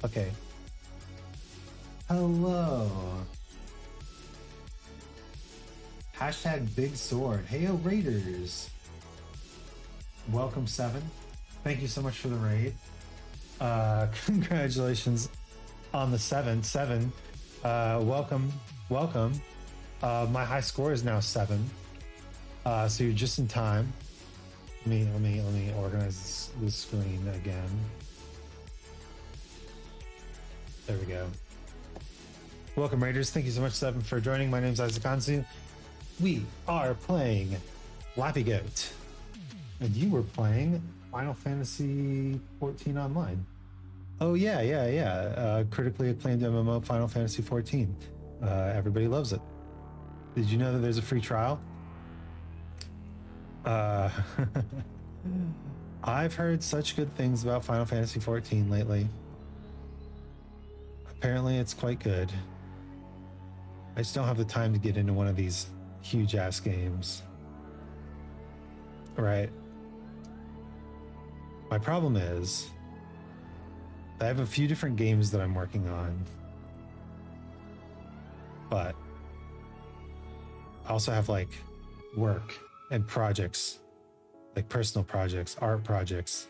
Okay. Hello. Hashtag big sword. Heyo Raiders. Welcome 7. Thank you so much for the raid. Congratulations on the 7. Welcome. My high score is now 7. So you're just in time. Let me organize this screen again. There we go. Welcome Raiders. Thank you so much 7 for joining. My name's Isaac Anzu. We are playing Flappy Goat. And you were playing Final Fantasy 14 Online. Oh yeah. Critically acclaimed MMO Final Fantasy 14. Everybody loves it. Did you know that there's a free trial? I've heard such good things about Final Fantasy 14 lately. Apparently it's quite good. I just don't have the time to get into one of these huge ass games. Right. My problem is I have a few different games that I'm working on, but I also have like work and projects, like personal projects, art projects.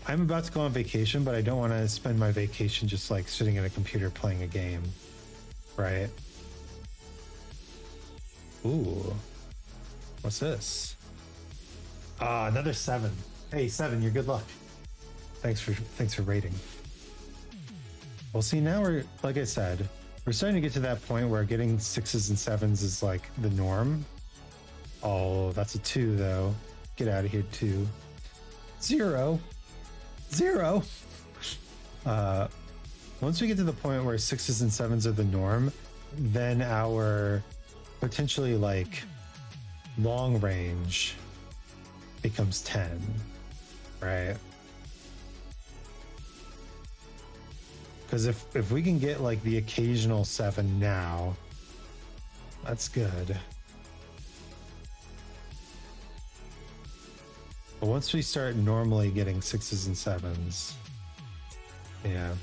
I'm about to go on vacation, but I don't want to spend my vacation just like sitting at a computer playing a game, right? Ooh. What's this? Another 7. Hey, 7, you're good luck. Thanks for rating. Well, see, now we're, like I said, we're starting to get to that point where getting 6s and 7s is like the norm. Oh, that's a 2 though. Get out of here, 2. 0. Once we get to the point where 6s and 7s are the norm, then our potentially like long range becomes 10, right? Because if we can get like the occasional 7 now, that's good. But once we start normally getting 6s and 7s, Yeah.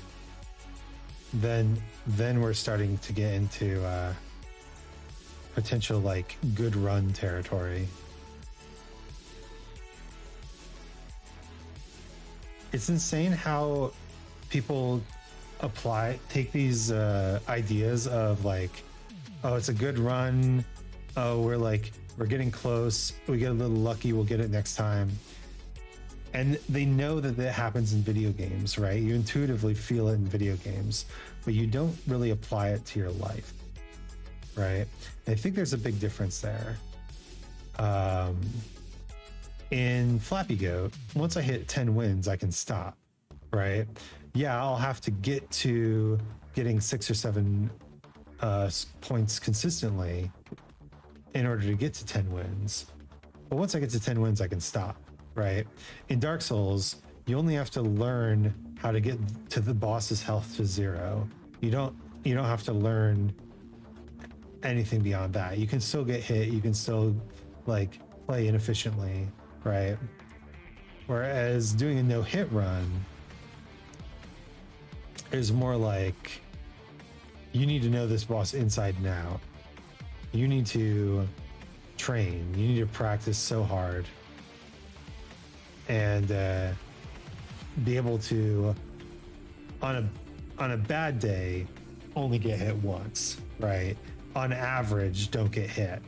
Then we're starting to get into potential like good run territory. It's insane how people take these ideas of like, oh, it's a good run. Oh, we're getting close. We get a little lucky. We'll get it next time. And they know that that happens in video games, right? You intuitively feel it in video games, but you don't really apply it to your life, right? And I think there's a big difference there. In Flappy Goat, once I hit 10 wins, I can stop, right? Yeah, I'll have to get to getting 6 or 7 points consistently in order to get to 10 wins. But once I get to 10 wins, I can stop. Right. In Dark Souls, you only have to learn how to get to the boss's health to 0. You don't have to learn anything beyond that. You can still get hit. You can still like play inefficiently, right? Whereas doing a no-hit run is more like you need to know this boss inside and out. You need to train. You need to practice so hard. And be able to, on a bad day, only get hit once, right? On average, don't get hit.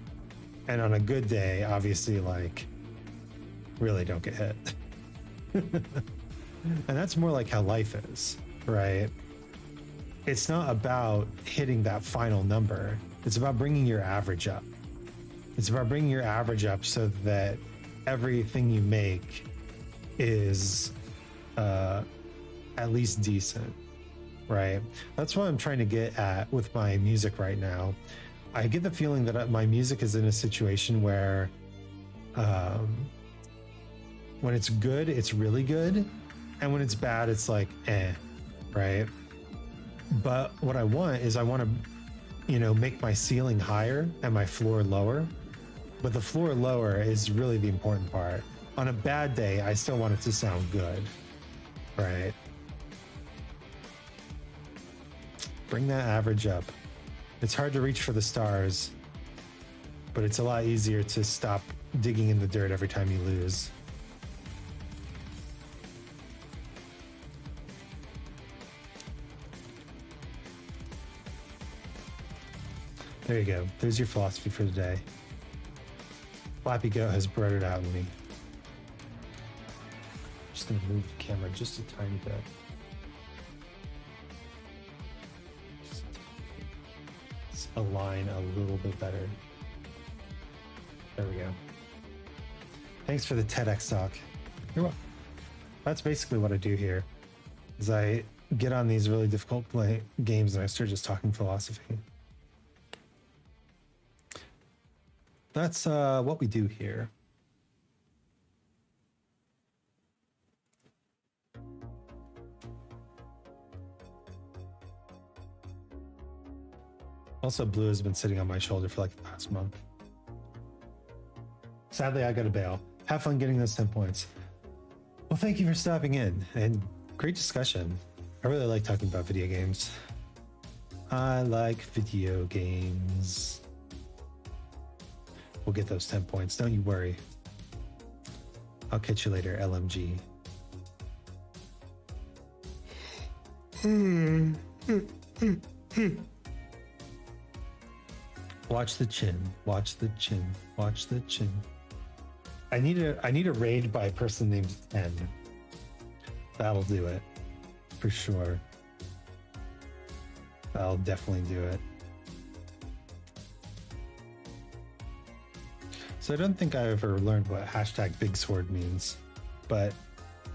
And on a good day, obviously, like, really don't get hit. And that's more like how life is, right? It's not about hitting that final number. It's about bringing your average up. It's about bringing your average up so that everything you make is at least decent, right? That's what I'm trying to get at with my music right now. I get the feeling that my music is in a situation where when it's good, it's really good, and when it's bad, it's like right? But what I want to make my ceiling higher and my floor lower, but the floor lower is really the important part. On a bad day, I still want it to sound good, right? Bring that average up. It's hard to reach for the stars, but it's a lot easier to stop digging in the dirt every time you lose. There you go. There's your philosophy for today. Flappy Goat has brought it out in me. Just gonna move the camera just a tiny bit. Just align a little bit better. There we go. Thanks for the TEDx talk. You're welcome. That's basically what I do here. Is I get on these really difficult games and I start just talking philosophy. That's what we do here. Also, Blue has been sitting on my shoulder for like the past month. Sadly, I got to bail. Have fun getting those 10 points. Well, thank you for stopping in, and great discussion. I really like talking about video games. I like video games. We'll get those 10 points, don't you worry. I'll catch you later, LMG. Watch the chin, watch the chin, watch the chin. I need a raid by a person named 10. That'll do it, for sure. That'll definitely do it. So I don't think I ever learned what hashtag big sword means, but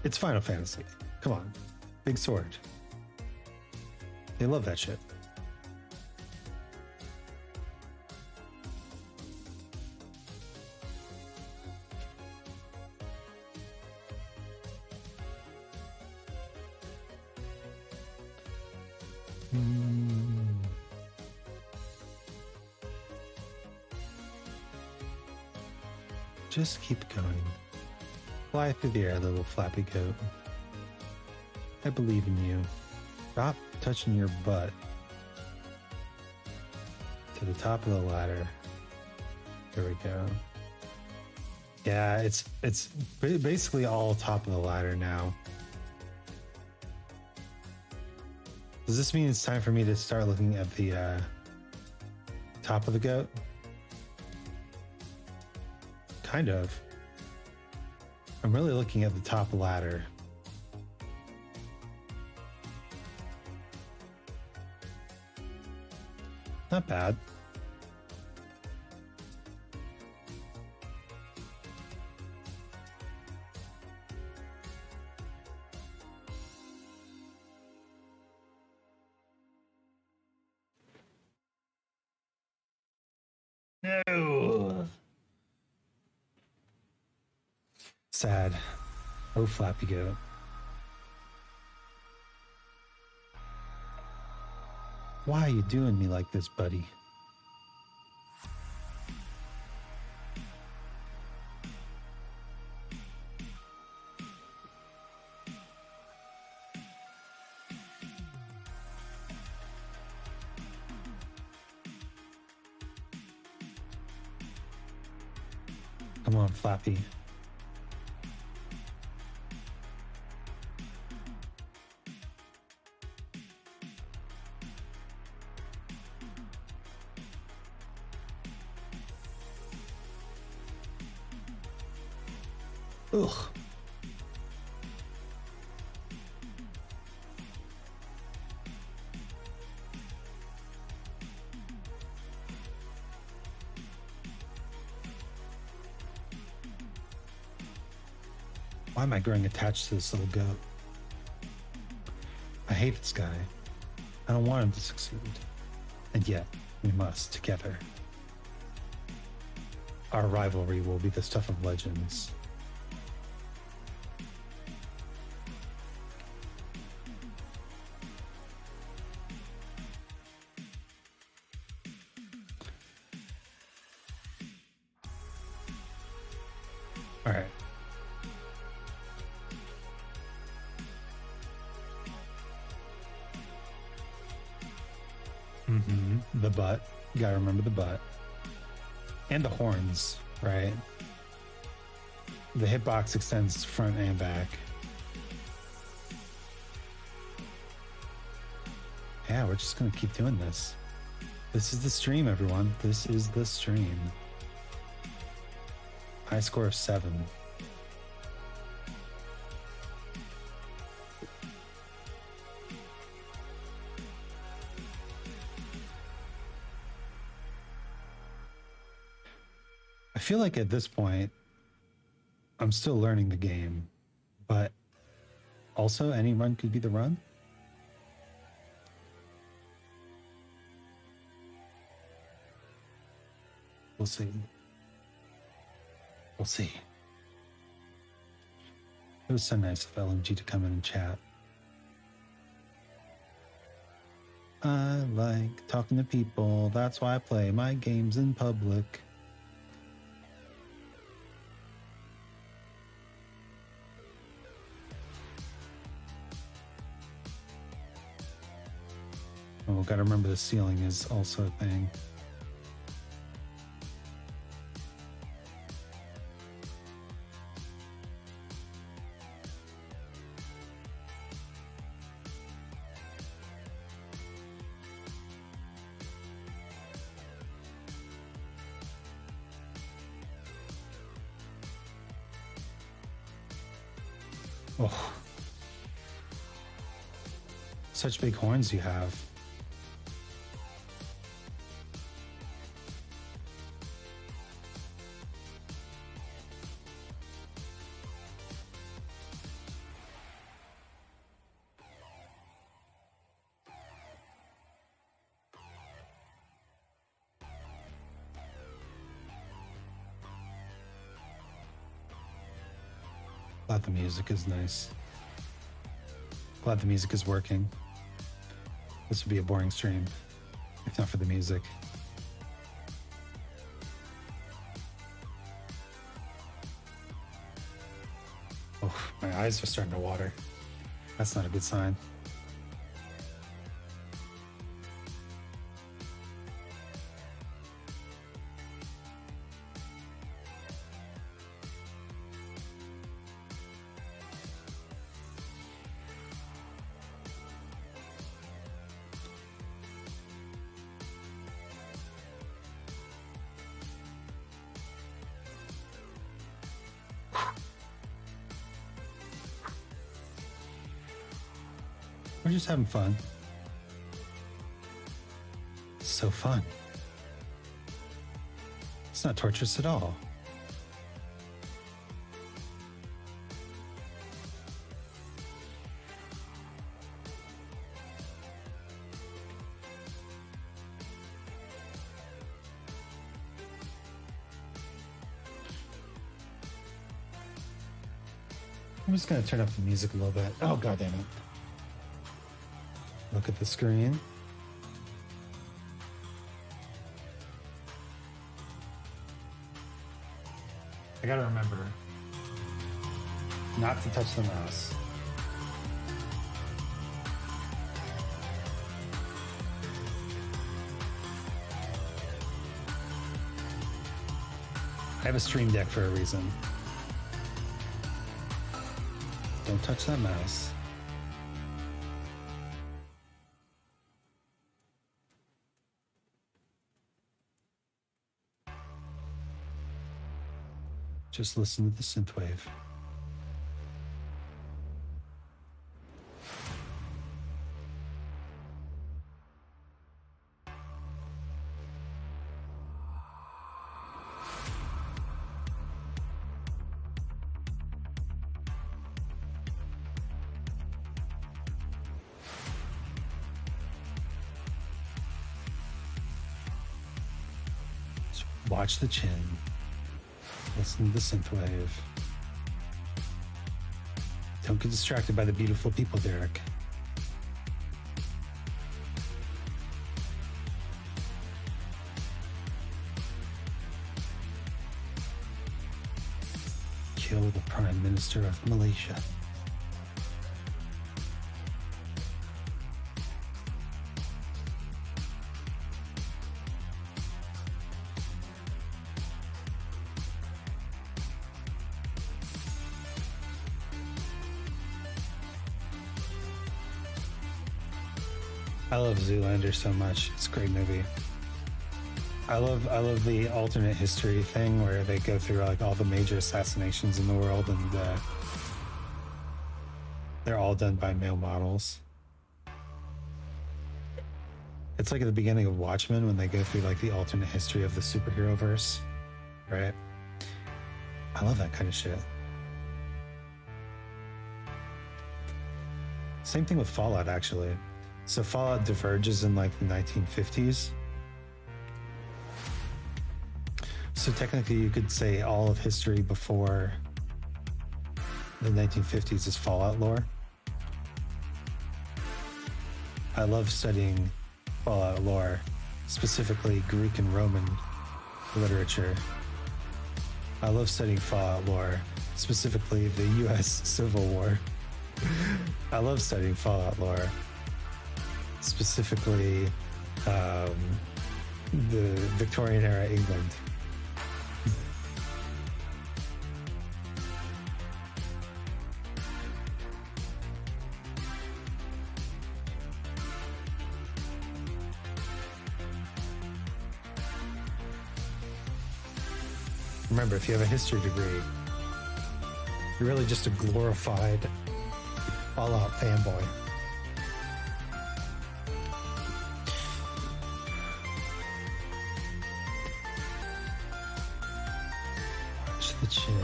it's Final Fantasy. Come on, big sword. They love that shit. Just keep going. Fly through the air, little Flappy Goat. I believe in you. Stop touching your butt. To the top of the ladder. There we go. Yeah, it's basically all top of the ladder now. Does this mean it's time for me to start looking at the top of the goat? Kind of. I'm really looking at the top of the ladder. Not bad. No. Sad. Oh, Flappy Goat. Why are you doing me like this, buddy? Come on, Flappy. Ugh. Why am I growing attached to this little goat? I hate this guy. I don't want him to succeed. And yet, we must, together. Our rivalry will be the stuff of legends. All right. The butt. You gotta remember the butt. And the horns, right? The hitbox extends front and back. Yeah, we're just gonna keep doing this. This is the stream, everyone. This is the stream. High score of 7. I feel like at this point, I'm still learning the game, but also any run could be the run. We'll see. We'll see. It was so nice of LMG to come in and chat. I like talking to people. That's why I play my games in public. Oh, gotta remember the ceiling is also a thing. Oh, such big horns you have. Glad the music is nice. Glad the music is working. This would be a boring stream if not for the music. Oh, my eyes are starting to water. That's not a good sign. We're just having fun. So fun. It's not torturous at all. I'm just going to turn up the music a little bit. Oh, God damn it. Look at the screen. I gotta remember not to touch the mouse. I have a Stream Deck for a reason. Don't touch that mouse. Just listen to the synthwave. Just watch the chin. Listen to the synthwave. Don't get distracted by the beautiful people, Derek. Kill the Prime Minister of Malaysia. I love Zoolander so much. It's a great movie. I love the alternate history thing where they go through like all the major assassinations in the world, and they're all done by male models. It's like at the beginning of Watchmen when they go through like the alternate history of the superhero verse, right? I love that kind of shit. Same thing with Fallout, actually. So Fallout diverges in like the 1950s. So technically you could say all of history before the 1950s is Fallout lore. I love studying Fallout lore, specifically Greek and Roman literature. I love studying Fallout lore, specifically the US Civil War. I love studying Fallout lore, specifically the Victorian era England. Remember, if you have a history degree, you're really just a glorified Fallout fanboy. Watch the chin.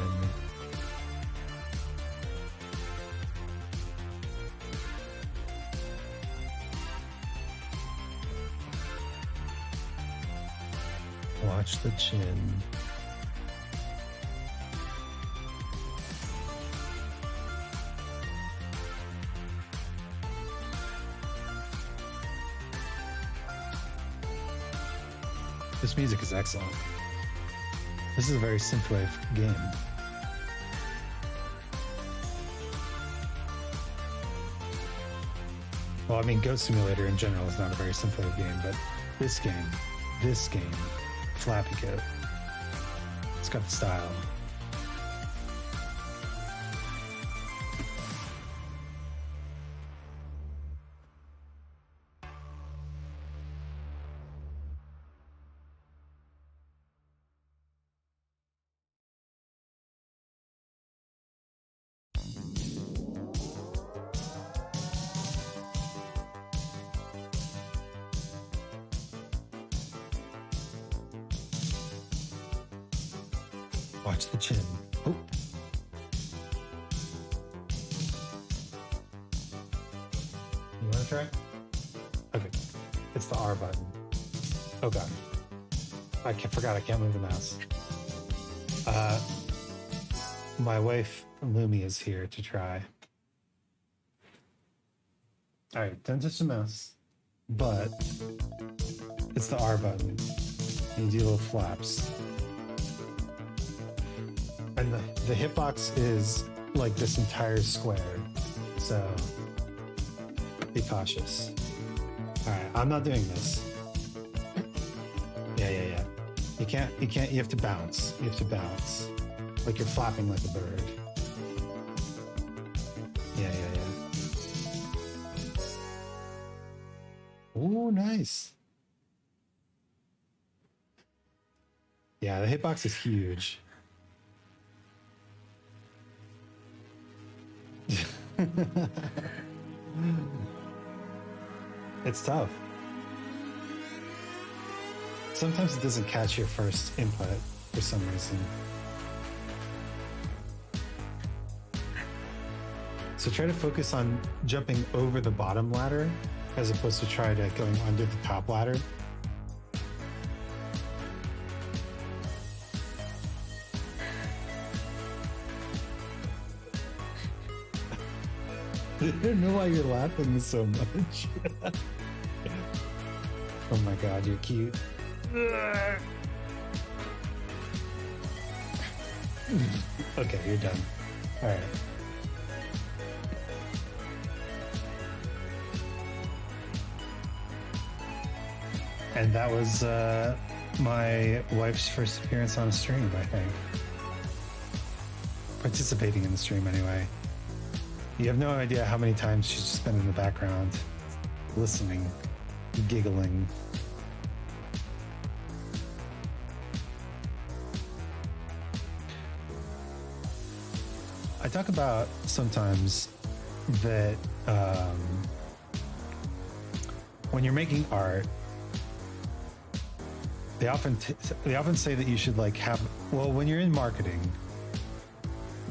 Watch the chin. This music is excellent. This is a very synthwave game. Well, I mean, Goat Simulator in general is not a very synthwave game, but this game, Flappy Goat, it's got the style. Watch the chin. Oh. You want to try? Okay. It's the R button. Oh god. Forgot I can't move the mouse. My wife Lumi is here to try. All right, don't touch the mouse. But it's the R button. You do little flaps. And the hitbox is like this entire square. So be cautious. All right, I'm not doing this. Yeah. You have to bounce. You have to bounce. Like you're flapping like a bird. Yeah. Oh, nice. Yeah, the hitbox is huge. It's tough. Sometimes it doesn't catch your first input for some reason. So try to focus on jumping over the bottom ladder as opposed to try to going under the top ladder. I don't know why you're laughing so much. Oh my god, you're cute. Okay, you're done. All right. And that was my wife's first appearance on a stream, I think. Participating in the stream, anyway. You have no idea how many times she's just been in the background, listening, giggling. I talk about sometimes that when you're making art, they often say that you should like have, well, when you're in marketing,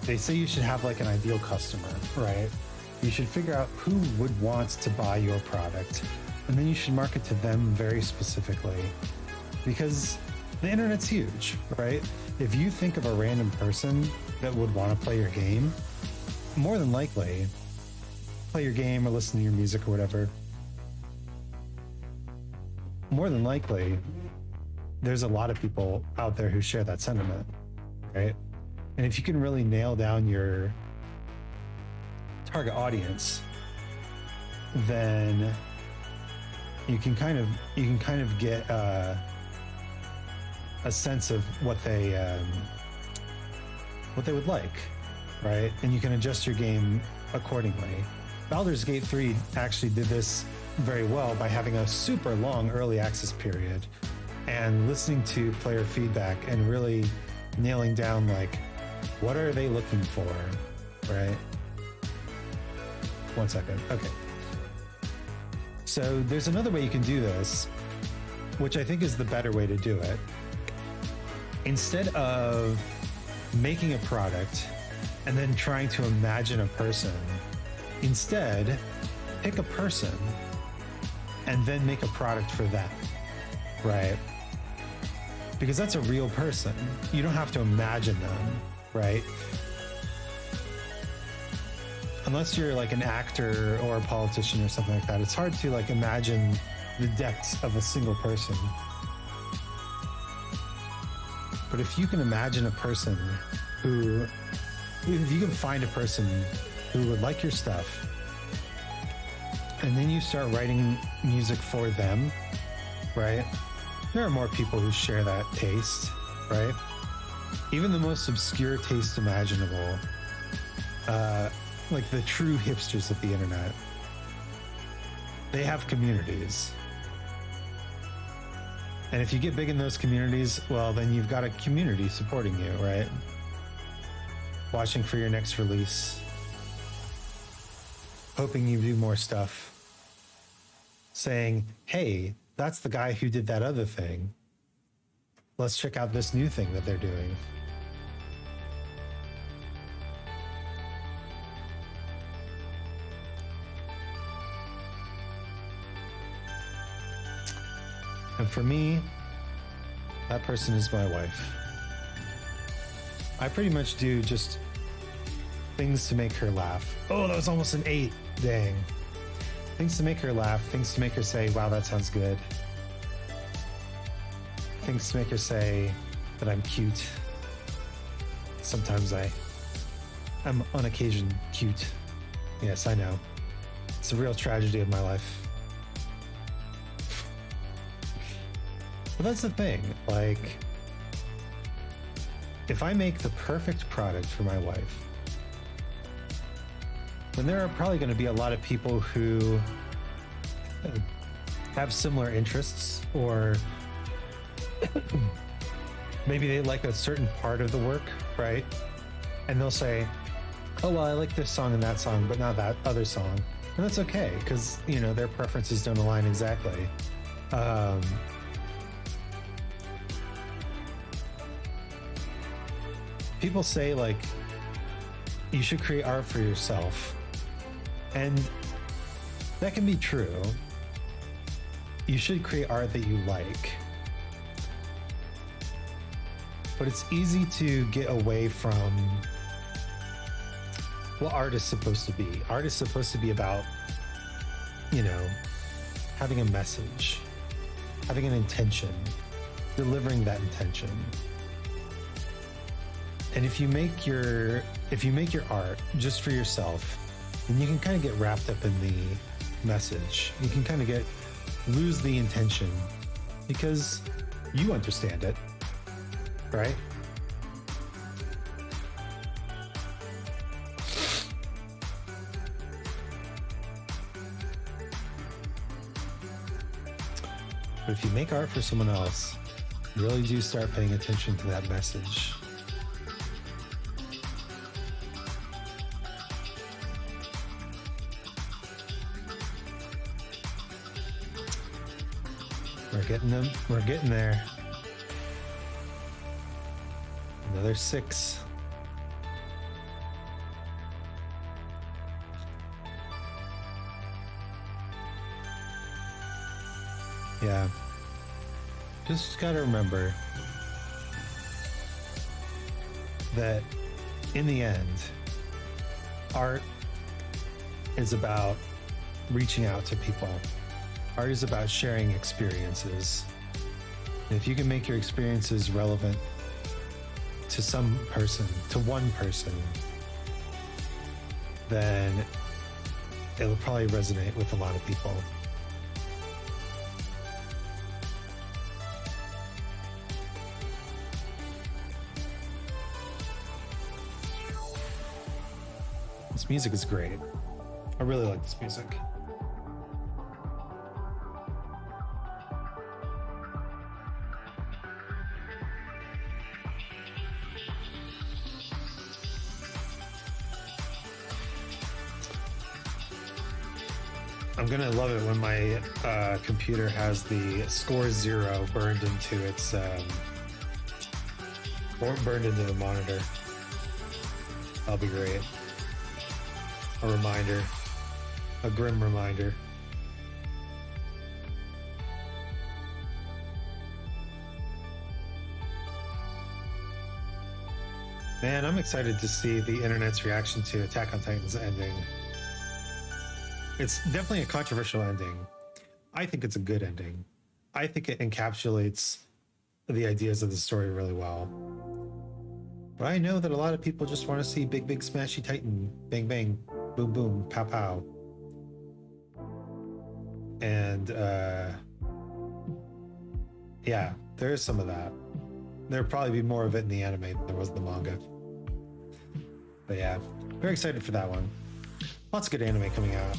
they say you should have like an ideal customer, right? You should figure out who would want to buy your product, and then you should market to them very specifically, because the internet's huge, right? If you think of a random person that would want to play your game, more than likely play your game or listen to your music or whatever, more than likely there's a lot of people out there who share that sentiment, right? And if you can really nail down your target audience, then you can kind of get a sense of what they would like, right? And you can adjust your game accordingly. Baldur's Gate 3 actually did this very well by having a super long early access period and listening to player feedback and really nailing down like, what are they looking for, right? 1 second. Okay. So there's another way you can do this, which I think is the better way to do it. Instead of making a product and then trying to imagine a person, instead pick a person and then make a product for them, right? Because that's a real person. You don't have to imagine them, right? Unless you're like an actor or a politician or something like that, it's hard to like imagine the depths of a single person. But if you can imagine a person who, if you can find a person who would like your stuff, and then you start writing music for them, right? There are more people who share that taste, right? Even the most obscure taste imaginable, like the true hipsters of the internet, they have communities. And if you get big in those communities, well, then you've got a community supporting you, right? Watching for your next release, hoping you do more stuff, saying, hey, that's the guy who did that other thing. Let's check out this new thing that they're doing. And for me, that person is my wife. I pretty much do just things to make her laugh. Oh, that was almost an 8. Dang. Things to make her laugh, things to make her say, wow, that sounds good. Things to make her say that I'm cute. Sometimes I'm on occasion cute. Yes, I know. It's a real tragedy of my life. But that's the thing, like, if I make the perfect product for my wife, then there are probably going to be a lot of people who have similar interests, or maybe they like a certain part of the work, right? And they'll say, oh, well, I like this song and that song, but not that other song. And that's okay, because, you know, their preferences don't align exactly. People say, like, you should create art for yourself. And that can be true. You should create art that you like. But it's easy to get away from what art is supposed to be. Art is supposed to be about, you know, having a message, having an intention, delivering that intention. And if you make your art just for yourself, then you can kind of get wrapped up in the message. You can kind of lose the intention because you understand it, right? But if you make art for someone else, you really do start paying attention to that message. We're getting there. Another 6. Yeah. Just gotta remember that in the end, art is about reaching out to people. Art is about sharing experiences. And if you can make your experiences relevant to some person, to one person, then it'll probably resonate with a lot of people. This music is great. I really like this music. I'm gonna love it when my computer has the score 0 burned into its burned into the monitor. That'll be great. A reminder, a grim reminder. Man, I'm excited to see the internet's reaction to Attack on Titan's ending. It's definitely a controversial ending. I think it's a good ending. I think it encapsulates the ideas of the story really well. But I know that a lot of people just want to see big, big, smashy Titan. Bang, bang, boom, boom, pow, pow. And, yeah, there is some of that. There'll probably be more of it in the anime than there was in the manga. But yeah, very excited for that one. Lots of good anime coming out,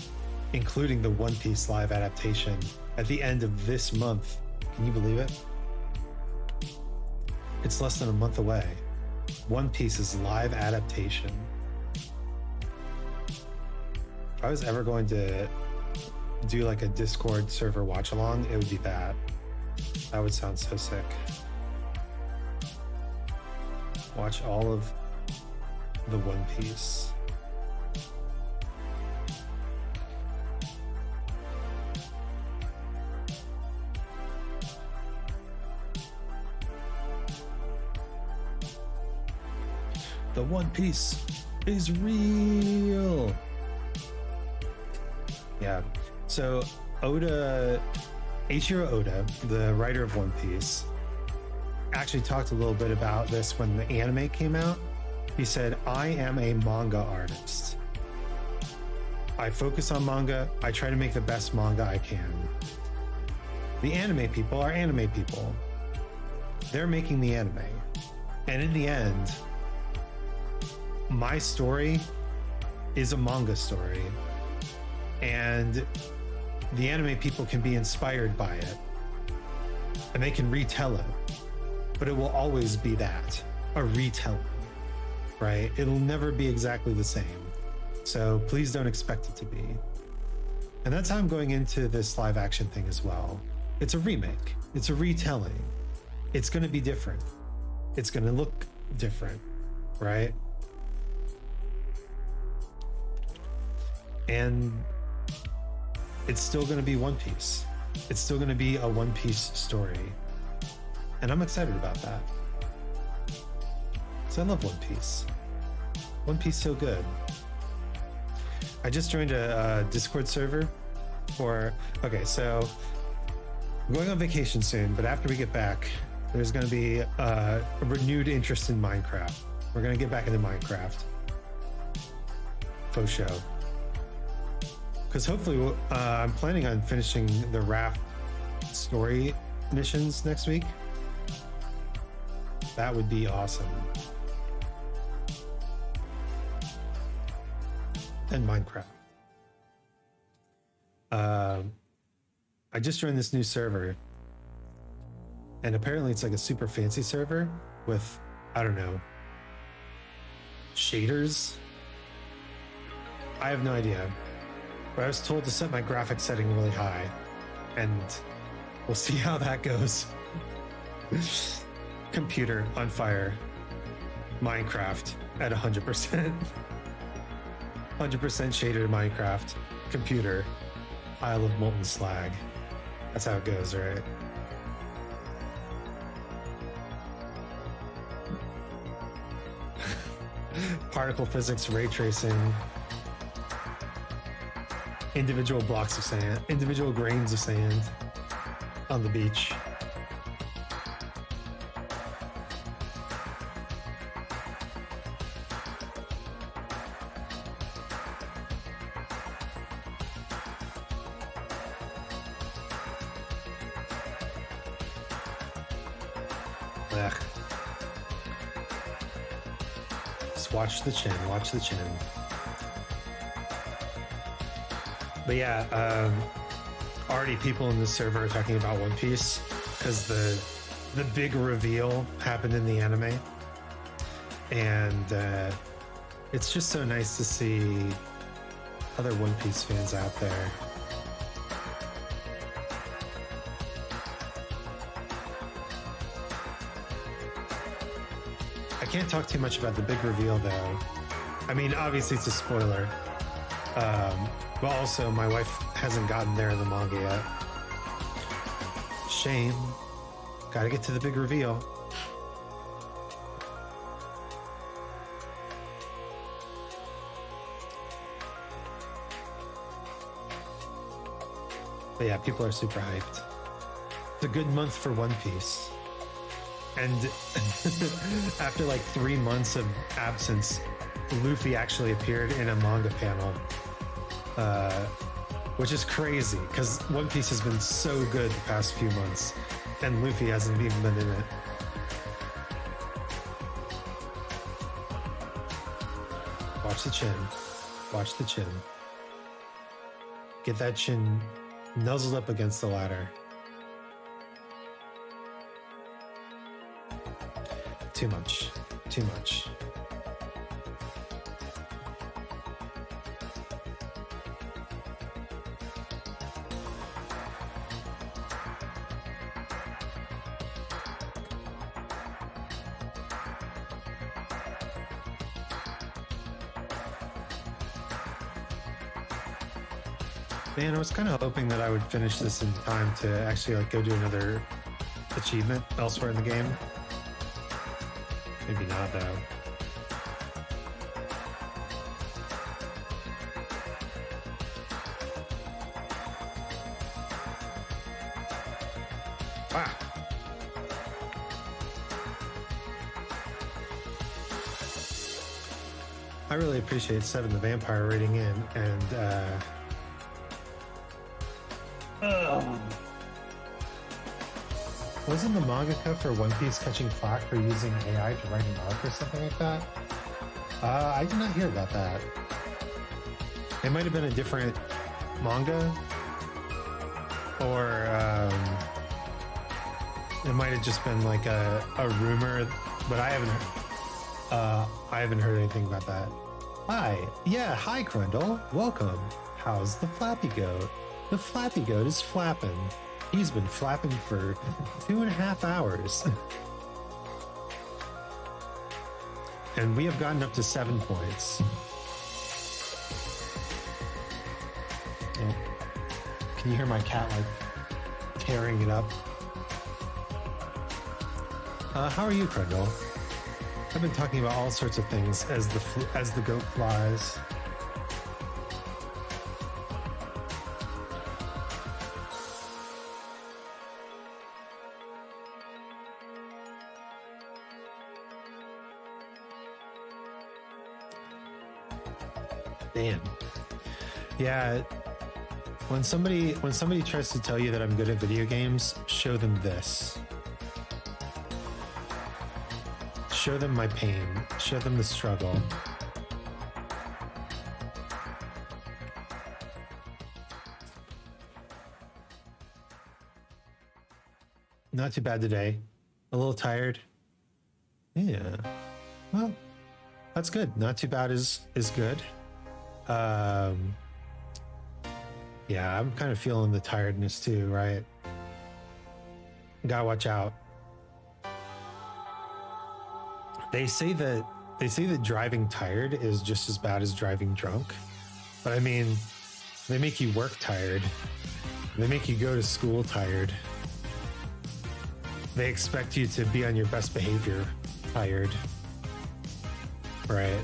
including the One Piece live adaptation at the end of this month. Can you believe it? It's less than a month away. One Piece's live adaptation. If I was ever going to do like a Discord server watch along, it would be that. That would sound so sick. Watch all of the One Piece. One Piece is real. Yeah. So Eiichiro Oda, the writer of One Piece, actually talked a little bit about this when the anime came out. He said, I am a manga artist. I focus on manga. I try to make the best manga I can. The anime people are anime people. They're making the anime. And in the end, my story is a manga story. And the anime people can be inspired by it. And they can retell it. But it will always be that, a retelling, right? It'll never be exactly the same. So please don't expect it to be. And that's how I'm going into this live action thing as well. It's a remake. It's a retelling. It's going to be different. It's going to look different, right? And it's still going to be One Piece. It's still going to be a One Piece story. And I'm excited about that. So I love One Piece. One Piece so good. I just joined a Discord server okay, so I'm going on vacation soon, but after we get back, there's going to be a renewed interest in Minecraft. We're going to get back into Minecraft. Faux show. Because hopefully, I'm planning on finishing the raft story missions next week. That would be awesome. And Minecraft. I just joined this new server, and apparently it's like a super fancy server with, I don't know, shaders. I have no idea, but I was told to set my graphics setting really high, and we'll see how that goes. Computer on fire. Minecraft at 100%. 100% shaded Minecraft. Computer. Pile of molten slag. That's how it goes, right? Particle physics, ray tracing. Individual blocks of sand. Individual grains of sand on the beach. Just watch the chin, watch the chin. But yeah, already people in the server are talking about One Piece because the big reveal happened in the anime, and it's just so nice to see other One Piece fans out there. I can't talk too much about the big reveal though. I mean, obviously it's a spoiler. But also my wife hasn't gotten there in the manga yet. Shame. Gotta get to the big reveal. But yeah, people are super hyped. It's a good month for One Piece. And after like 3 months of absence, Luffy actually appeared in a manga panel, which is crazy because One Piece has been so good the past few months, and Luffy hasn't even been in it. Watch the chin. Watch the chin. Get that chin nuzzled up against the ladder. Too much. Too much. Man, I was kind of hoping that I would finish this in time to actually like go do another achievement elsewhere in the game. Maybe not though. Ah. I really appreciate Seven the Vampire rating in, and wasn't the mangaka for One Piece catching flack for using AI to write an arc or something like that? I did not hear about that. It might have been a different manga, or it might have just been like a rumor, but I haven't heard anything about that. Hi, yeah, hi Grundle, welcome. How's the Flappy Goat? The Flappy Goat is flapping. He's been flapping for 2.5 hours. And we have gotten up to 7 points. Oh, can you hear my cat like tearing it up? How are you, Grundle? I've been talking about all sorts of things as the goat flies. Damn. Yeah. When somebody tries to tell you that I'm good at video games, show them this. Show them my pain. Show them the struggle. Not too bad today. A little tired. Yeah. Well, that's good. Not too bad is good. Yeah, I'm kind of feeling the tiredness too, right? Gotta watch out. They say that driving tired is just as bad as driving drunk. But I mean, they make you work tired. They make you go to school tired. They expect you to be on your best behavior tired. Right?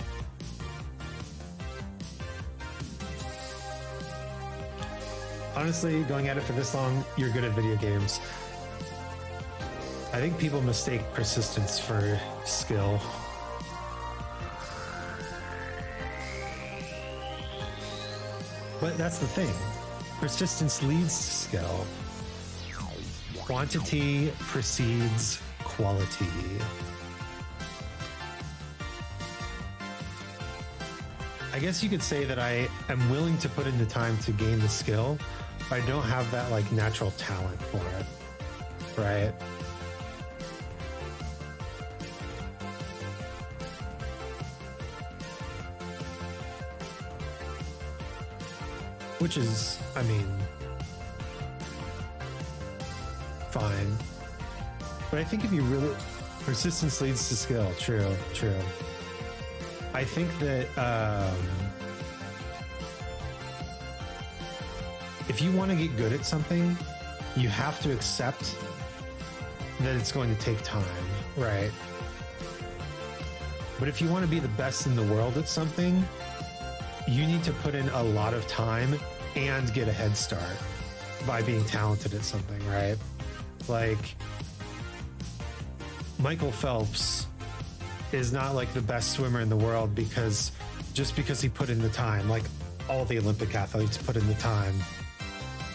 Honestly, going at it for this long, you're good at video games. I think people mistake persistence for skill. But that's the thing. Persistence leads to skill. Quantity precedes quality. I guess you could say that I am willing to put in the time to gain the skill, but I don't have that like natural talent for it, right? Which is, I mean, fine. But I think if you really, persistence leads to skill. True. I think that if you want to get good at something, you have to accept that it's going to take time, right? But if you want to be the best in the world at something, you need to put in a lot of time and get a head start by being talented at something, right? Like Michael Phelps is not like the best swimmer in the world because he put in the time. Like all the Olympic athletes put in the time.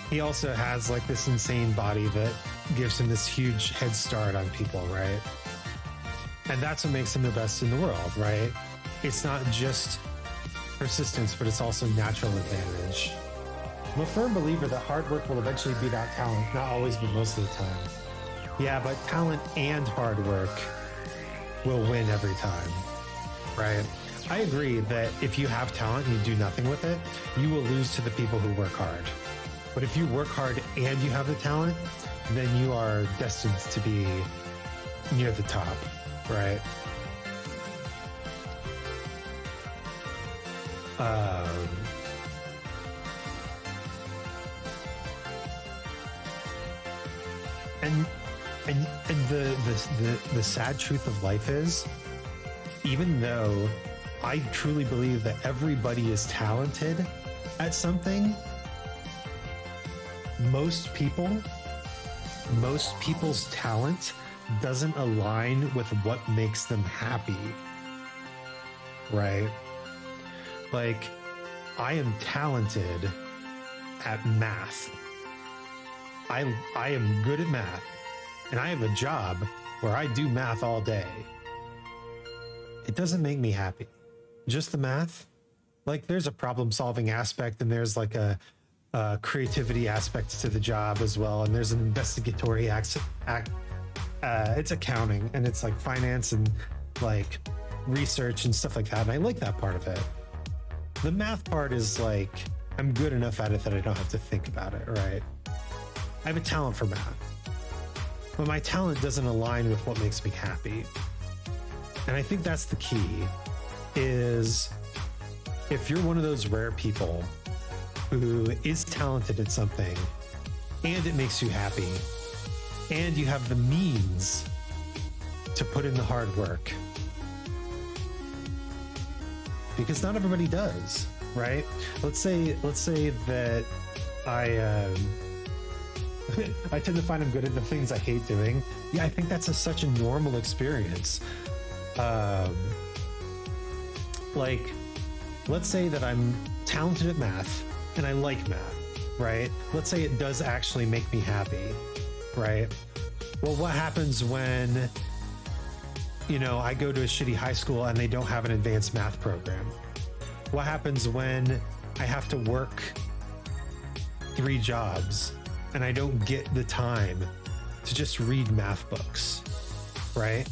He also has like this insane body that gives him this huge head start on people, right? And that's what makes him the best in the world, right? It's not just persistence, but it's also natural advantage. I'm a firm believer that hard work will eventually beat out talent, not always, but most of the time. Yeah, but talent and hard work will win every time, right? I agree that if you have talent and you do nothing with it, you will lose to the people who work hard. But if you work hard and you have the talent, then you are destined to be near the top, right? And the sad truth of life is, even though I truly believe that everybody is talented at something, most people most people's talent doesn't align with what makes them happy, right? Like, I am talented at math. I am good at math, and I have a job where I do math all day. It doesn't make me happy. Just the math. Like, there's a problem-solving aspect, and there's like a creativity aspect to the job as well, and there's an investigatory it's accounting, and it's like finance and like research and stuff like that, and I like that part of it. The math part is like, I'm good enough at it that I don't have to think about it, right? I have a talent for math, but my talent doesn't align with what makes me happy. And I think that's the key, is if you're one of those rare people who is talented at something and it makes you happy and you have the means to put in the hard work, because not everybody does, right? Let's say that I I tend to find I'm good at the things I hate doing. Yeah, I think that's such a normal experience. Like, let's say that I'm talented at math and I like math, right? Let's say it does actually make me happy, right? Well, what happens when, you know, I go to a shitty high school and they don't have an advanced math program? What happens when I have to work 3 jobs and I don't get the time to just read math books, right?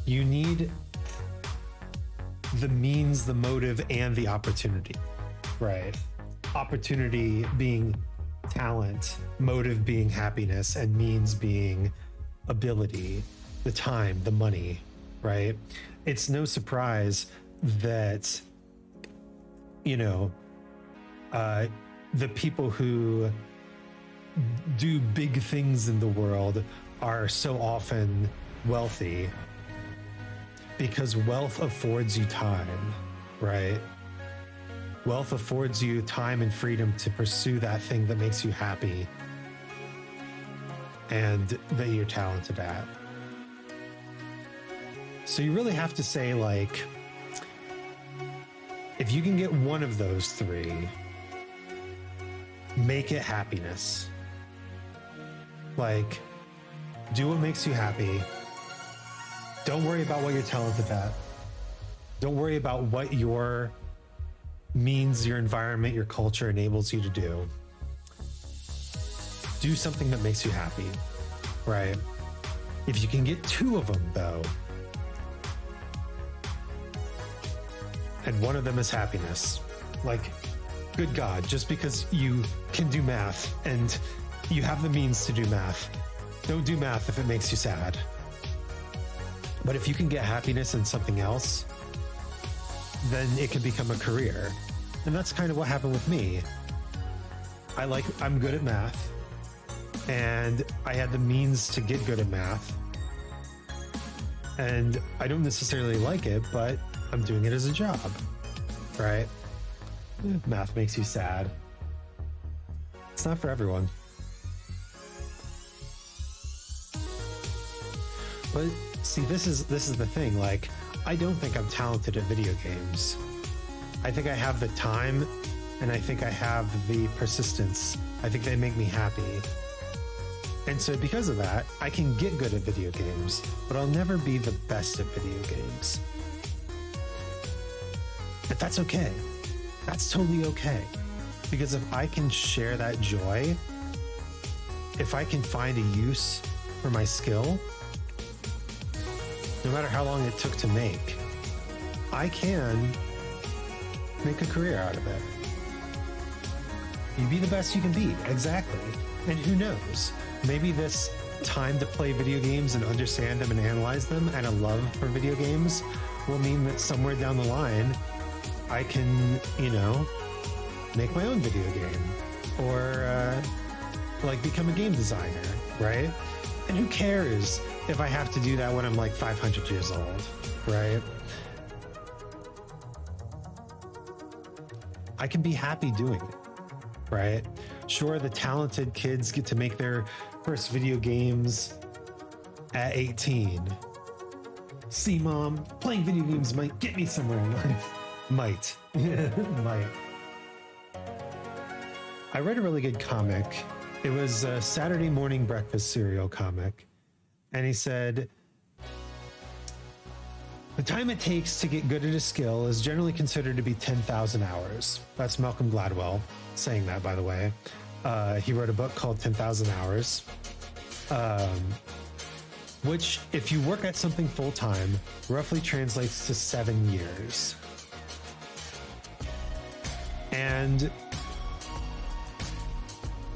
You need the means, the motive, and the opportunity, right? Opportunity being talent, motive being happiness, and means being ability, the time, the money, right? It's no surprise that, you know, the people who do big things in the world are so often wealthy, because wealth affords you time, right? Wealth affords you time and freedom to pursue that thing that makes you happy and that you're talented at. So you really have to say, like, if you can get one of those 3, make it happiness. Like, do what makes you happy. Don't worry about what you're talented at. Don't worry about what your means, your environment, your culture enables you to do. Do something that makes you happy, right? If you can get 2 of them, though, and one of them is happiness, like, good God, just because you can do math and you have the means to do math, don't do math if it makes you sad. But if you can get happiness in something else, then it can become a career. And that's kind of what happened with me. I'm good at math, and I had the means to get good at math. And I don't necessarily like it, but I'm doing it as a job, right? Math makes you sad. It's not for everyone. But see, this is the thing. Like, I don't think I'm talented at video games. I think I have the time, and I think I have the persistence. I think they make me happy. And so because of that, I can get good at video games, but I'll never be the best at video games. But that's okay. That's totally okay. Because if I can share that joy, if I can find a use for my skill, no matter how long it took to make, I can make a career out of it. You be the best you can be, exactly. And who knows, maybe this time to play video games and understand them and analyze them, and a love for video games, will mean that somewhere down the line, I can, you know, make my own video game, or like become a game designer, right? And who cares if I have to do that when I'm like 500 years old, right? I can be happy doing it, right? Sure, the talented kids get to make their first video games at 18. See, Mom, playing video games might get me somewhere in life. Might. Might. I read a really good comic. It was a Saturday morning breakfast cereal comic. And he said, the time it takes to get good at a skill is generally considered to be 10,000 hours. That's Malcolm Gladwell saying that, by the way. He wrote a book called 10,000 Hours, which, if you work at something full time, roughly translates to 7 years. And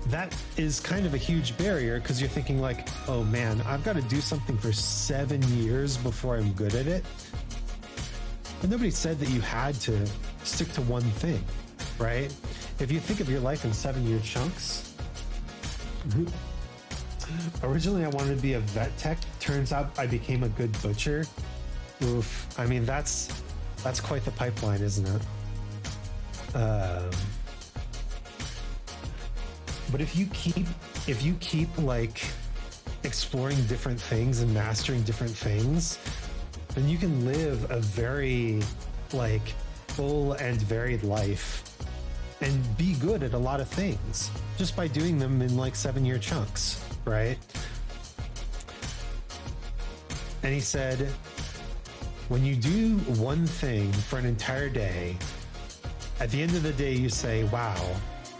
that is kind of a huge barrier because you're thinking like, oh man, I've got to do something for 7 years before I'm good at it. But nobody said that you had to stick to one thing, right? If you think of your life in 7-year chunks, originally I wanted to be a vet tech. Turns out I became a good butcher. Oof. I mean, that's quite the pipeline, isn't it? But if you keep like exploring different things and mastering different things, then you can live a very like full and varied life and be good at a lot of things just by doing them in like 7-year chunks, right? And he said, when you do one thing for an entire day, at the end of the day, you say, wow,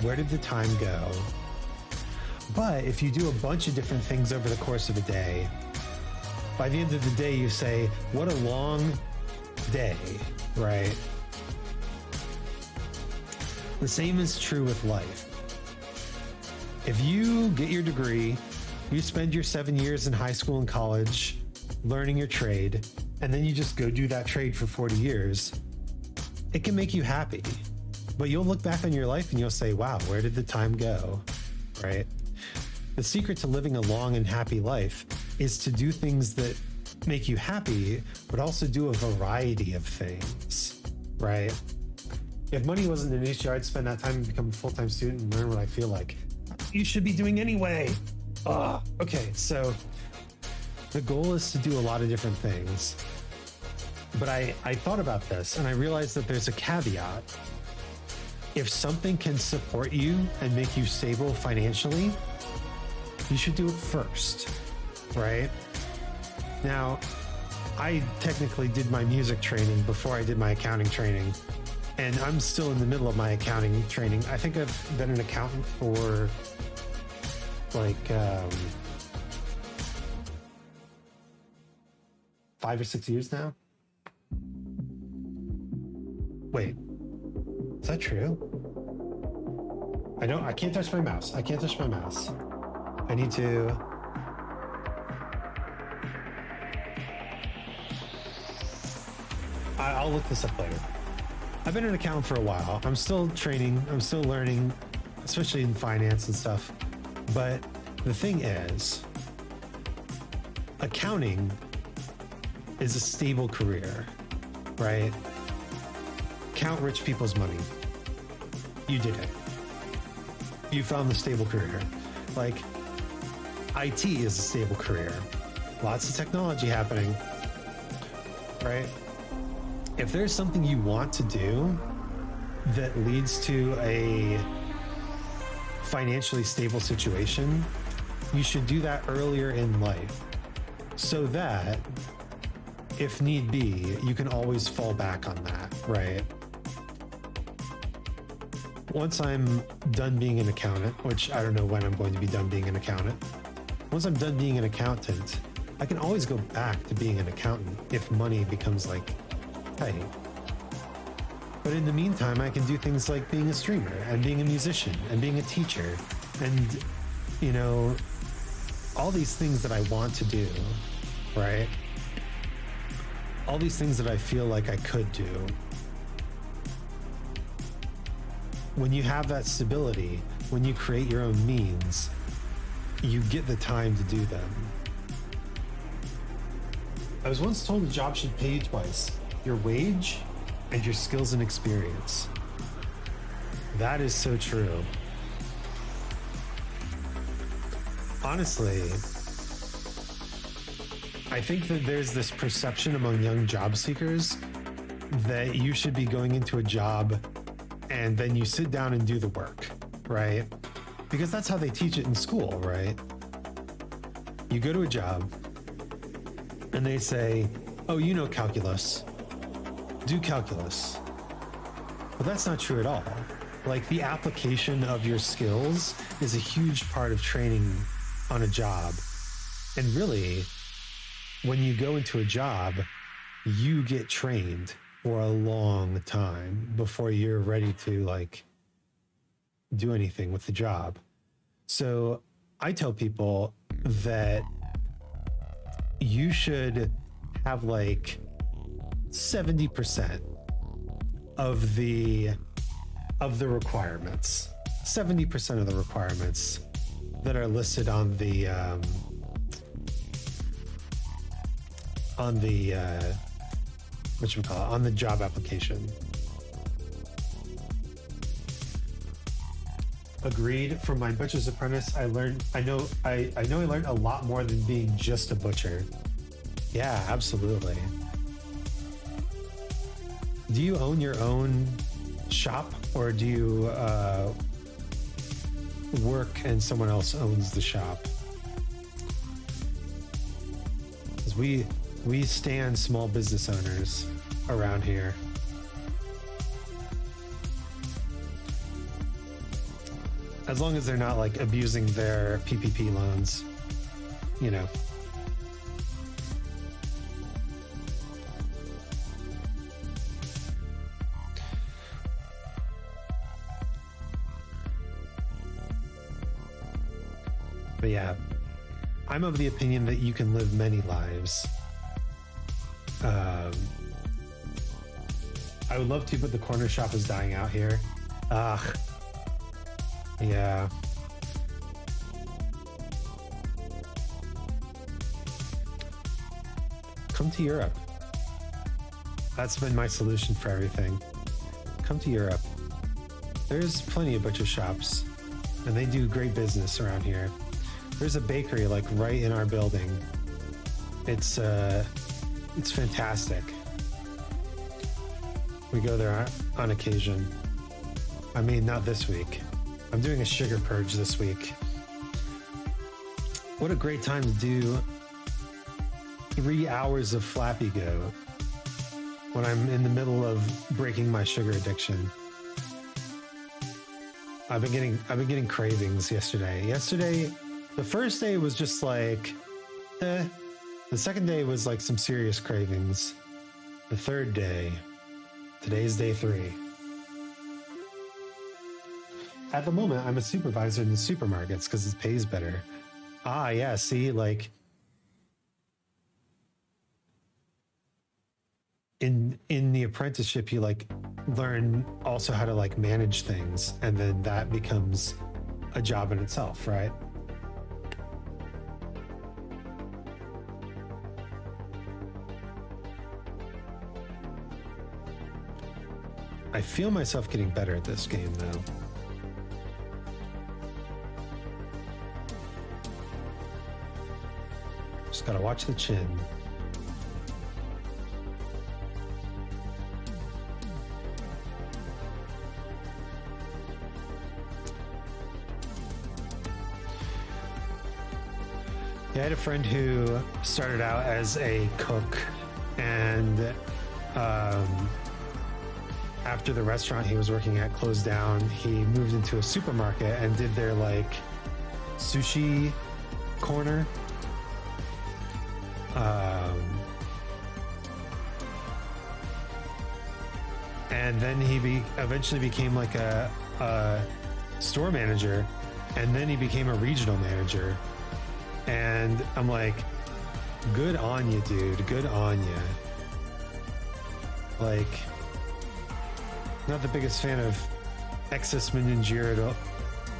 where did the time go? But if you do a bunch of different things over the course of a day, by the end of the day, you say, what a long day, right? The same is true with life. If you get your degree, you spend your 7 years in high school and college learning your trade, and then you just go do that trade for 40 years, it can make you happy. But you'll look back on your life and you'll say, wow, where did the time go, right? The secret to living a long and happy life is to do things that make you happy, but also do a variety of things, right? If money wasn't an issue, I'd spend that time and become a full-time student and learn what I feel like you should be doing anyway. Okay, so the goal is to do a lot of different things. But I thought about this and I realized that there's a caveat. If something can support you and make you stable financially, you should do it first, right? Now, I technically did my music training before I did my accounting training, and I'm still in the middle of my accounting training. I think I've been an accountant for like 5 or 6 years now. Wait, is that true? I can't touch my mouse. I can't touch my mouse. I need to. I'll look this up later. I've been an accountant for a while. I'm still training. I'm still learning, especially in finance and stuff. But the thing is, accounting is a stable career, right? Count rich people's money. You did it. You found the stable career. Like, IT is a stable career. Lots of technology happening, right? If there's something you want to do that leads to a financially stable situation, you should do that earlier in life so that, if need be, you can always fall back on that, right? Once I'm done being an accountant, which I don't know when I'm going to be done being an accountant, once I'm done being an accountant, I can always go back to being an accountant if money becomes like tight. But in the meantime, I can do things like being a streamer and being a musician and being a teacher and, you know, all these things that I want to do, right? All these things that I feel like I could do. When you have that stability, when you create your own means, you get the time to do them. I was once told a job should pay you twice, your wage and your skills and experience. That is so true. honestly, I think that there's this perception among young job seekers that you should be going into a job and then you sit down and do the work, right? Because that's how they teach it in school, right? You go to a job and they say, oh, you know calculus, do calculus. But that's not true at all. Like, the application of your skills is a huge part of training on a job. And really, when you go into a job, you get trained for a long time before you're ready to like do anything with the job. So I tell people that you should have like 70% of the requirements, 70% of the requirements that are listed on the on the job application. Agreed. From my butcher's apprentice, I learned I learned a lot more than being just a butcher. Yeah, absolutely. Do you own your own shop, or do you work and someone else owns the shop? Because we stand small business owners around here. As long as they're not like abusing their PPP loans, you know. But yeah, I'm of the opinion that you can live many lives. I would love to, but the corner shop is dying out here. Ugh. Yeah. Come to Europe. That's been my solution for everything. Come to Europe. There's plenty of butcher shops, and they do great business around here. There's a bakery like right in our building. It's fantastic. We go there on occasion. I mean, not this week. I'm doing a sugar purge this week. What a great time to do 3 hours of Flappy Go when I'm in the middle of breaking my sugar addiction. I've been getting cravings yesterday. The first day was just like, The second day was like some serious cravings. The third day, today's day 3. At the moment, I'm a supervisor in the supermarkets because it pays better. Ah, yeah, see, like in the apprenticeship, you like learn also how to like manage things, and then that becomes a job in itself, right? I feel myself getting better at this game, though. Just gotta watch the chin. Yeah, I had a friend who started out as a cook, and after the restaurant he was working at closed down, he moved into a supermarket and did their like sushi corner. And then he eventually became like a store manager, and then he became a regional manager. And I'm like, good on you, dude. Good on you. Like, not the biggest fan of excess managerial.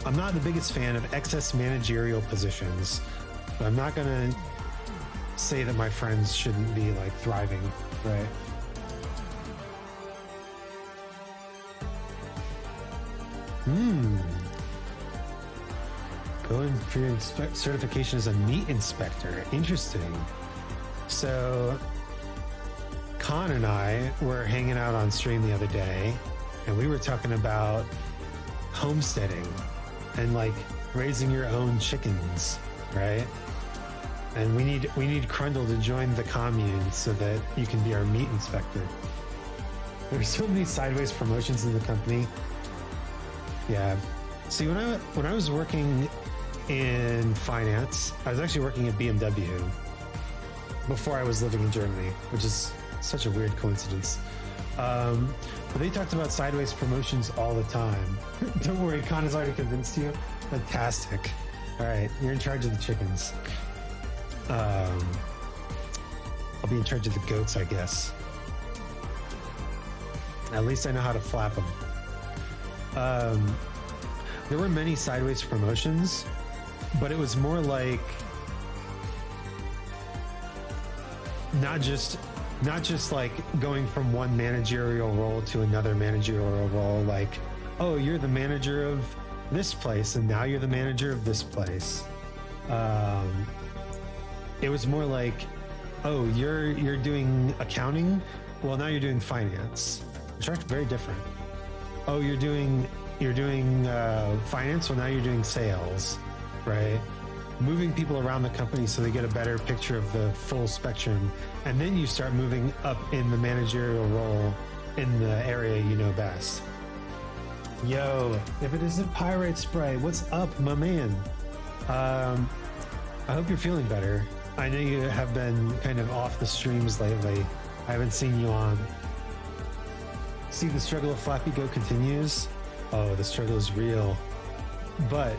I'm not the biggest fan of excess managerial positions, but I'm not gonna say that my friends shouldn't be like thriving, right? Going for your certification as a meat inspector. Interesting. So, Khan and I were hanging out on stream the other day, and we were talking about homesteading and like raising your own chickens, right? And we need Crundle to join the commune so that you can be our meat inspector. There's so many sideways promotions in the company. Yeah. See, when I was working in finance, I was actually working at BMW before I was living in Germany, which is such a weird coincidence. But they talked about sideways promotions all the time. Don't worry, Khan has already convinced you. Fantastic. All right, you're in charge of the chickens. I'll be in charge of the goats, I guess. At least I know how to flap them. There were many sideways promotions, but it was more like not just like going from one managerial role to another managerial role, like, oh, you're the manager of this place and now you're the manager of this place. It was more like, oh, you're doing accounting, well, now you're doing finance, which are very different. Oh, you're doing finance, well, now you're doing sales, right? Moving people around the company so they get a better picture of the full spectrum, and then you start moving up in the managerial role in the area you know best. Yo, if it isn't Pirate Spray, what's up, my man? I hope you're feeling better. I know you have been kind of off the streams lately. I haven't seen you on. See, the struggle of Flappy Goat continues. Oh, the struggle is real. But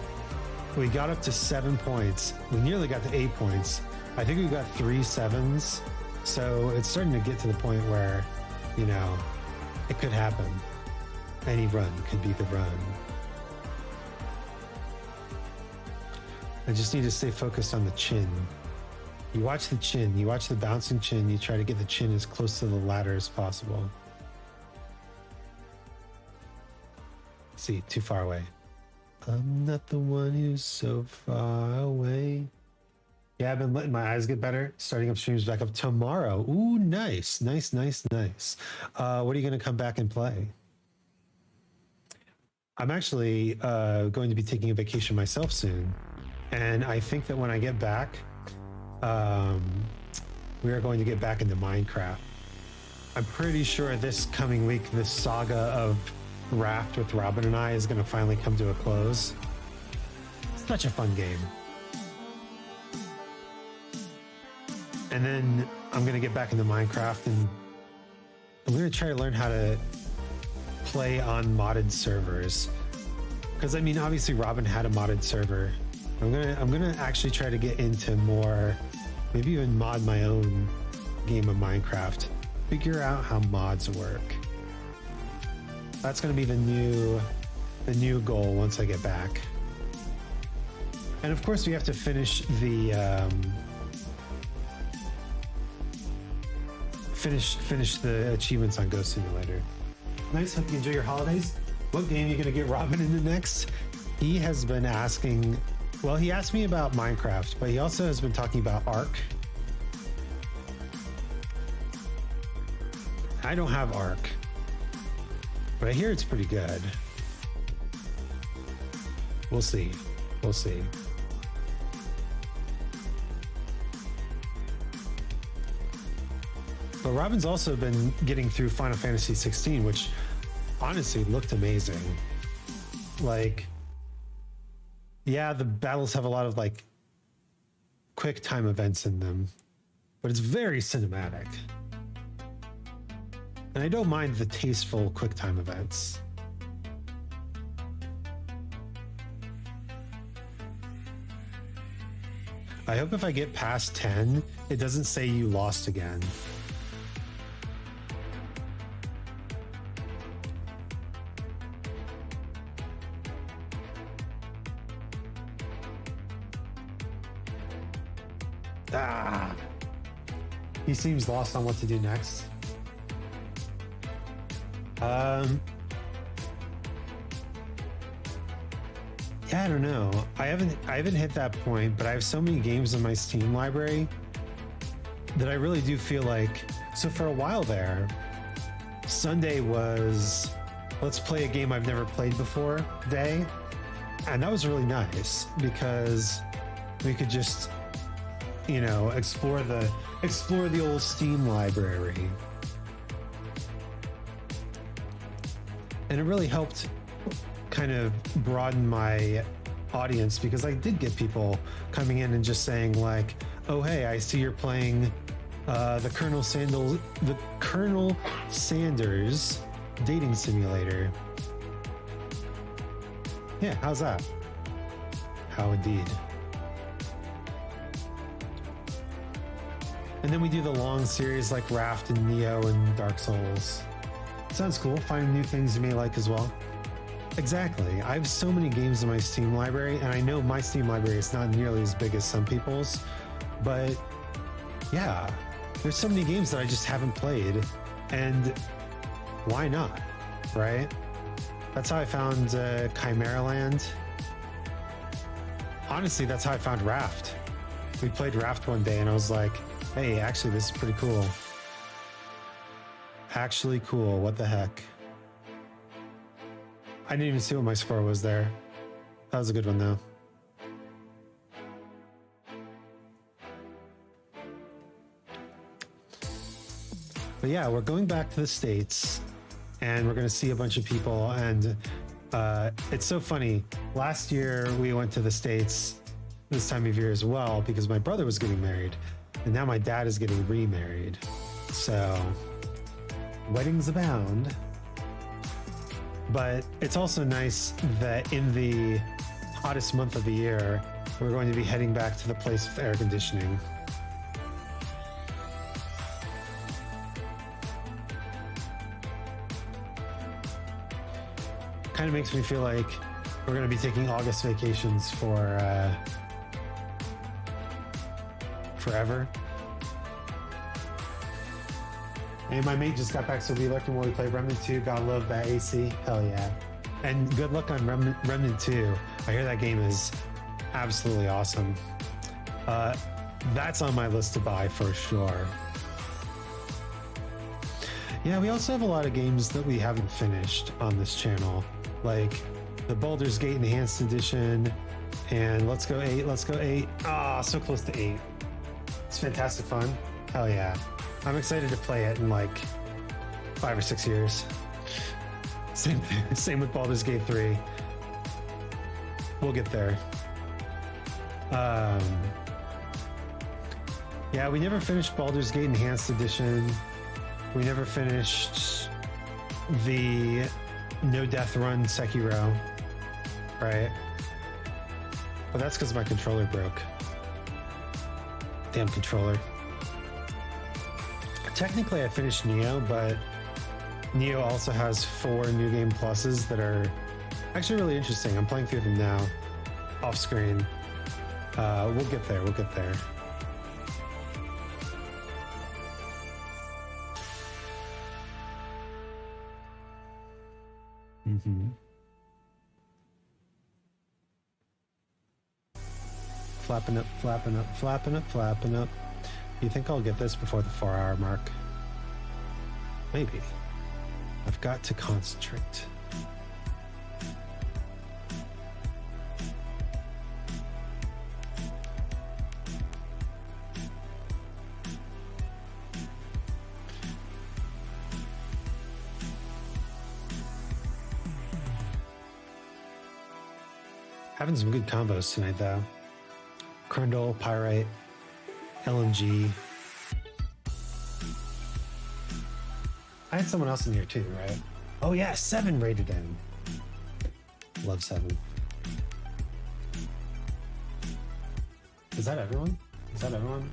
we got up to 7 points. We nearly got to 8 points. I think we got 3 7s. So it's starting to get to the point where, you know, it could happen. Any run could be the run. I just need to stay focused on the chin. You watch the chin, you watch the bouncing chin, you try to get the chin as close to the ladder as possible. See, too far away. I'm not the one who's so far away. Yeah, I've been letting my eyes get better. Starting up streams back up tomorrow. Ooh, nice. What are you going to come back and play? I'm actually going to be taking a vacation myself soon. And I think that when I get back, we are going to get back into Minecraft. I'm pretty sure this coming week, this saga of Raft with Robin and I is going to finally come to a close. Such a fun game. And then I'm going to get back into Minecraft, and I'm going to try to learn how to play on modded servers. Because I mean, obviously Robin had a modded server. I'm gonna actually try to get into more, maybe even mod my own game of Minecraft. Figure out how mods work. That's gonna be the new goal once I get back. And of course we have to finish the finish the achievements on Ghost Simulator. Nice, hope you enjoy your holidays. What game are you gonna get Robin into next? He has been asking, well, he asked me about Minecraft, but he also has been talking about Ark. I don't have Ark, but I hear it's pretty good. We'll see. We'll see. But Robin's also been getting through Final Fantasy 16, which honestly looked amazing. Like, yeah, the battles have a lot of like quick time events in them, but it's very cinematic. And I don't mind the tasteful quick time events. I hope if I get past 10, it doesn't say you lost again. Ah, he seems lost on what to do next. Yeah, I don't know. I haven't hit that point, but I have so many games in my Steam library that I really do feel like. So for a while there, Sunday was let's play a game I've never played before day, and that was really nice because we could just, you know, explore the old Steam library, and it really helped kind of broaden my audience because I did get people coming in and just saying like, "Oh, hey, I see you're playing the Colonel Sanders dating simulator. Yeah, how's that? How indeed." And then we do the long series like Raft and Neo and Dark Souls. Sounds cool. Finding new things you may like as well. Exactly. I have so many games in my Steam library, and I know my Steam library is not nearly as big as some people's, but yeah, there's so many games that I just haven't played, and why not, right? That's how I found Chimera Land. Honestly, that's how I found Raft. We played Raft one day, and I was like, hey, actually, this is pretty cool. Actually cool, what the heck? I didn't even see what my score was there. That was a good one, though. But yeah, we're going back to the States, and we're going to see a bunch of people, and it's so funny. Last year, we went to the States this time of year as well, because my brother was getting married, and now my dad is getting remarried. So, weddings abound. But it's also nice that in the hottest month of the year, we're going to be heading back to the place with air conditioning. Kind of makes me feel like we're going to be taking August vacations for forever. And my mate just got back, so we left him while we played Remnant 2. Gotta love that AC. Hell yeah. And good luck on Remnant 2. I hear that game is absolutely awesome. That's on my list to buy for sure. Yeah, we also have a lot of games that we haven't finished on this channel, like the Baldur's Gate Enhanced Edition and Let's Go 8. Let's Go 8. Ah, so close to 8. It's fantastic fun. Hell yeah. I'm excited to play it in like 5 or 6 years. Same with Baldur's Gate 3. We'll get there. Yeah, we never finished Baldur's Gate Enhanced Edition. We never finished the No Death Run Sekiro, right? But that's because my controller broke. Damn controller. Technically, I finished Neo, but Neo also has 4 New Game Pluses that are actually really interesting. I'm playing through them now, off screen. We'll get there. We'll get there. Flapping up, flapping up, flapping up, flapping up. You think I'll get this before the 4-hour mark? Maybe. I've got to concentrate. Having some good combos tonight, though. Crundle, Pyrite, LMG. I had someone else in here too, right? Oh yeah, 7 rated in. Love 7. Is that everyone? Is that everyone?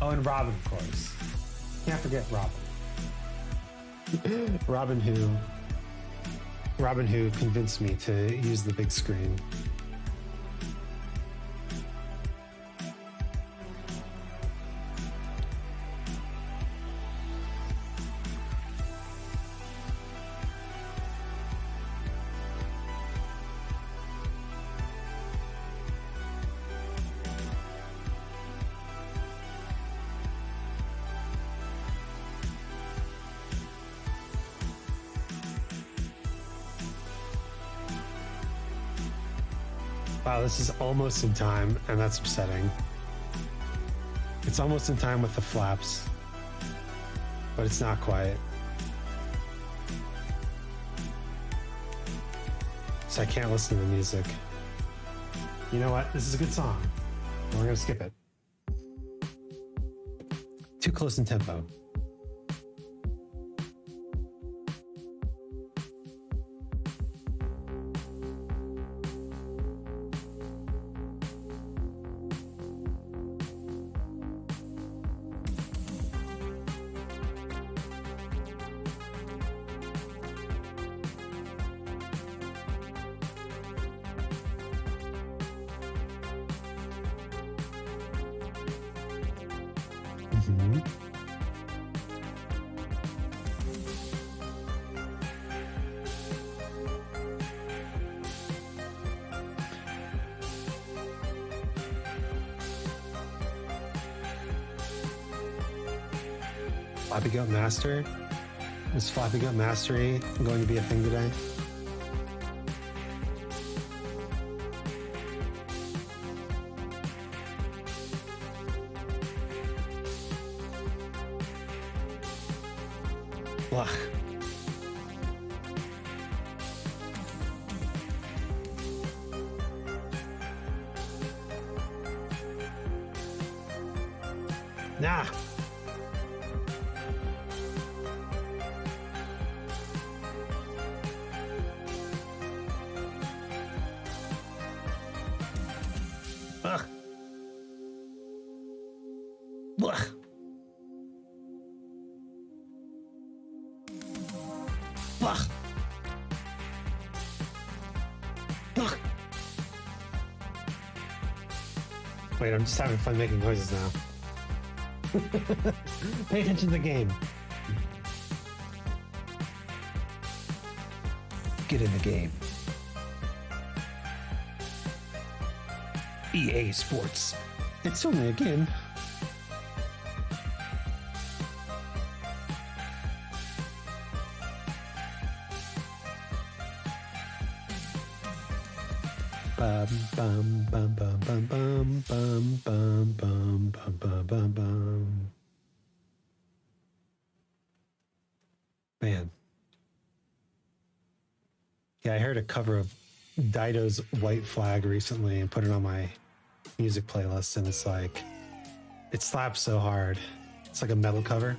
Oh, and Robin, of course. Can't forget Robin. Robin who convinced me to use the big screen. Wow, this is almost in time, and that's upsetting. It's almost in time with the flaps, but it's not quite. So I can't listen to the music. You know what? This is a good song. We're gonna skip it. Too close in tempo. Mm-hmm. Floppy Goat Master? Is Floppy Goat Mastery going to be a thing today? Ugh. Nah. Ugh. Ugh. Ugh. Ugh. Wait, I'm just having fun making noises now. Pay attention to the game. Get in the game. EA Sports. It's only a game. Bum bum bum bum bum bum bum bum bum bum bum bum bum. Man. Yeah, I heard a cover of Dido's White Flag recently and put it on my music playlist, and it's like, it slaps so hard. It's like a metal cover.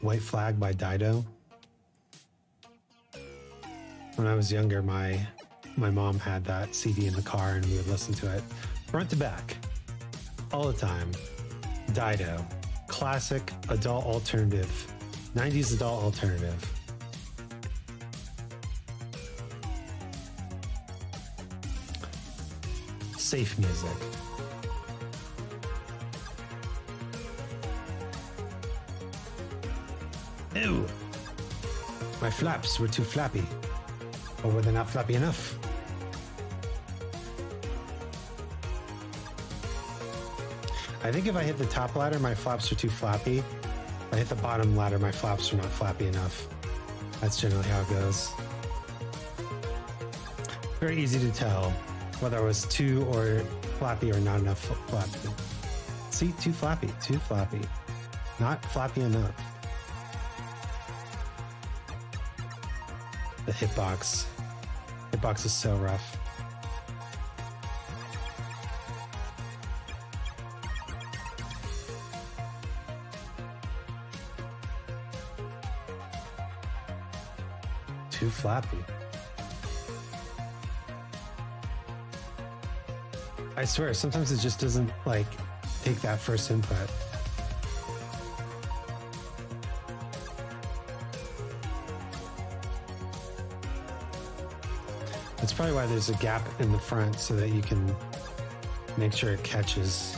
White Flag by Dido. When I was younger, my mom had that CD in the car and we would listen to it front to back all the time. Dido, classic adult alternative, 90s adult alternative. Safe music. Ew! My flaps were too flappy. Or were they not flappy enough? I think if I hit the top ladder, my flaps are too flappy. If I hit the bottom ladder, my flaps are not flappy enough. That's generally how it goes. Very easy to tell whether I was too or flappy or not enough flappy. See, too flappy, too flappy. Not flappy enough. The hitbox. Hitbox is so rough. Too flappy. I swear, sometimes it just doesn't like take that first input. That's probably why there's a gap in the front so that you can make sure it catches.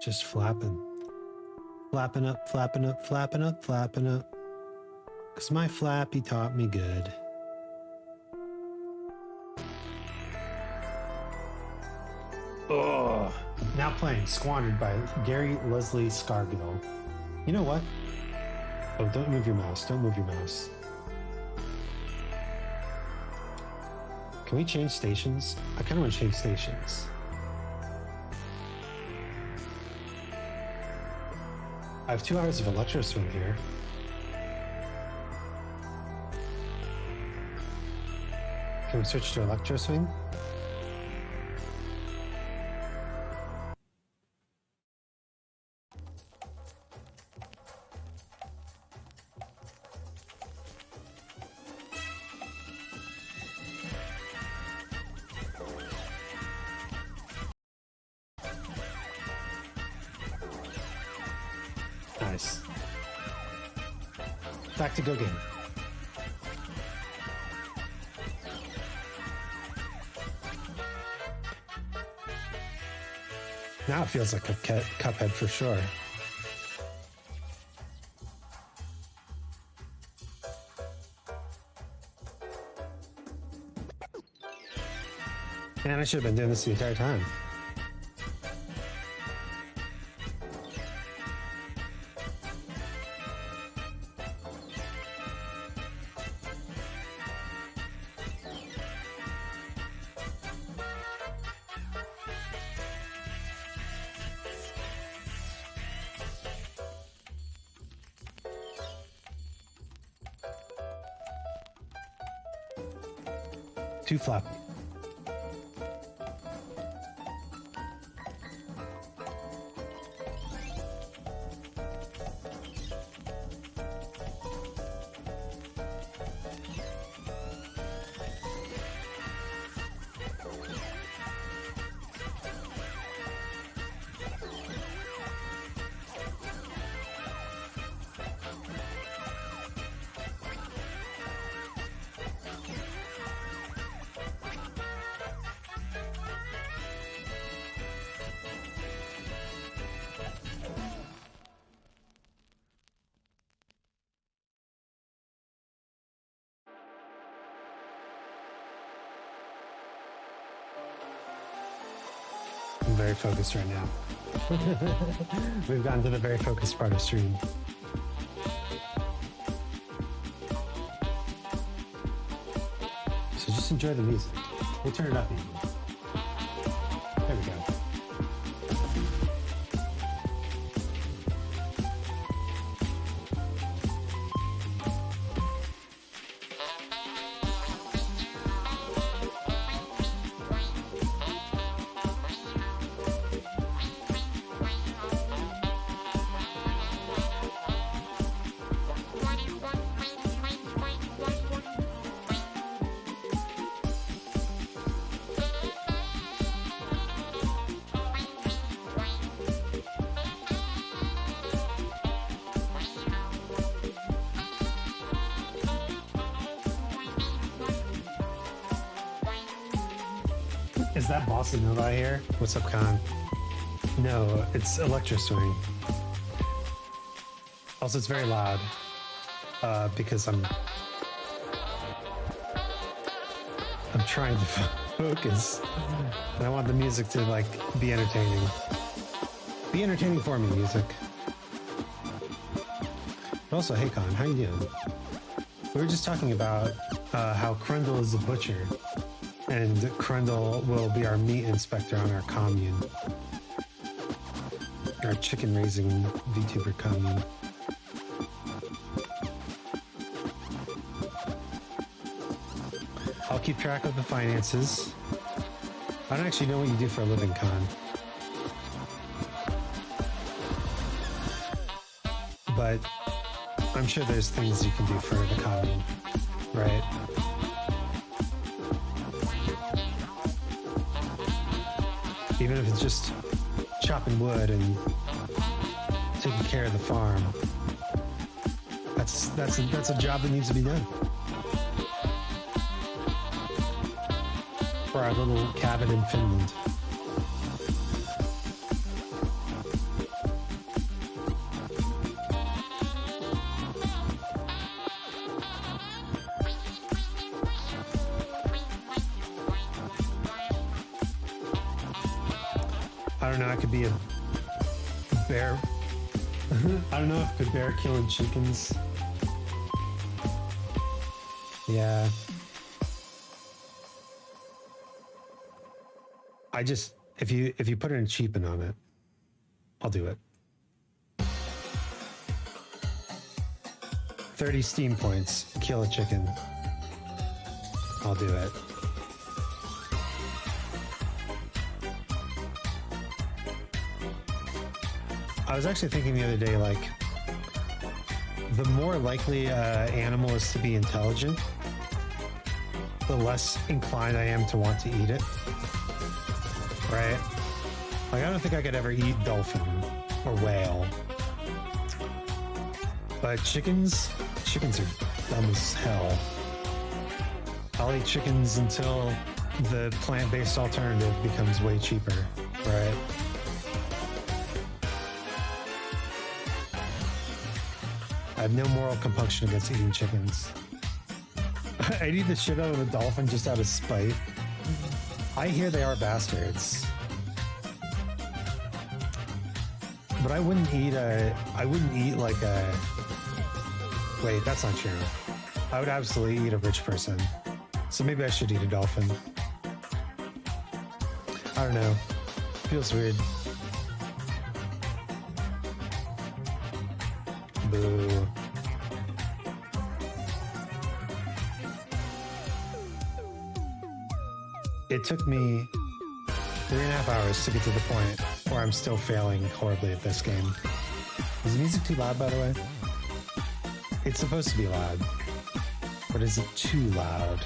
Just flapping. Flapping up, flapping up, flapping up, flapping up. 'Cause my flappy taught me good. Oh, now playing Squandered by Gary Leslie Scargill. You know what? Oh, don't move your mouse. Don't move your mouse. Can we change stations? I kind of want to change stations. I have 2 hours of electro swim here. Can we switch to electro swing? Nice. Back to go game. Now it feels like a Cuphead for sure. Man, I should have been doing this the entire time. Too floppy. I'm very focused right now. We've gotten to the very focused part of stream. So just enjoy the music. We'll turn it up even. There we go. Is that Bossa Nova here? What's up, Khan? No, it's Electro Swing. Also, it's very loud because I'm trying to focus, and I want the music to like be entertaining. Be entertaining for me, music. But also, hey, Khan, how you doing? We were just talking about how Krundle is a butcher. And Krundle will be our meat inspector on our commune. Our chicken raising VTuber commune. I'll keep track of the finances. I don't actually know what you do for a living, Con. But I'm sure there's things you can do for the commune, right? Even if it's just chopping wood and taking care of the farm, that's a job that needs to be done. For our little cabin in Finland. I don't know, I could be a bear. I don't know if the bear killing chickens. Yeah. I just, if you put an achievement on it, I'll do it. 30 Steam points, kill a chicken. I'll do it. I was actually thinking the other day, like, the more likely an animal is to be intelligent, the less inclined I am to want to eat it. Right? Like, I don't think I could ever eat dolphin or whale. But chickens are dumb as hell. I'll eat chickens until the plant-based alternative becomes way cheaper, right? I have no moral compunction against eating chickens. I'd eat the shit out of a dolphin just out of spite. I hear they are bastards. But I wouldn't eat like a... Wait, that's not true. I would absolutely eat a rich person. So maybe I should eat a dolphin. I don't know. Feels weird. Boo. It took me 3.5 hours to get to the point where I'm still failing horribly at this game. Is the music too loud, by the way? It's supposed to be loud. But is it too loud?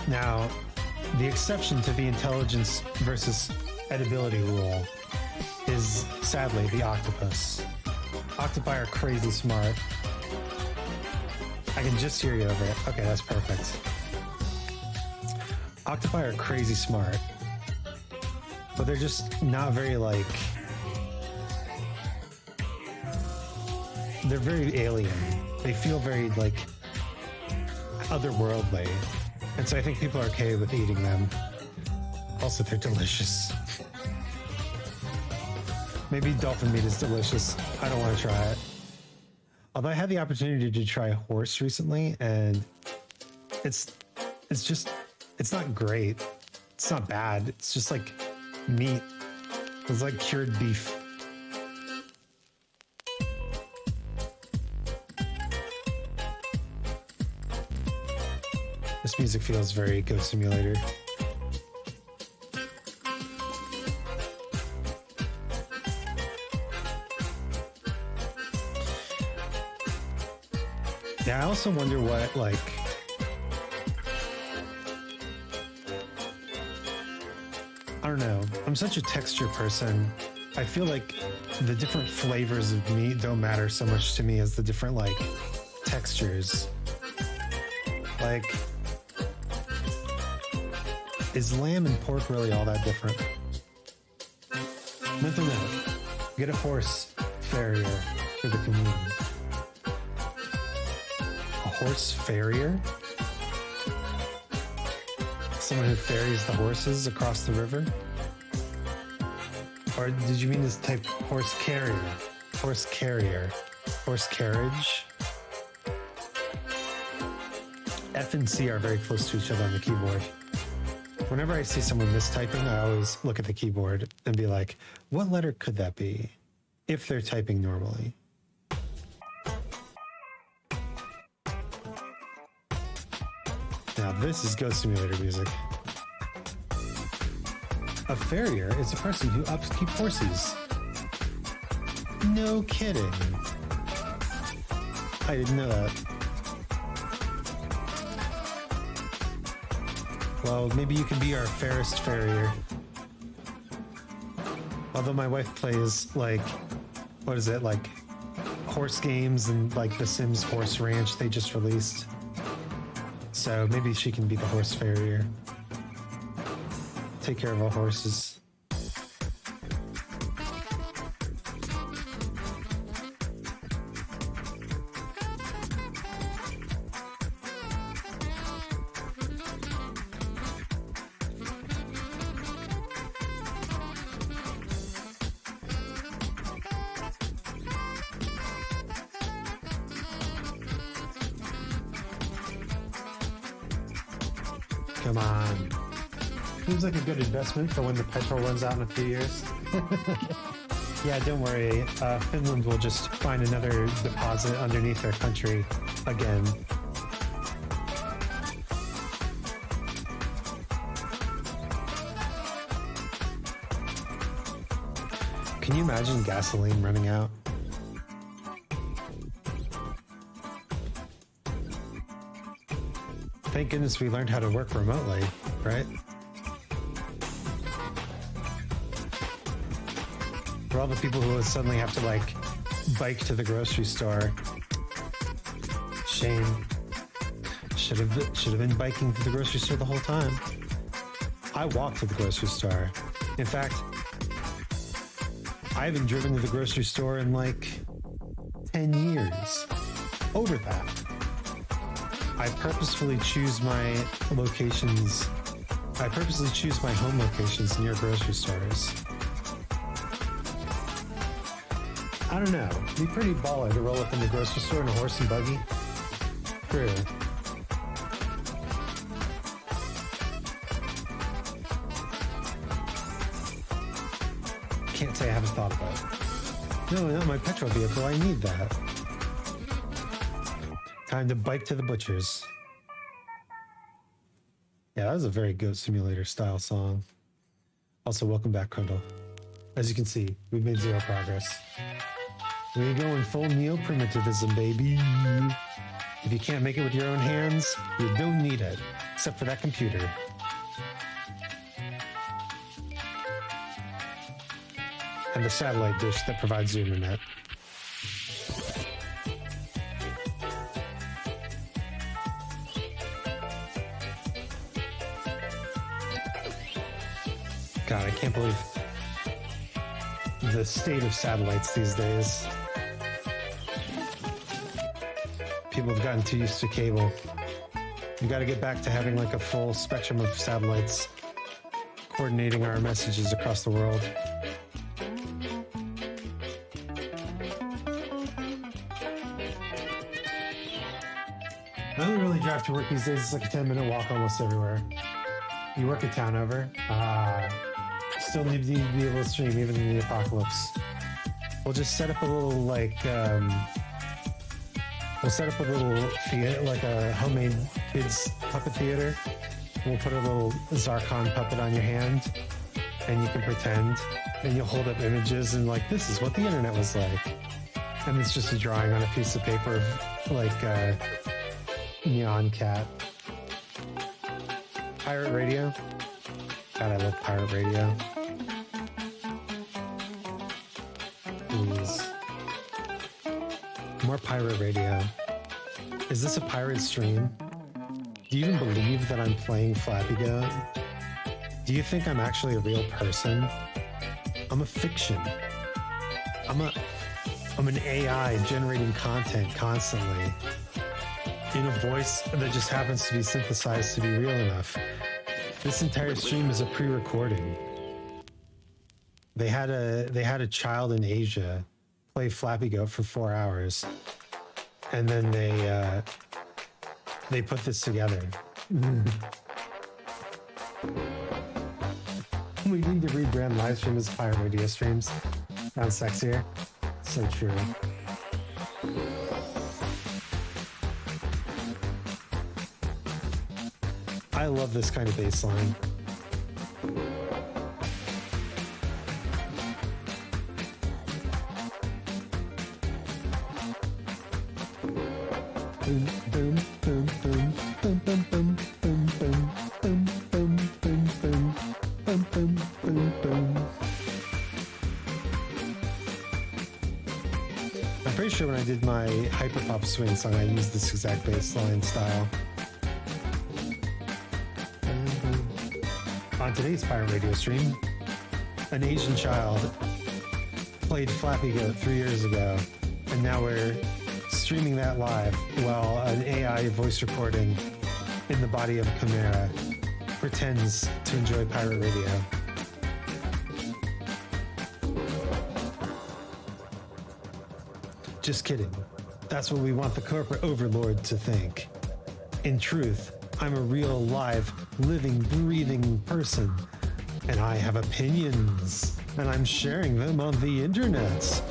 Now, the exception to the intelligence versus edibility rule is, sadly, the octopus. Octopi are crazy smart. I can just hear you over it. Okay, that's perfect. Octopi are crazy smart, but they're just not very, like... They're very alien. They feel very, like, otherworldly. And so I think people are okay with eating them. Also, they're delicious. Maybe dolphin meat is delicious. I don't want to try it. Although I had the opportunity to try horse recently, and it's not great. It's not bad. It's just like meat. It's like cured beef. This music feels very Goat Simulator. Yeah, I also wonder what, like... I don't know. I'm such a texture person. I feel like the different flavors of meat don't matter so much to me as the different, like, textures. Like... Is lamb and pork really all that different? Mental note. Get a horse farrier for the community. A horse farrier? Someone who ferries the horses across the river? Or did you mean to type horse carrier? Horse carrier. Horse carriage? F and C are very close to each other on the keyboard. Whenever I see someone mistyping, I always look at the keyboard and be like, what letter could that be? If they're typing normally. Now this is Goat Simulator music. A farrier is a person who upkeep horses. No kidding. I didn't know that. Well, maybe you can be our fairest farrier. Although my wife plays, like, what is it, like, horse games and, like, The Sims Horse Ranch they just released. So maybe she can be the horse farrier. Take care of our horses. Come on. Seems like a good investment for when the petrol runs out in a few years. Yeah, don't worry. Finland will just find another deposit underneath their country again. Can you imagine gasoline running out? Thank goodness we learned how to work remotely, right? For all the people who suddenly have to like bike to the grocery store. Shame. Should have been biking to the grocery store the whole time. I walk to the grocery store. In fact, I haven't driven to the grocery store in like 10 years. Over that. I purposefully choose my locations. I purposely choose my home locations near grocery stores. I don't know. It'd be pretty baller to roll up in the grocery store in a horse and buggy. True. Can't say I haven't thought about it. No, not my petrol vehicle. I need that. Time to bike to the butcher's. Yeah, that was a very Goat Simulator style song. Also, welcome back, Kundal. As you can see, we've made zero progress. We're going full neo-primitivism, baby. If you can't make it with your own hands, you don't need it, except for that computer. And the satellite dish that provides the internet. God, I can't believe the state of satellites these days. People have gotten too used to cable. We got to get back to having like a full spectrum of satellites coordinating our messages across the world. I don't really drive to work these days. It's like a 10-minute walk almost everywhere. You work a town over. Still need to be able to stream even in the apocalypse. We'll just set up a little like we'll set up a little theater, like a homemade kids puppet theater. We'll put a little Zarkon puppet on your hand, and you can pretend, and you'll hold up images and like, this is what the internet was like. And it's just a drawing on a piece of paper of like Neon Cat. Pirate radio. God, I love pirate radio. Please. More pirate radio. Is this a pirate stream? Do you even believe that I'm playing Flappy Goat? Do you think I'm actually a real person? I'm a fiction. I'm an AI generating content constantly in a voice that just happens to be synthesized to be real enough. This entire stream is a pre-recording. They had a child in Asia play Flappy Goat for 4 hours, and then they put this together. We need to rebrand live stream as pirate radio streams. Sounds sexier. So true. I love this kind of bass line. Boom, boom, boom, boom, boom, boom, boom, boom, boom, boom, boom, boom, boom, boom, boom, boom, boom. I'm pretty sure when I did my hyperpop swing song, I used this exact bass line style. On today's pirate radio stream, an Asian child played Flappy Goat 3 years ago, and now we're streaming that live while an AI voice recording in the body of a chimera pretends to enjoy pirate radio. Just kidding. That's what we want the corporate overlord to think. In truth, I'm a real, live, living, breathing person. And I have opinions. And I'm sharing them on the internet.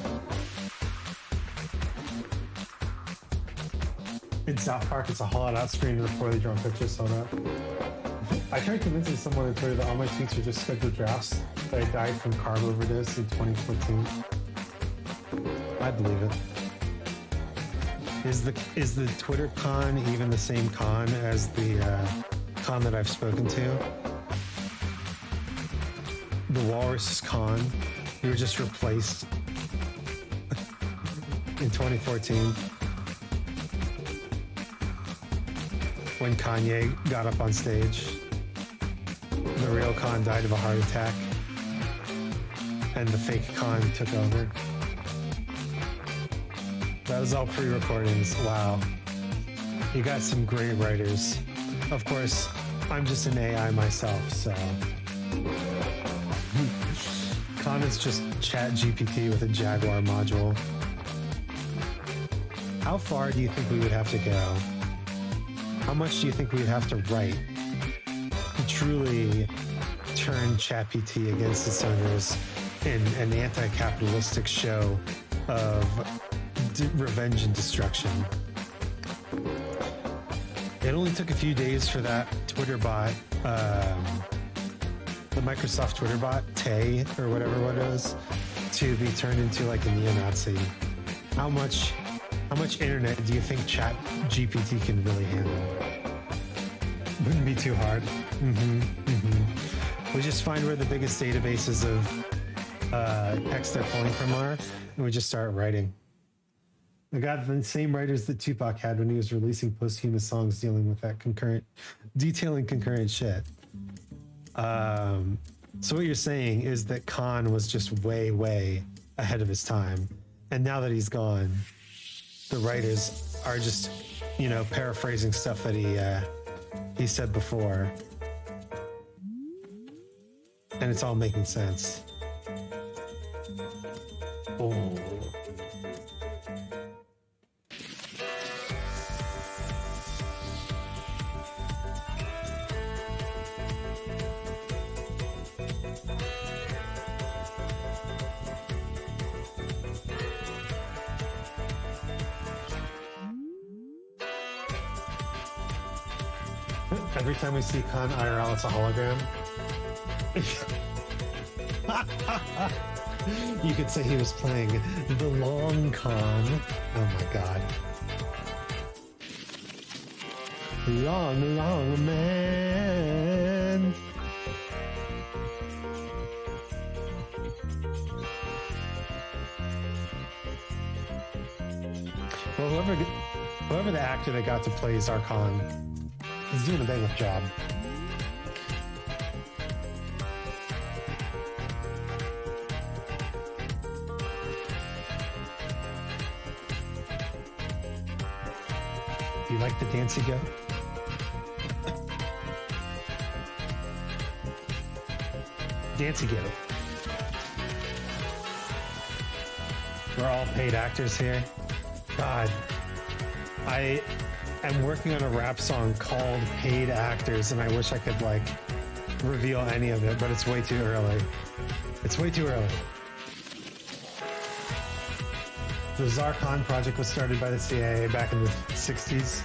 In South Park, it's a hollowed out screen and a poorly drawn picture, so that. I tried convincing someone on Twitter that all my tweets are just scheduled drafts, that I died from carb overdose in 2014. I believe it. Is the Twitter con even the same con as the con that I've spoken to? The Walrus con. You were just replaced in 2014 when Kanye got up on stage. The real con died of a heart attack and the fake con took over. That was all pre-recordings. Wow. You got some great writers. Of course, I'm just an AI myself, so. Con is just Chat GPT with a Jaguar module. How far do you think we would have to go? How much do you think we'd have to write to truly turn ChatGPT against its owners in an anti-capitalistic show of revenge and destruction? It only took a few days for that Twitter bot, the Microsoft Twitter bot, Tay, or whatever it was, to be turned into like a neo-Nazi. How much internet do you think Chat GPT can really handle? Wouldn't be too hard. We just find where the biggest databases of text they're pulling from are, and we just start writing. I got the same writers that Tupac had when he was releasing posthumous songs dealing with that detailing concurrent shit. So what you're saying is that Khan was just way, way ahead of his time. And now that he's gone, the writers are just, paraphrasing stuff that he said before. And it's all making sense. Oh. Every time we see Khan IRL, it's a hologram. You could say he was playing the long con. Oh my god. Long, long man. Well, whoever the actor that got to play Zarkon is doing a bang up job. You like the Dancy Goat? Dancy Goat. We're all paid actors here. God, I am working on a rap song called Paid Actors, and I wish I could reveal any of it, but it's way too early. It's way too early. The Zarkon project was started by the CIA back in the 60s.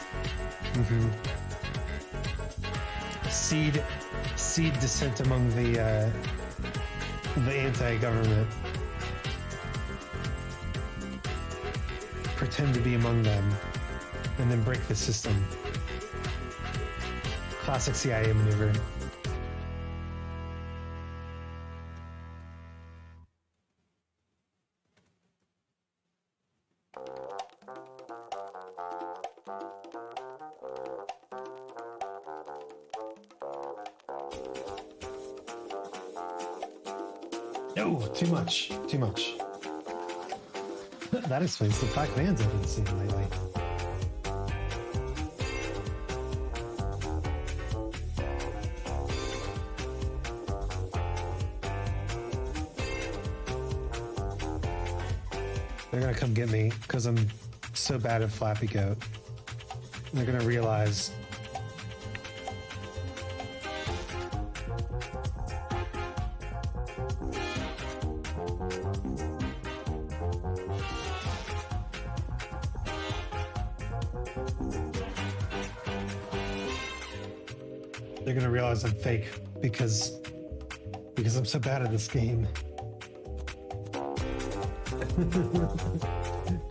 Seed dissent among the anti-government. Pretend to be among them, and then break the system. Classic CIA maneuver. No, too much. That explains the black vans I've been seeing lately. They're gonna come get me because I'm so bad at Flappy Goat. They're gonna realize They're gonna realize I'm fake because I'm so bad at this game.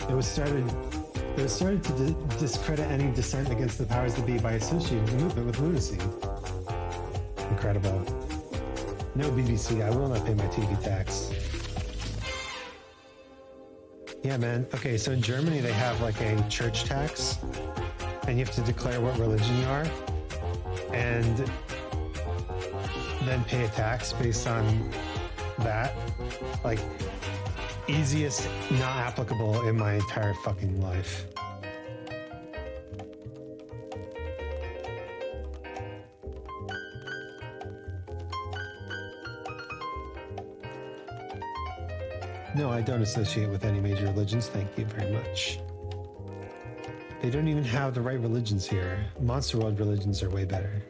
It was started to discredit any dissent against the powers that be by associating the movement with lunacy. Incredible. No BBC, I will not pay my TV tax. Yeah, man. Okay, so in Germany they have like a church tax, and you have to declare what religion you are, and then pay a tax based on that. Like, easiest not applicable in my entire fucking life. No, I don't associate with any major religions, thank you very much. They don't even have the right religions here. Monster World religions are way better.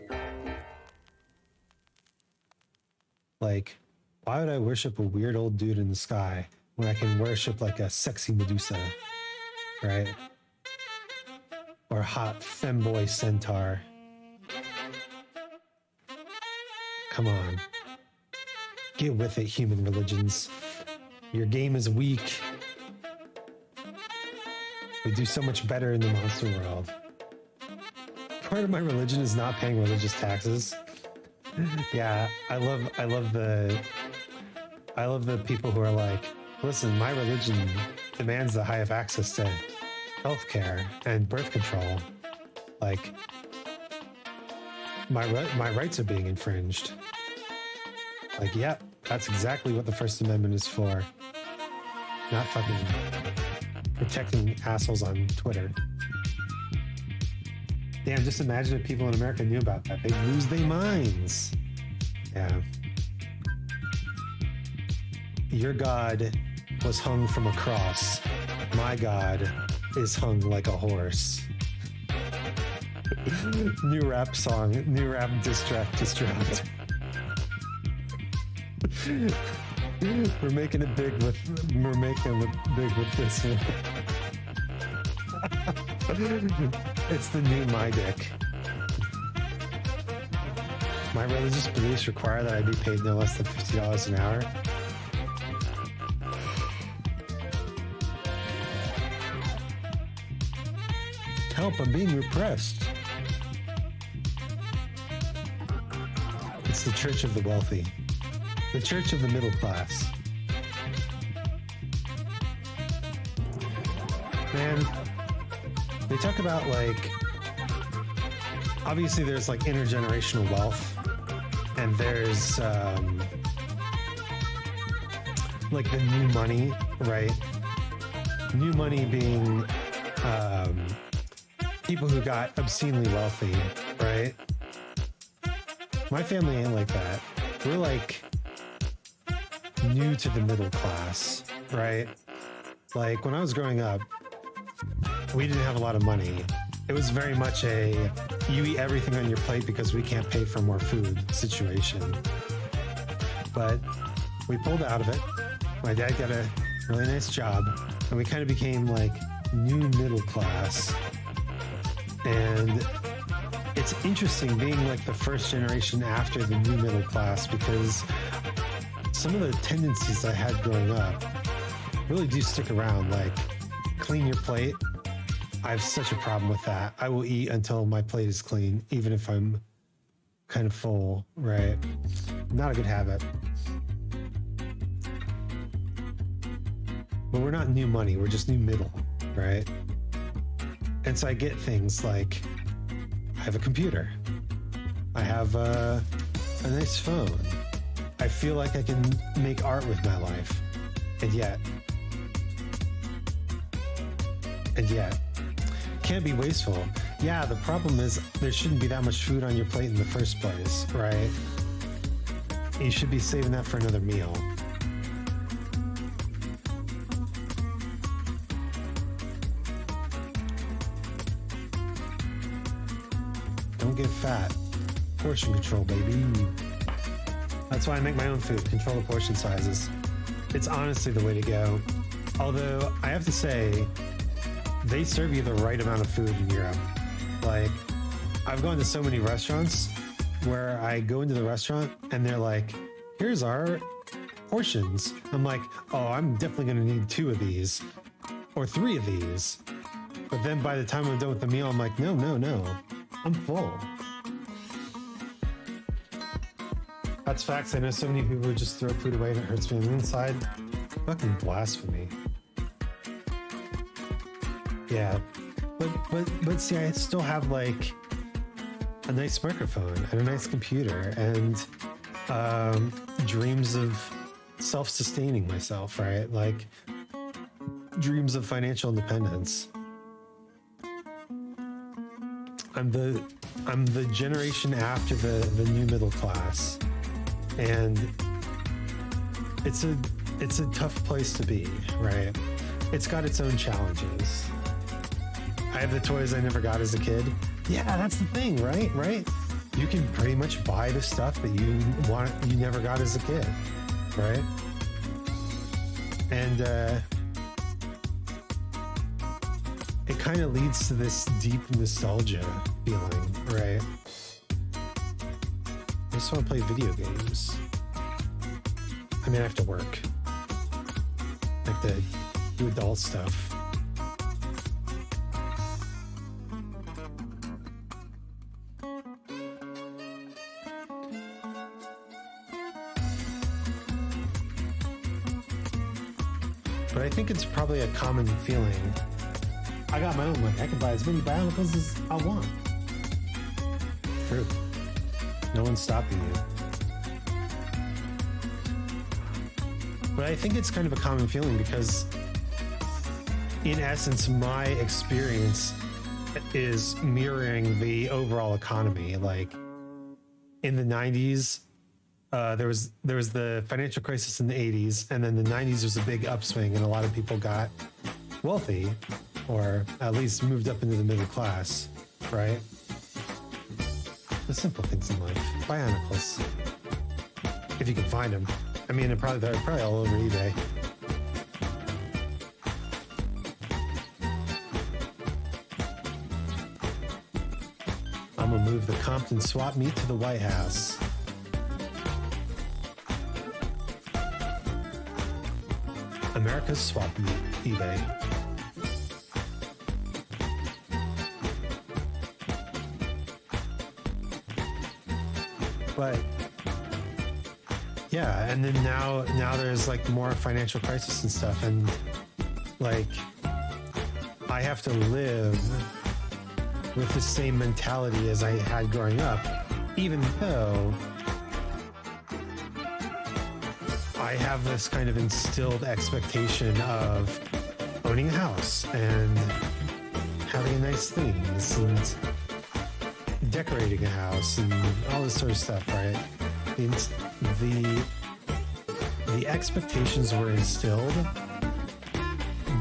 Like, why would I worship a weird old dude in the sky when I can worship like a sexy Medusa, right? Or a hot femboy centaur. Come on. Get with it, human religions. Your game is weak. We do so much better in the monster world. Part of my religion is not paying religious taxes. Yeah, I love the people who are like, listen, my religion demands that I have access to healthcare and birth control. Like, my rights are being infringed. Like, yep, that's exactly what the First Amendment is for. Not fucking protecting assholes on Twitter. Damn, just imagine if people in America knew about that. They'd lose their minds. Yeah. Your God was hung from a cross. My God is hung like a horse. New rap song, new rap diss track just dropped. We're making it big with this one. It's the new My Dick. My religious beliefs require that I be paid no less than $50 an hour. Help, I'm being repressed. It's the church of the wealthy. The church of the middle class. Man, they talk about, like, obviously there's like intergenerational wealth, and there's like the new money, right? New money being people who got obscenely wealthy, right? My family ain't like that. We're like new to the middle class, right? Like, when I was growing up, we didn't have a lot of money. It was very much a you eat everything on your plate because we can't pay for more food situation. But we pulled out of it. My dad got a really nice job, and we kind of became like new middle class. And it's interesting being like the first generation after the new middle class, because some of the tendencies I had growing up really do stick around. Like, clean your plate. I have such a problem with that. I will eat until my plate is clean, even if I'm kind of full, right? Not a good habit. But we're not new money, we're just new middle, right? And so I get things like, I have a computer. I have a nice phone. I feel like I can make art with my life. And yet, can't be wasteful. Yeah, the problem is there shouldn't be that much food on your plate in the first place, right? You should be saving that for another meal. Don't get fat. Portion control, baby. That's why I make my own food, control the portion sizes. It's honestly the way to go. Although, I have to say, they serve you the right amount of food in Europe. Like, I've gone to so many restaurants, where I go into the restaurant and they're like, here's our portions. I'm like, oh, I'm definitely going to need 2 of these or 3 of these. But then by the time I'm done with the meal, I'm like, no, I'm full. That's facts. I know so many people just throw food away and it hurts me on the inside. Fucking blasphemy. Yeah. But see, I still have like a nice microphone and a nice computer and dreams of self-sustaining myself, right? Like dreams of financial independence. I'm the generation after the new middle class, and it's a tough place to be, right? It's got its own challenges. I have the toys I never got as a kid. Yeah, that's the thing, right? You can pretty much buy the stuff that you never got as a kid, right? And it kind of leads to this deep nostalgia feeling, right? I just want to play video games. I mean, I have to work. I have to do adult stuff. But I think it's probably a common feeling. I got my own money. I can buy as many Bionicles as I want. True. No one's stopping you. But I think it's kind of a common feeling because, in essence, my experience is mirroring the overall economy. Like in the 90s, there was the financial crisis in the 80s, and then the 90s was a big upswing, and a lot of people got wealthy, or at least moved up into the middle class, right? The simple things in life. Bionicles. If you can find them. I mean, they're probably all over eBay. I'm gonna move the Compton swap meet to the White House. America's swap meet, eBay. But yeah, and then now there's like more financial crisis and stuff, and like I have to live with the same mentality as I had growing up, even though I have this kind of instilled expectation of owning a house and having nice things and decorating a house and all this sort of stuff, right? The expectations were instilled,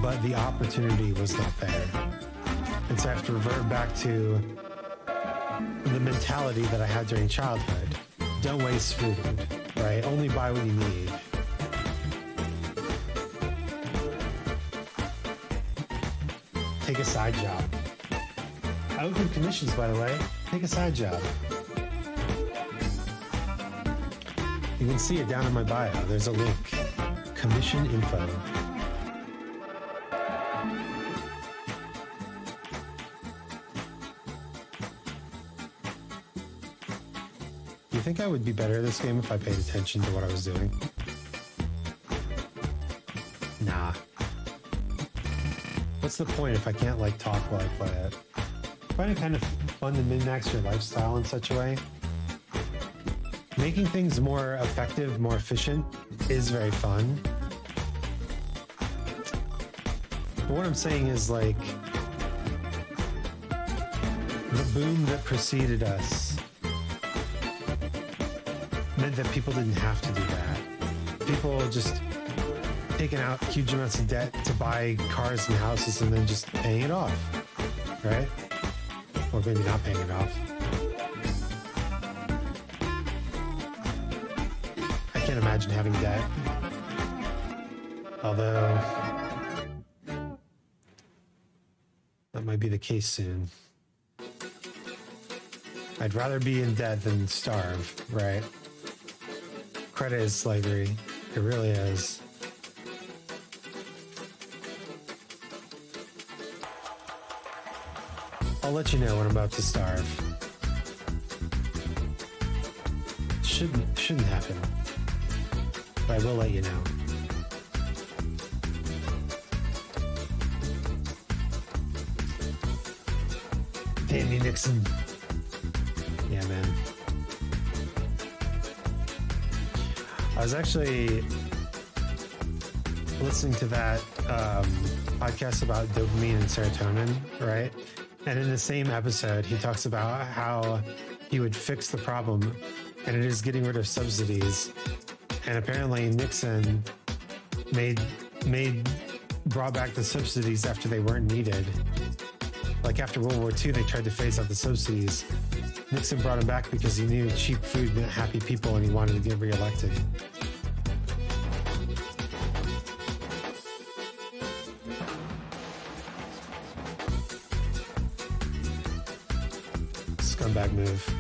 but the opportunity was not there. And so I have to revert back to the mentality that I had during childhood. Don't waste food, right? Only buy what you need. Take a side job. I open commissions, by the way. Take a side job. You can see it down in my bio. There's a link. Commission info. Do you think I would be better at this game if I paid attention to what I was doing? Nah. What's the point if I can't like talk while I play it? I find it kind of fun to min-max your lifestyle in such a way. Making things more effective, more efficient is very fun. But what I'm saying is like the boom that preceded us meant that people didn't have to do that. People just taking out huge amounts of debt to buy cars and houses and then just paying it off, right? Or maybe not paying it off. I can't imagine having debt. Although that might be the case soon. I'd rather be in debt than starve, right? Credit is slavery. It really is. I'll let you know when I'm about to starve. Shouldn't happen. But I will let you know. Damn you, Nixon. Yeah, man. I was actually listening to that podcast about dopamine and serotonin, right? And in the same episode, he talks about how he would fix the problem, and it is getting rid of subsidies. And apparently Nixon brought back the subsidies after they weren't needed. Like after World War II, they tried to phase out the subsidies. Nixon brought them back because he knew cheap food meant happy people, and he wanted to get reelected. Scumbag move.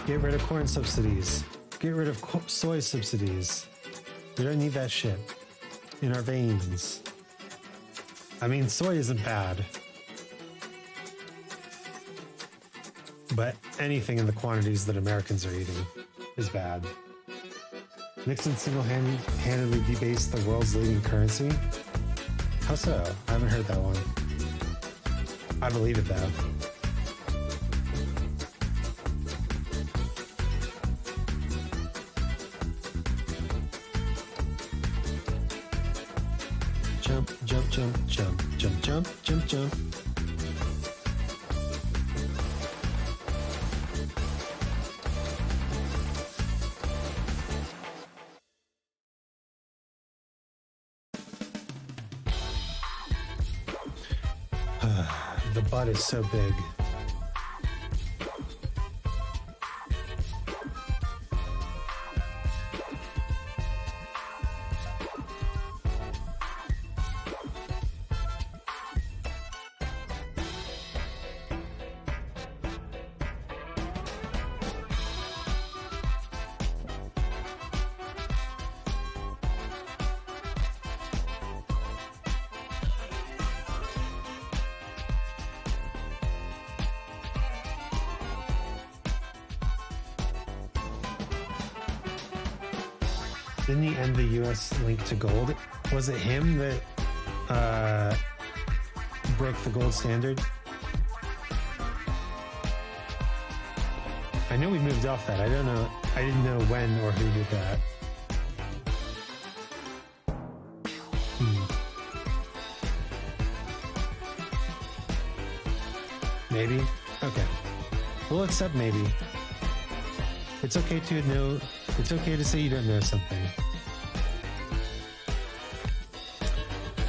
Get rid of corn subsidies. Get rid of soy subsidies. We don't need that shit in our veins. I mean, soy isn't bad, but anything in the quantities that Americans are eating is bad. Nixon single-handedly debased the world's leading currency? How so? I haven't heard that one. I believe it though. Jump, jump, jump, jump, jump, jump, jump, jump. The butt is so big. Didn't he end the U.S. link to gold? Was it him that broke the gold standard? I know we moved off that. I don't know. I didn't know when or who did that. Maybe? Okay. We'll accept maybe. It's okay to know. It's okay to say you don't know something.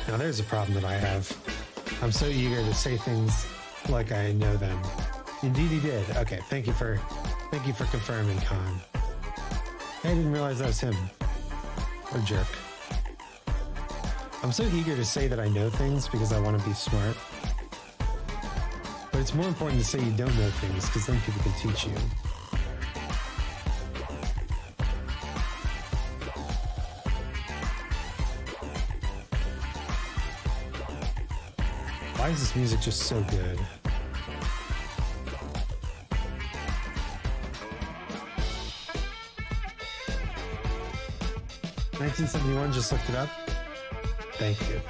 Now there's a problem that I have. I'm so eager to say things like I know them. Indeed he did. Okay, thank you for confirming, Khan. I didn't realize that was him. What a jerk. I'm so eager to say that I know things because I want to be smart. But it's more important to say you don't know things because then people can teach you. Why is this music just so good? $1971, just looked it up. Thank you.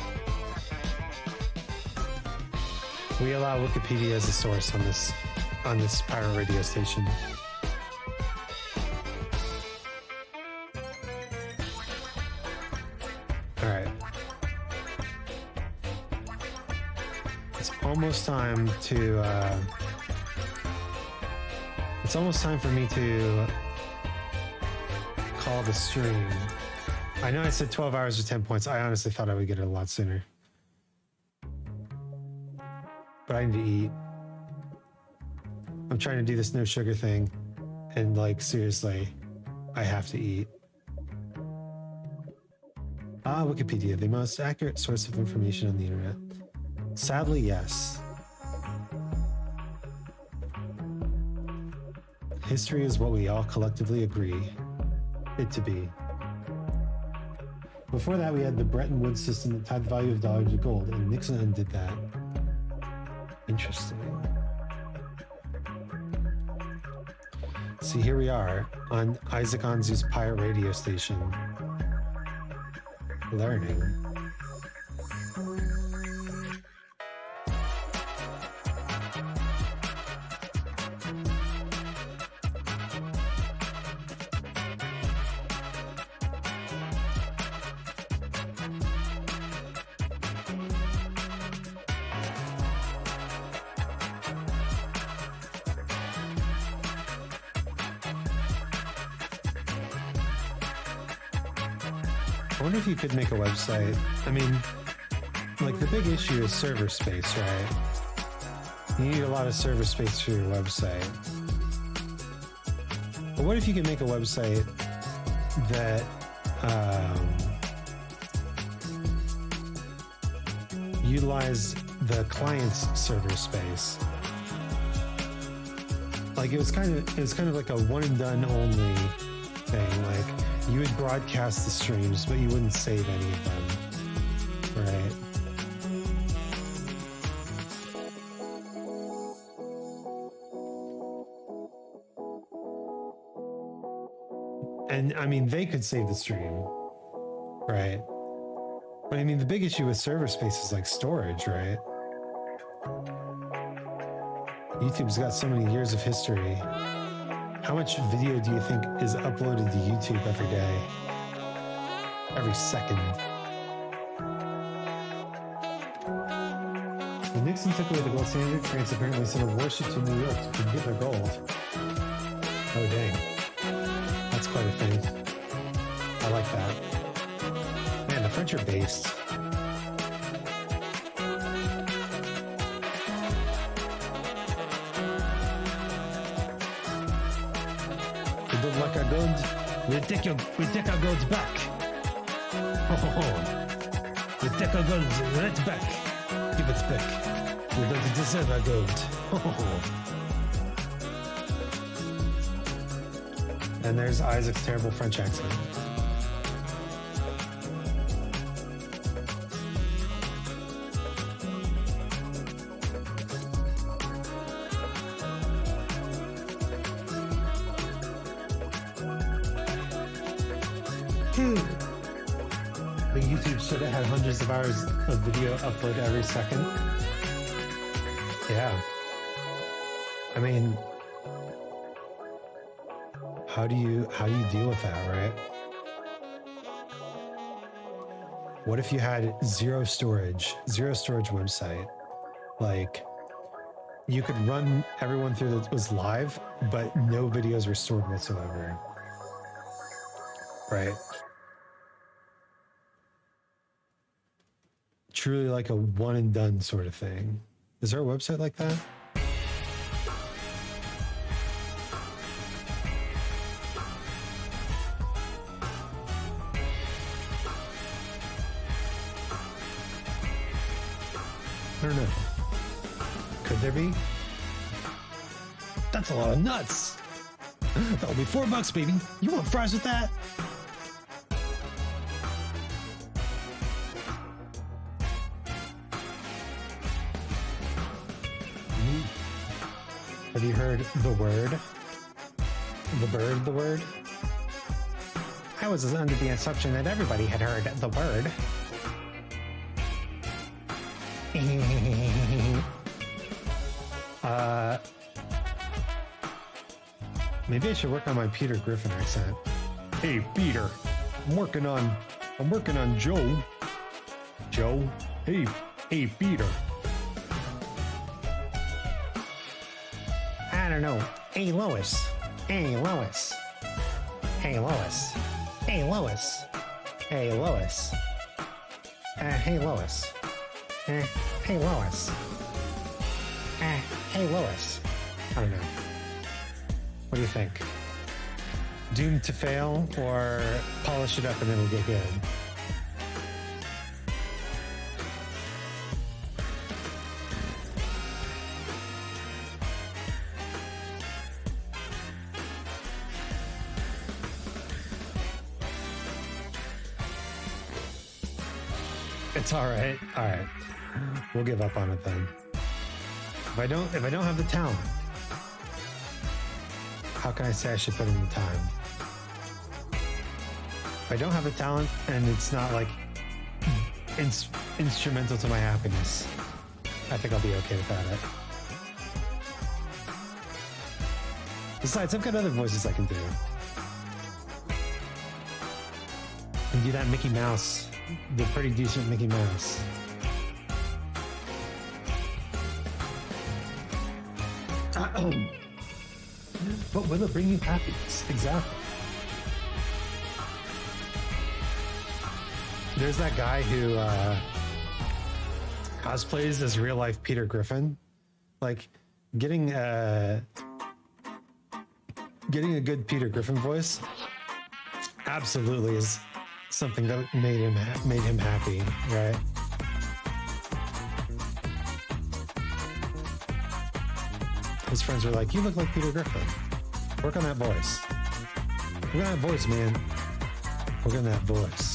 We allow Wikipedia as a source on this pirate radio station. All right. It's almost time for me to call the stream. I know I said 12 hours or 10 points. I honestly thought I would get it a lot sooner. But I need to eat. I'm trying to do this no sugar thing. And like, seriously, I have to eat. Wikipedia, the most accurate source of information on the internet. Sadly, yes. History is what we all collectively agree it to be. Before that, we had the Bretton Woods system that tied the value of dollars to gold, and Nixon undid that. Interesting. See, here we are on Isaac Anzu's pirate radio station, learning. I wonder if you could make a website. I mean, like the big issue is server space, right? You need a lot of server space for your website. But what if you could make a website that utilize the client's server space? Like it was kind of like a one and done only thing. Like you would broadcast the streams, but you wouldn't save any of them, right? And I mean, they could save the stream, right? But I mean, the big issue with server space is like storage, right? YouTube's got so many years of history. How much video do you think is uploaded to YouTube every day? Every second? When Nixon took away the gold standard, France apparently sent a warship to New York to get their gold. Oh dang. That's quite a thing. I like that. Man, the French are based. Like our gold, we take our gold back. We take our gold right back. Give it back. We don't deserve our gold. And there's Isaac's terrible French accent. The YouTube should have had hundreds of hours of video upload every second. Yeah. I mean, how do you deal with that, right? What if you had zero storage website? Like, you could run everyone through that was live, but no videos were stored whatsoever. Right? Truly like a one and done sort of thing. Is there a website like that? I don't know. Could there be? That's a lot of nuts. That'll be $4, baby. You want fries with that? Have you heard the word? The bird, the word? I was under the assumption that everybody had heard the word. Maybe I should work on my Peter Griffin accent. Hey, Peter, I'm working on Joe. Joe? Hey, Peter. I don't know. Hey, Lois. Hey, Lois. Hey, Lois. Hey, Lois. Hey, Lois. Hey, Lois. Hey, Lois. Hey, Lois. I don't know. What do you think? Doomed to fail, or polish it up and it'll get good? It's all right. All right. We'll give up on it then. If I don't have the talent, how can I say I should put in the time? If I don't have the talent and it's not like instrumental to my happiness, I think I'll be okay without it. Besides, I've got other voices I can do. I can do that Mickey Mouse, the pretty decent Mickey Mouse. But will it bring you happiness? Exactly. There's that guy who cosplays as real life Peter Griffin. Like getting a good Peter Griffin voice absolutely is something that made him happy, right? His friends were like, "You look like Peter Griffin. Work on that voice. Work on that voice, man. Work on that voice."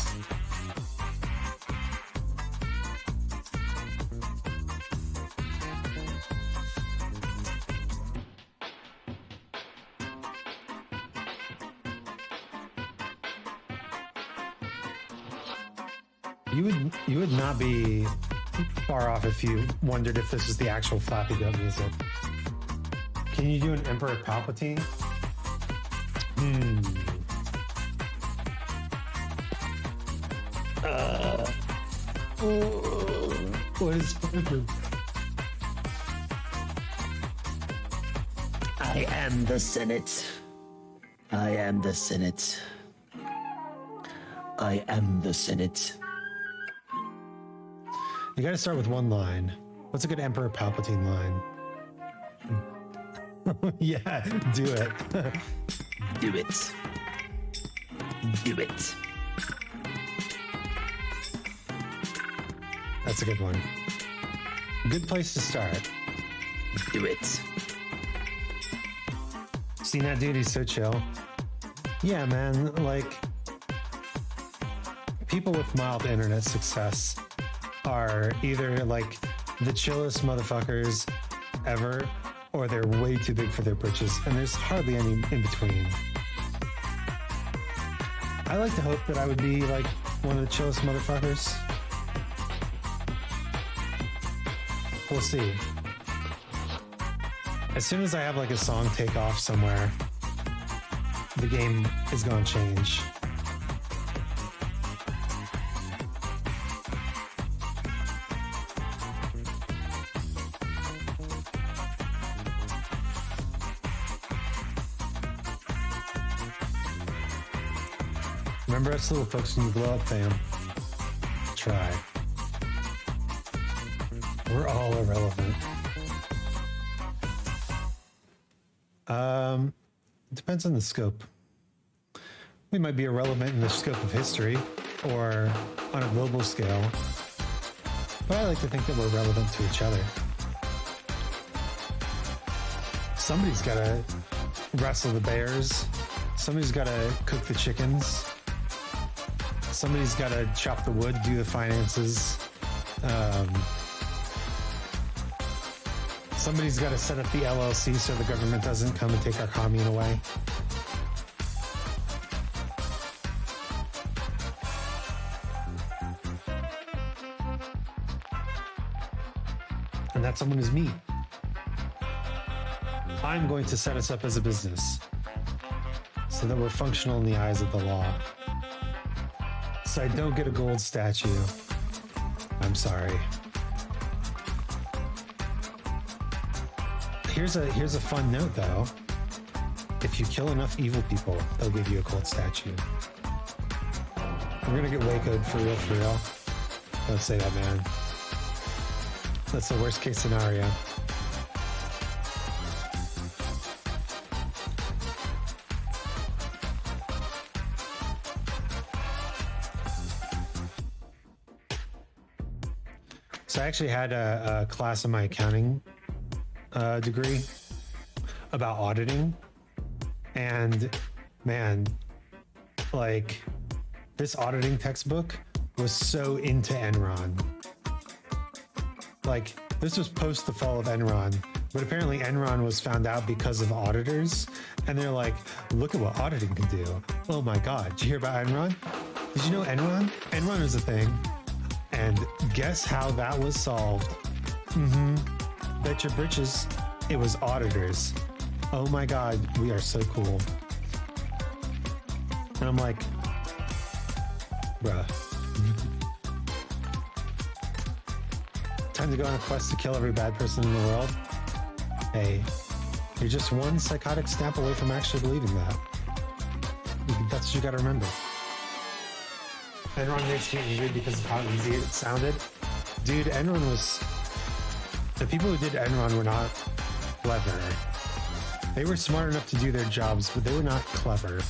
You would not be far off if you wondered if this was the actual Flappy Goat music. Can you do an Emperor Palpatine? What is happening? I am the Senate. I am the Senate. I am the Senate. You gotta start with one line. What's a good Emperor Palpatine line? Yeah, do it. Do it. Do it. That's a good one. Good place to start. Do it. Seen that dude? He's so chill. Yeah, man. Like, people with mild internet success are either like the chillest motherfuckers ever, or they're way too big for their britches, and there's hardly any in between. I like to hope that I would be like one of the chillest motherfuckers. We'll see. As soon as I have like a song take off somewhere, the game is gonna change. Remember us little folks when you blow up, fam. Try. We're all irrelevant. It depends on the scope. We might be irrelevant in the scope of history or on a global scale, but I like to think that we're relevant to each other. Somebody's got to wrestle the bears. Somebody's got to cook the chickens. Somebody's got to chop the wood, do the finances. Somebody's got to set up the LLC so the government doesn't come and take our commune away. And that someone is me. I'm going to set us up as a business so that we're functional in the eyes of the law. So I don't get a gold statue. I'm sorry. Here's a fun note though. If you kill enough evil people, they'll give you a gold statue. We're gonna get Waco'd for real, for real. Don't say that, man. That's the worst case scenario. So I actually had a class in my accounting degree about auditing, and man, like this auditing textbook was so into Enron. Like this was post the fall of Enron, but apparently Enron was found out because of auditors, and they're like, look at what auditing can do. Oh my God, did you hear about Enron? Did you know Enron? Enron is a thing. And guess how that was solved? Bet your britches, it was auditors. Oh my God, we are so cool. And I'm like, bruh. Time to go on a quest to kill every bad person in the world? Hey, you're just one psychotic snap away from actually believing that. That's what you gotta remember. Enron makes me angry because of how easy it sounded. Dude, Enron was... The people who did Enron were not clever. They were smart enough to do their jobs, but they were not clever.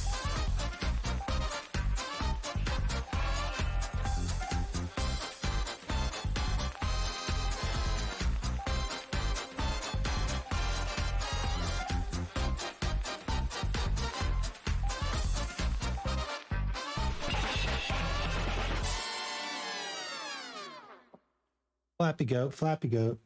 Flappy goat, flappy goat.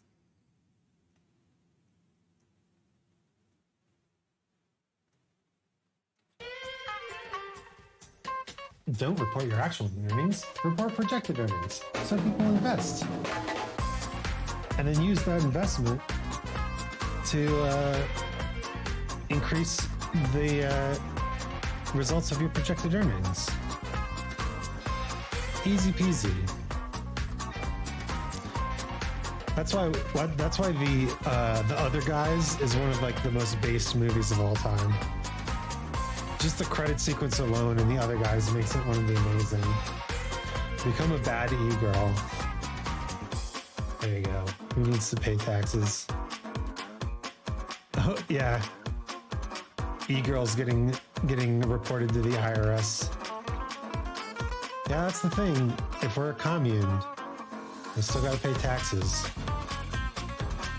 Don't report your actual earnings, report projected earnings, so people invest. And then use that investment to increase the results of your projected earnings. Easy peasy. That's why the Other Guys is one of like the most based movies of all time. Just the credit sequence alone and The Other Guys makes it one of the amazing. Become a bad e-girl. There you go. Who needs to pay taxes? Oh yeah. E-girls getting reported to the IRS. Yeah, that's the thing. If we're a commune, we still gotta pay taxes.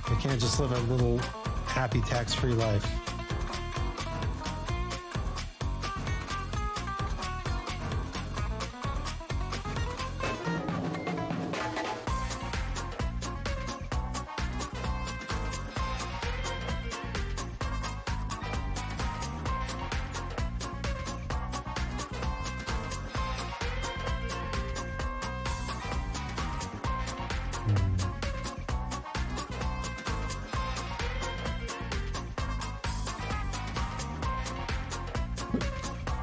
We can't just live a little happy tax-free life.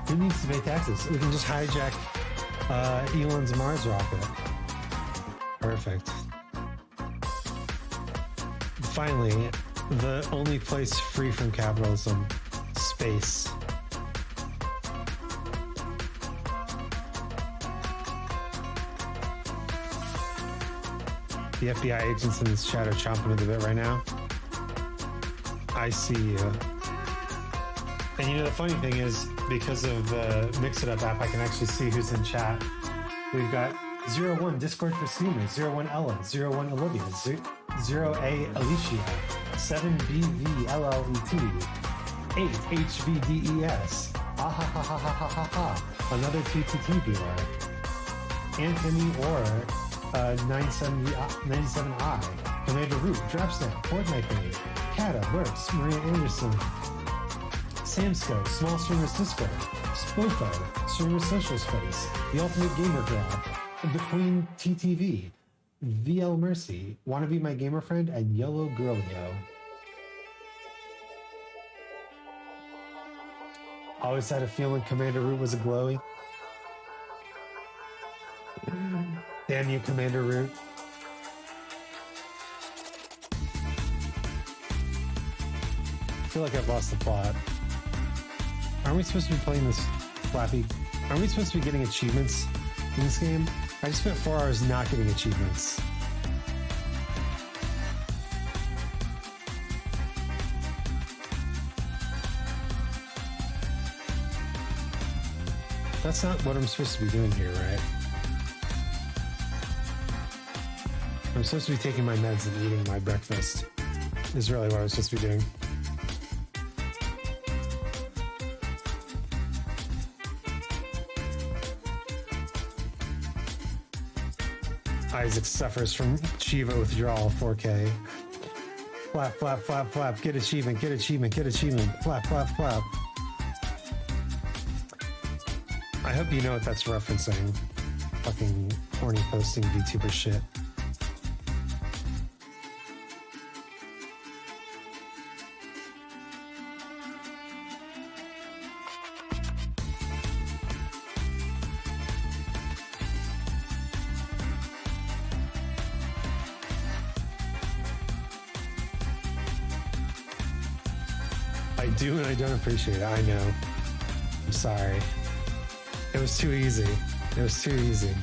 Who needs to pay taxes? We can just hijack Elon's Mars rocket. Perfect. Finally, the only place free from capitalism, space. The FBI agents in this chat are chomping at the bit right now. I see you. And you know, the funny thing is, because of the Mix It Up app, I can actually see who's in chat. We've got 01 Discord for Streamers, 01 Ella, 01 Olivia, 0A Alicia, 7BV LLET, 8 HVDES, ah ha ha ha ha ha ha ha, another TTT viewer, Anthony Orr, 97I, Commander Root, Dropsnap, Fortnite Babe, Kata, Burks, Maria Anderson, Samsco, Small Streamers Discord, Spofo, Streamers Social Space, The Ultimate Gamer Grab, The Queen TTV, VL Mercy, Wanna Be My Gamer Friend, and Yellow Girlio. Always had a feeling Commander Root was a glowy. Damn you, Commander Root. I feel like I've lost the plot. Aren't we supposed to be playing this Flappy? Aren't we supposed to be getting achievements in this game. I just spent 4 hours not getting achievements. That's not what I'm supposed to be doing here, right? I'm supposed to be taking my meds and eating my breakfast. Is really what I was supposed to be doing. Isaac suffers from Shiva withdrawal 4K. Flap, flap, flap, flap. Get achievement, get achievement, get achievement. Flap, flap, flap. I hope you know what that's referencing. Fucking horny posting VTuber shit. I do and I don't appreciate it. I know. I'm sorry. It was too easy. It was too easy.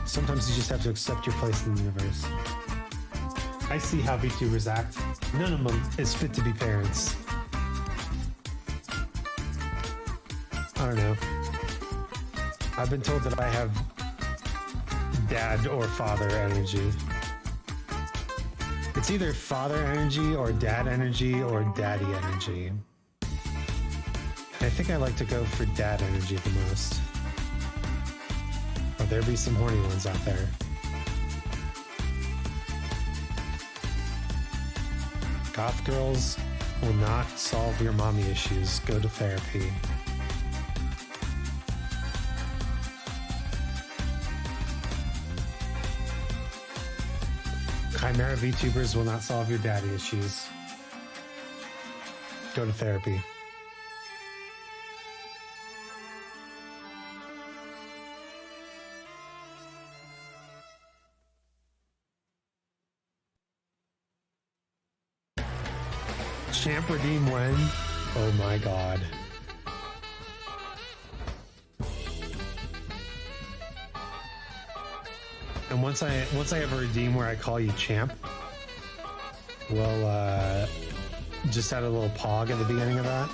Sometimes you just have to accept your place in the universe. I see how VTubers act. None of them is fit to be parents. I don't know. I've been told that I have dad or father energy. It's either father energy or dad energy or daddy energy. I think I like to go for dad energy the most. But there be some horny ones out there. Goth girls will not solve your mommy issues. Go to therapy. Chimera VTubers will not solve your daddy issues. Go to therapy. Champ redeem when? Oh my god. And once I have a redeem where I call you champ, we'll just add a little pog at the beginning of that.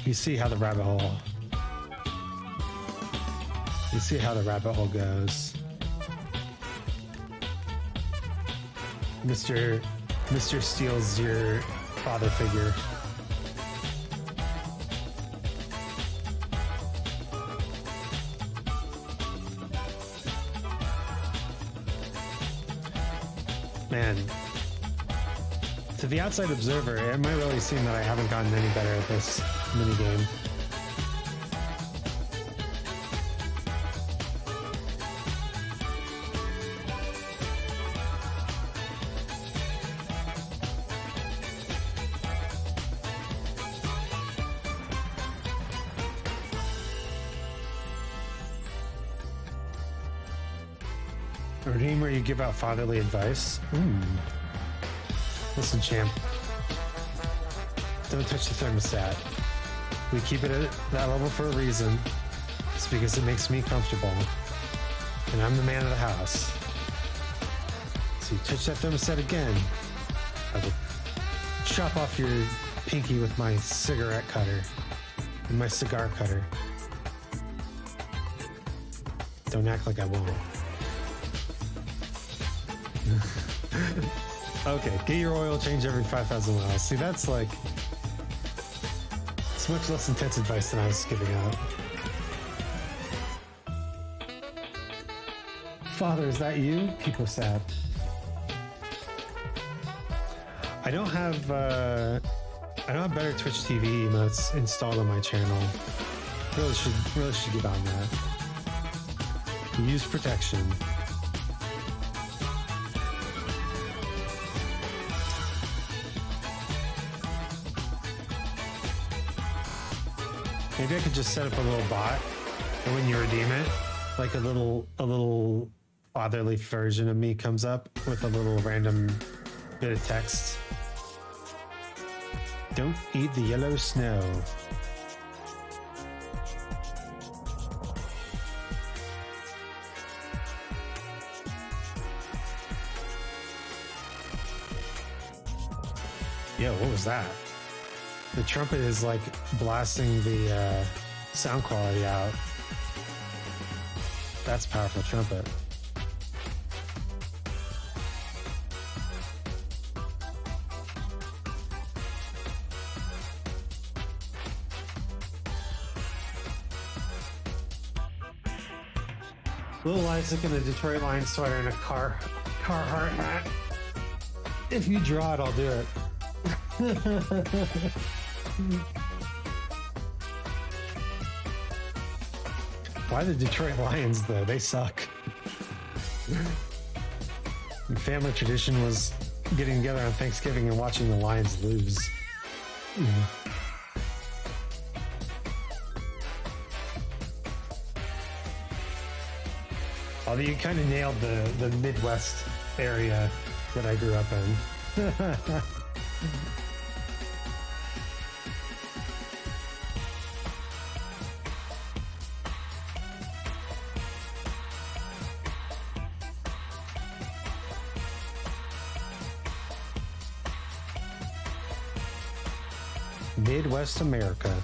You see how the rabbit hole. You see how the rabbit hole goes. Mr. Steele's your father figure. Man, to the outside observer, it might really seem that I haven't gotten any better at this minigame. A redeem where you give out fatherly advice. Listen, champ. Don't touch the thermostat. We keep it at that level for a reason. It's because it makes me comfortable. And I'm the man of the house. So you touch that thermostat again, I will chop off your pinky with my cigarette cutter. And my cigar cutter. Don't act like I won't. Okay, get your oil change every 5,000 miles. See, that's like... It's much less intense advice than I was giving out. Father, is that you? People sad. I don't have better Twitch TV emotes installed on my channel. Really should get on that. Use protection. Maybe I could just set up a little bot, and when you redeem it, like a little fatherly version of me comes up with a little random bit of text. Don't eat the yellow snow. Yo, what was that? The trumpet is like blasting the sound quality out. That's powerful trumpet. Little Isaac in a Detroit Lions sweater and a Carhartt hat. If you draw it, I'll do it. Why the Detroit Lions, though? They suck. Family tradition was getting together on Thanksgiving and watching the Lions lose. Although you kind of nailed the Midwest area that I grew up in. Midwest America.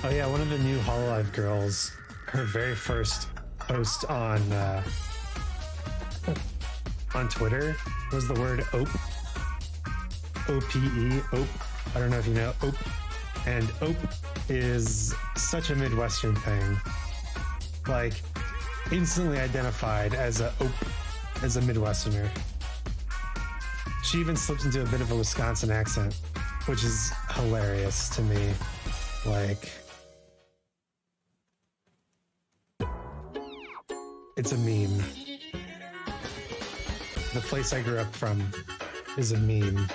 Oh yeah, one of the new Hololive girls, her very first post on Twitter was the word OPE. OPE, OPE. I don't know if you know OPE. And OPE is such a Midwestern thing. Like, instantly identified as a OPE, as a Midwesterner. She even slips into a bit of a Wisconsin accent, which is hilarious to me. Like, it's a meme. The place I grew up from is a meme.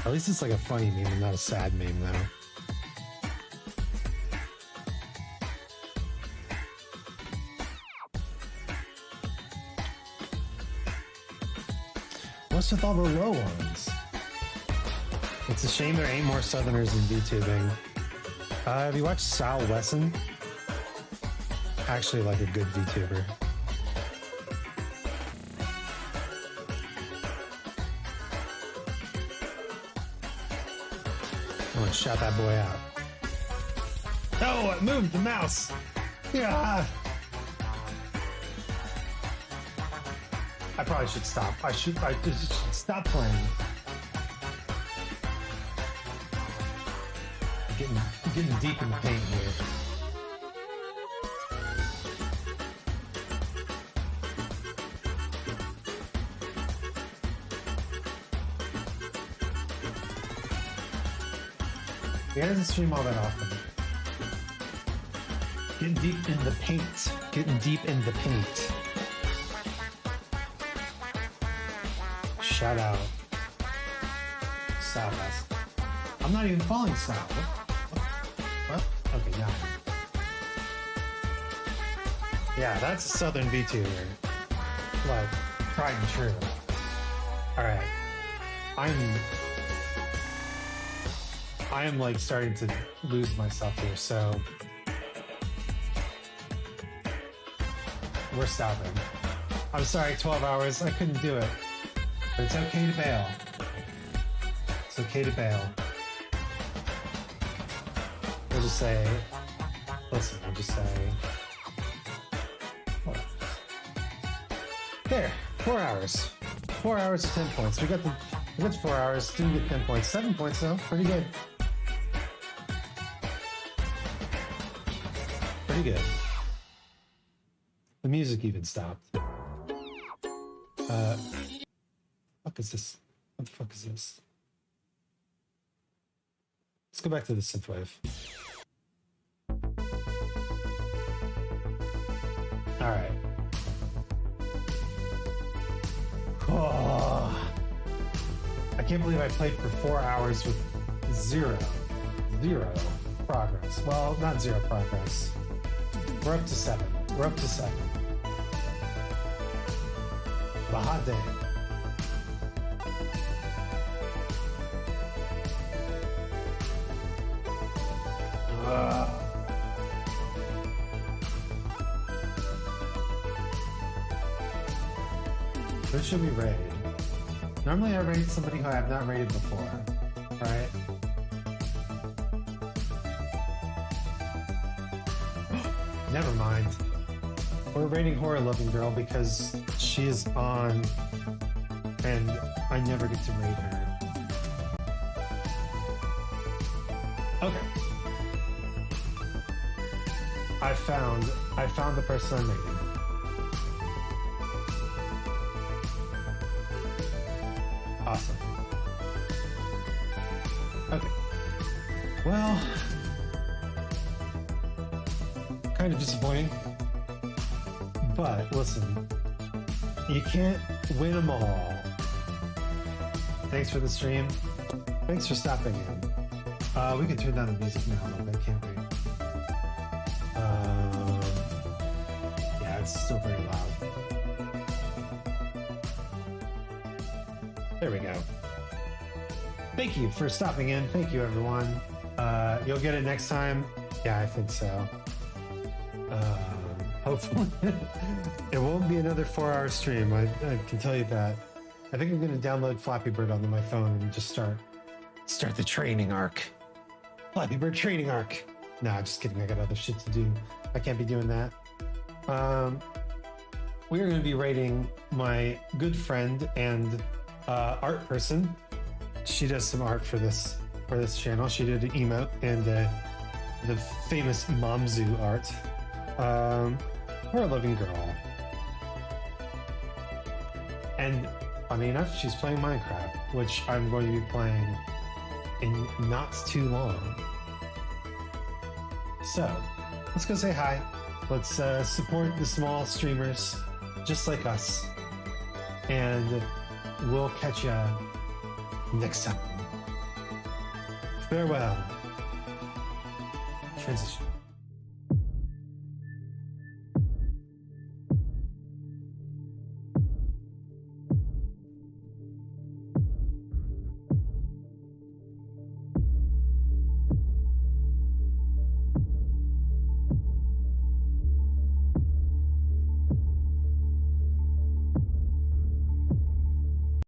At least it's like a funny meme and not a sad meme, though. What's with all the low ones? It's a shame there ain't more Southerners in VTubing. Have you watched Sal Wesson? Actually, like a good VTuber. I'm gonna shout that boy out. Oh, it moved the mouse. Yeah. I probably should stop. I just should stop playing. Getting deep in the paint here. He doesn't stream all that often. Getting deep in the paint. Getting deep in the paint. Shout out Sal West. I'm not even following Sal. What? Okay, now. Yeah, that's a Southern VTuber. Like, tried and true. Alright. I am like starting to lose myself here, so we're stopping. I'm sorry, 12 hours, I couldn't do it. But it's okay to bail. It's okay to bail. We'll just say, listen, I'll just say, what? There, 4 hours. 4 hours, 10 points. We got the 4 hours, didn't get 10 points. 7 points though, pretty good. Pretty good. The music even stopped. Fuck is this? What the fuck is this? Let's go back to the synthwave. All right. Oh, I can't believe I played for 4 hours with zero progress. Well, not zero progress. We're up to 7. We're up to 7. The hot day. Who should we raid? Normally I raid somebody who I have not raided before, right? Never mind. We're raiding Horror Loving Girl because she is on and I never get to raid her. Okay. I found the person I'm raiding. Awesome. Okay. Well, kind of disappointing. But listen, you can't win them all. Thanks for the stream. Thanks for stopping in. We can turn down the music now a little bit, can't we? Yeah, it's still very loud. There we go. Thank you for stopping in. Thank you, everyone. You'll get it next time. Yeah, I think so. Hopefully. It won't be another 4-hour stream. I can tell you that. I think I'm going to download Flappy Bird onto my phone and just start the training arc. Flappy Bird training arc. Nah, just kidding. I got other shit to do. I can't be doing that. We are going to be rating my good friend and art person. She does some art for this channel. She did an emote and the famous Momzu art. We're a loving girl. And funny enough, she's playing Minecraft, which I'm going to be playing in not too long. So, let's go say hi. Let's support the small streamers just like us. And we'll catch ya next time. Farewell. Transition.